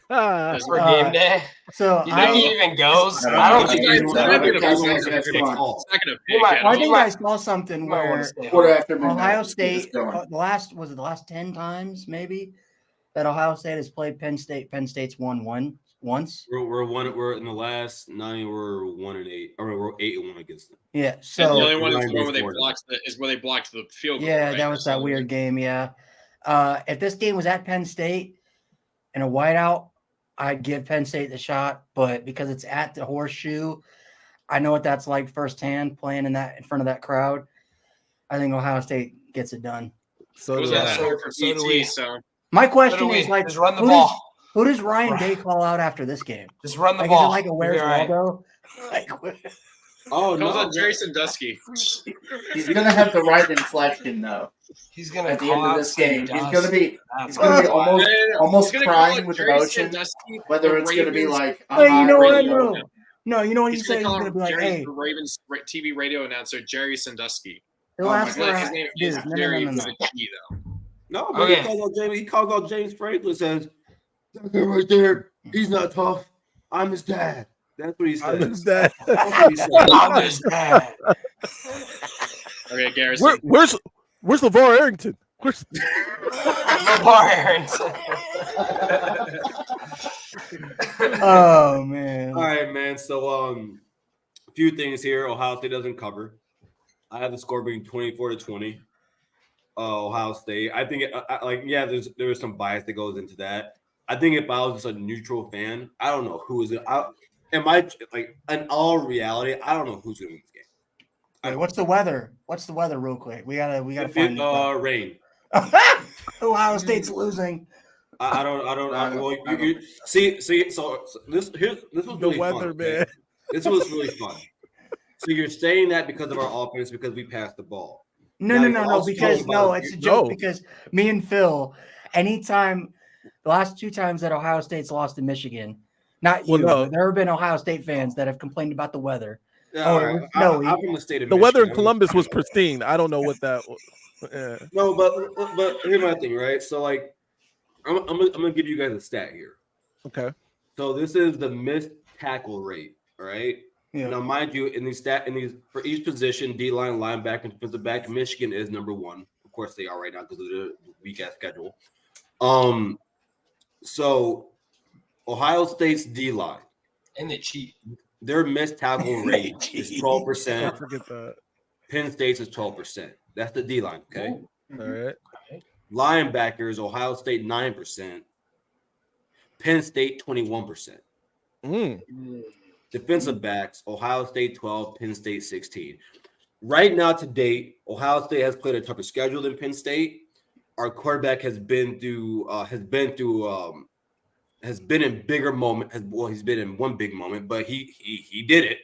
for game day? So Do you think he even goes? I I don't think think he's he's not going gonna to go. go. He's not gonna go. Oh, It's not gonna He pick might- at Well, I all. think I saw something You might want where to stay Quarter home. after midnight. Ohio Get State, this going. the last 10 times maybe that Ohio State has played Penn State. Penn State's won once. we're in the last 9. We're 1-8, or we're 8-1 against them. Yeah. And the So only one is the one where they Ryan blocked the field goal. yeah, right? that was that So- weird game. Yeah. If this game was at Penn State in a whiteout, I'd give Penn State the shot. But because it's at the Horseshoe, I know what that's like firsthand playing in front of that crowd. I think Ohio State gets it done. So It was do at I. hard for So do PT, we. so My So do question we. is like, Just run the who ball. Who does Ryan Day call out after this game? Just run the Like, is it ball. like a You'll Where's be all right. Waldo? Like, Oh comes no! on Jerry Sandusky. He's gonna have the right inflection though. He's going to At the call end of out this some game, he's dust. gonna be That's almost He's gonna crying call it with Jerry emotion. Sandusky, Whether the it's gonna be Ravens- like, Hey, you know what? radio. No, you know what he He's said? gonna He's call gonna him be like, Jerry, hey, the Ravens TV radio announcer Jerry Sandusky. he'll Oh my ask God. for His name is dude, Jerry no. with a G though. No, but Okay. he calls out James Franklin. Says that guy right there, he's not tough. I'm his dad. That's what he I says. missed that. That's what he says. I'm his dad. Okay, Garrison. Where's LeVar Arrington? Where's LeVar Arrington. Oh man. All right, man. So, a few things here. Ohio State doesn't cover. I have the score being 24-20. Ohio State. I think, there was some bias that goes into that. I think if I was just a neutral fan, I don't know who is it. In all reality, I don't know who's going to win this game. Wait, what's the weather? What's the weather, real quick? We gotta find it. Rain. Ohio State's losing. I don't. Well, you see. So this was the really weather, fun, man? okay? This was really fun. So you're saying that because of our offense, because we passed the ball. No, because it's a joke No. because me and Phil, anytime the last 2 times that Ohio State's lost to Michigan, not you, Well, no. but there have been Ohio State fans that have complained about the weather. Yeah, no, I'm from the state of The weather in Michigan. Columbus was pristine. I don't know what that was. Yeah. No, but here's my thing, right? So I'm gonna give you guys a stat here. Okay. So this is the missed tackle rate. All right. Yeah. Now, mind you, in these for each position, D line, linebacker, and defensive back, Michigan is number one. Of course, they are right now because of the weak ass schedule. So Ohio State's D line And they cheat. Their missed tackle rate is 12%. I forget that. Penn State's is 12%. That's the D line. Okay. All right. Linebackers, Ohio State 9%. Penn State 21%. Defensive backs, Ohio State 12, Penn State 16. Right now, to date, Ohio State has played a tougher schedule than Penn State. Our quarterback has been in bigger moment. He's been in one big moment, but he did it.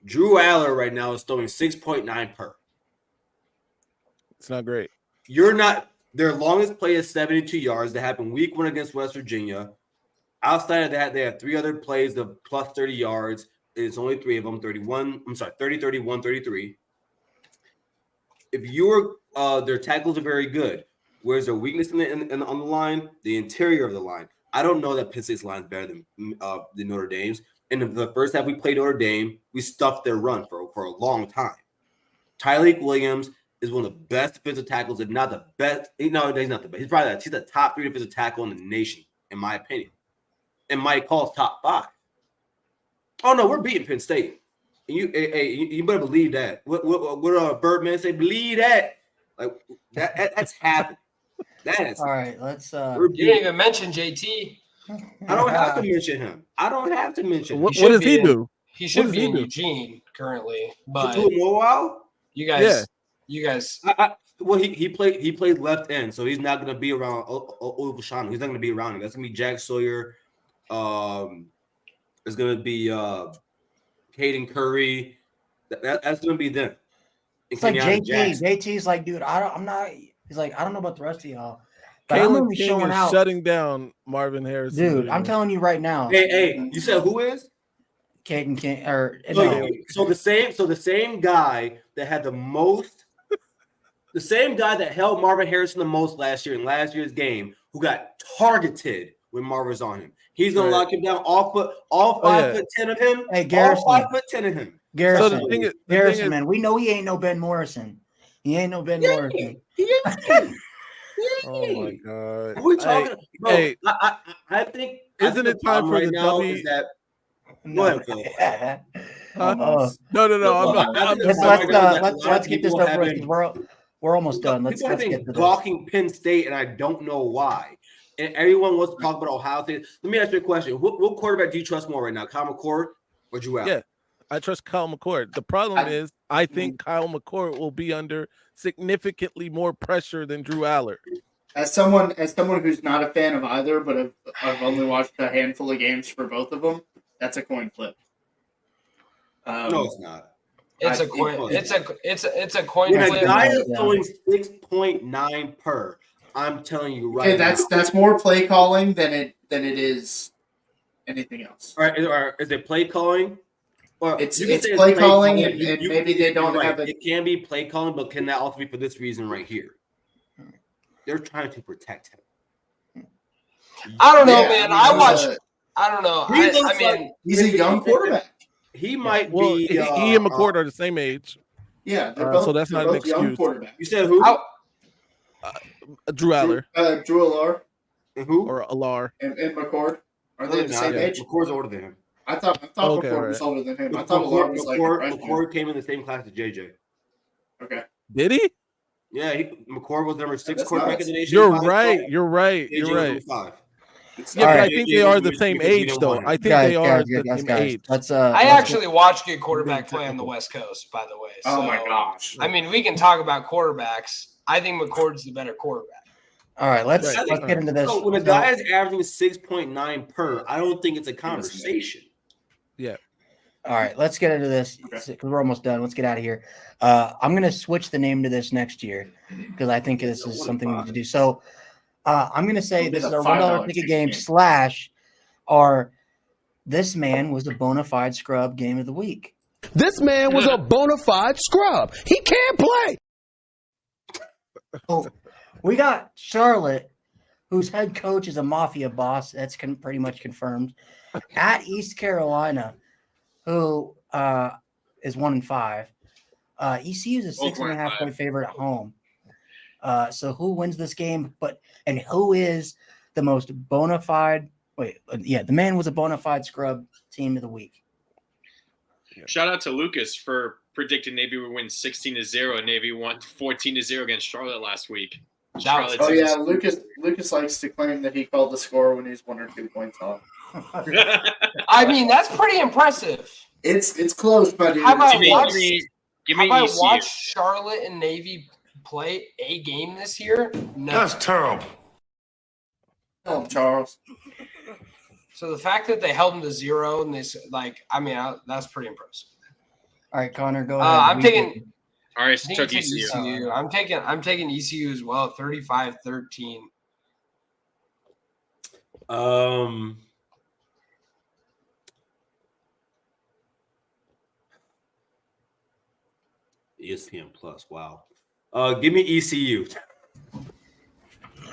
Drew Aller right now is throwing 6.9 per. It's not great. Their longest play is 72 yards. That happened week 1 against West Virginia. Outside of that, they have 3 other plays of plus 30 yards. It's only 3 of them, 30, 31, 33. If their tackles are very good. Where's their weakness on the line? The interior of the line. I don't know that Penn State's line is better than Notre Dame's. In the first half we played Notre Dame, we stuffed their run for a long time. Tyreek Williams is one of the best defensive tackles, if not the best. No, he's not the best. He's the top 3 defensive tackle in the nation, in my opinion. And Mike Hall's top 5. Oh no, we're beating Penn State. And you better believe that. What Birdman say? Believe that. Like that's happening. That is all right. Let's. You didn't even mention JT. I don't have to mention him. What does he do? He should be in Eugene currently, but for a while. You guys. Well, he plays left end, so he's not going to be around Olufashano. He's not going to be around him. That's going to be Jack Sawyer. It's going to be Caden Curry. That's going to be them. It's like JT. JT's like, dude, I'm not. He's like, I don't know about the rest of y'all. But Caleb King is shutting down Marvin Harrison. Dude, I'm telling you right now. Hey, you said who is? Caden King So the same guy that had the most, the same guy that held Marvin Harrison the most last year in last year's game, who got targeted when Marvin was on him. He's gonna lock him down all 5'10" of him. Hey, Garrison. All 5'10" of him. Garrison, so Garrison, man, we know he ain't no Ben Morrison. He ain't no Ben Morrison. Oh my god! What are we talking about? Hey, I think isn't it time for the dummy? No. Let's get this over with. We're almost done. Let's get to this. Gawking Penn State, and I don't know why. And everyone wants to talk about Ohio State. Let me ask you a question: What quarterback do you trust more right now, Kyle McCord or Drew Aller? Yeah, I trust Kyle McCord. The problem is, I think Kyle McCord will be under significantly more pressure than Drew Aller. As someone who's not a fan of either, but I've only watched a handful of games for both of them, that's a coin flip. No, it's not. It's a coin. It's a coin when flip. A guy is throwing 6.9 per. I'm telling you right. Okay, that's more play calling than it is anything else. All right, is it play calling? Or it's play calling, and maybe they don't have it. It can be play calling, but can that also be for this reason right here? They're trying to protect him. I don't know, man. I don't know. I mean, he's a young quarterback. He might be. He and McCord are the same age. Yeah, they're both. So that's not an excuse. You said who? Drew Aller. Drew Aller. Who? Or Aller. And McCord. Are they the same age? McCord's older than him. I thought McCord was older than him. I thought Aller was McCord came in the same class as JJ. Okay. Did he? Yeah, McCord was number 6 quarterback in the nation. You're right. You're right. Yeah, but I think they are the same age, though. I think they are the same age. I actually watched good quarterback play on the West Coast, by the way. Oh my gosh! I mean, we can talk about quarterbacks. I think McCord's the better quarterback. All right, let's get into this. So when a guy is averaging 6.9 per, I don't think it's a conversation. Yeah. All right, let's get into this because we're almost done. Let's get out of here. I'm going to switch the name to this next year because I think this is something we need to do. So I'm going to say this is our $1 ticket game / our this man was a bona fide scrub game of the week. This man was a bona fide scrub. He can't play. Oh, we got Charlotte whose head coach is a mafia boss. That's pretty much confirmed. At East Carolina, who is 1-5. ECU is a 6.5 point favorite at home. So who wins this game? And who is the most bona fide? The man was a bona fide scrub team of the week. Shout out to Lucas for predicting Navy would win 16-0, and Navy won 14-0 against Charlotte last week. Lucas likes to claim that he called the score when he's 1 or 2 points off. I mean, that's pretty impressive. It's close, buddy. How about I watch Charlotte and Navy play a game this year? No. That's terrible. Tell him, Charles. So the fact that they held them to 0 and that's pretty impressive. All right, Connor, go ahead. I'm taking. All right, so took ECU. I'm taking ECU as well, 35-13. ESPN Plus. Wow. Give me ECU.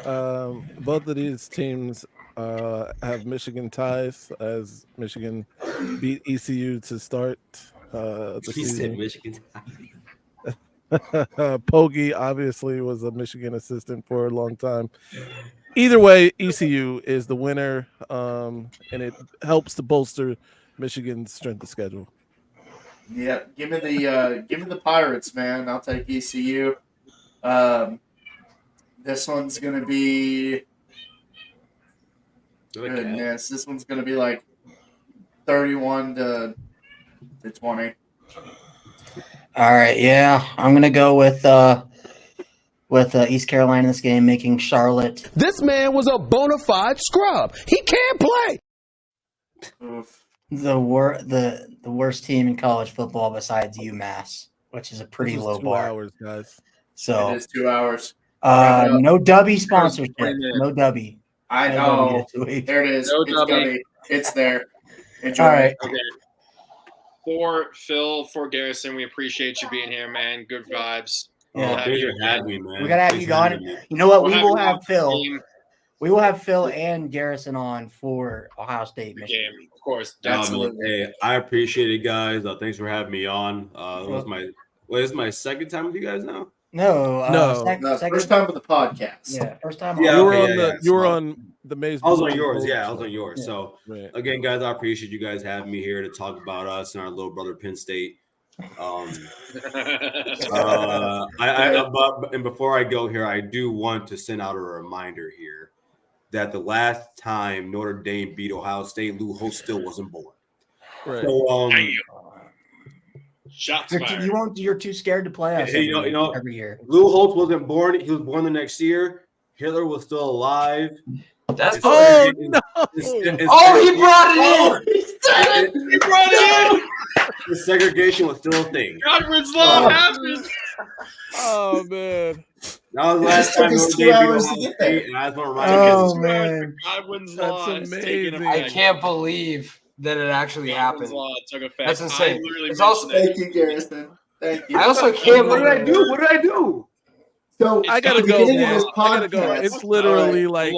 Both of these teams have Michigan ties, as Michigan beat ECU to start the season. Michigan. Pogge obviously was a Michigan assistant for a long time. Either way, ECU is the winner, and it helps to bolster Michigan's strength of schedule. Yeah, give me the Pirates, man. I'll take ECU. This one's gonna be goodness. This one's gonna be like 31-20. All right, yeah, I'm gonna go with East Carolina in this game, making Charlotte. This man was a bona fide scrub. He can't play. Oof. The worst team in college football besides UMass, which is a pretty low 2 bar. hours, guys. So It is 2 hours. no Dubby sponsorship. No Dubby. I No know. Dubby this week. There it is. No It's dummy. gummy. It's there. Enjoy. All right. Okay. For Phil, for Garrison, we appreciate you being here, man. Good vibes. Yeah. Thanks for having me, man. We gotta have Thanks you for on. having me. You know what? We'll We will you have on Phil. the game. We will have Phil and Garrison on for Ohio State, Michigan. Game, of course. Hey, I appreciate it, guys. Thanks for having me on. This is my second time with you guys now. No. First time with the podcast. Yeah, first time. Yeah, You were on the Maze. I was on yours. Yeah, I was on yours. Yeah. So Right. again, guys, I appreciate you guys having me here to talk about us and our little brother Penn State. But before I go here, I do want to send out a reminder here that the last time Notre Dame beat Ohio State, Lou Holtz still wasn't born. Right. So Shots fired. You're too scared to play us. Every year. Lou Holtz wasn't born. He was born the next year. Hitler was still alive. That's Oh no! he brought it in. He brought it in. The segregation was still a thing. Godwin's law happens. Oh man! That was the last time Notre Dame beat Ohio State, and I just want to remind you. Oh man, Godwin's That's law is taking amazing. I effect. can't believe that it actually Godwin's happened. law took effect. That's insane. I literally It's also- mentioned it. Thank you, Garrison. Thank you. I also can't What did I believe do? What did I do? So I gotta at the go, beginning of man. this I gotta go. podcast- It's literally like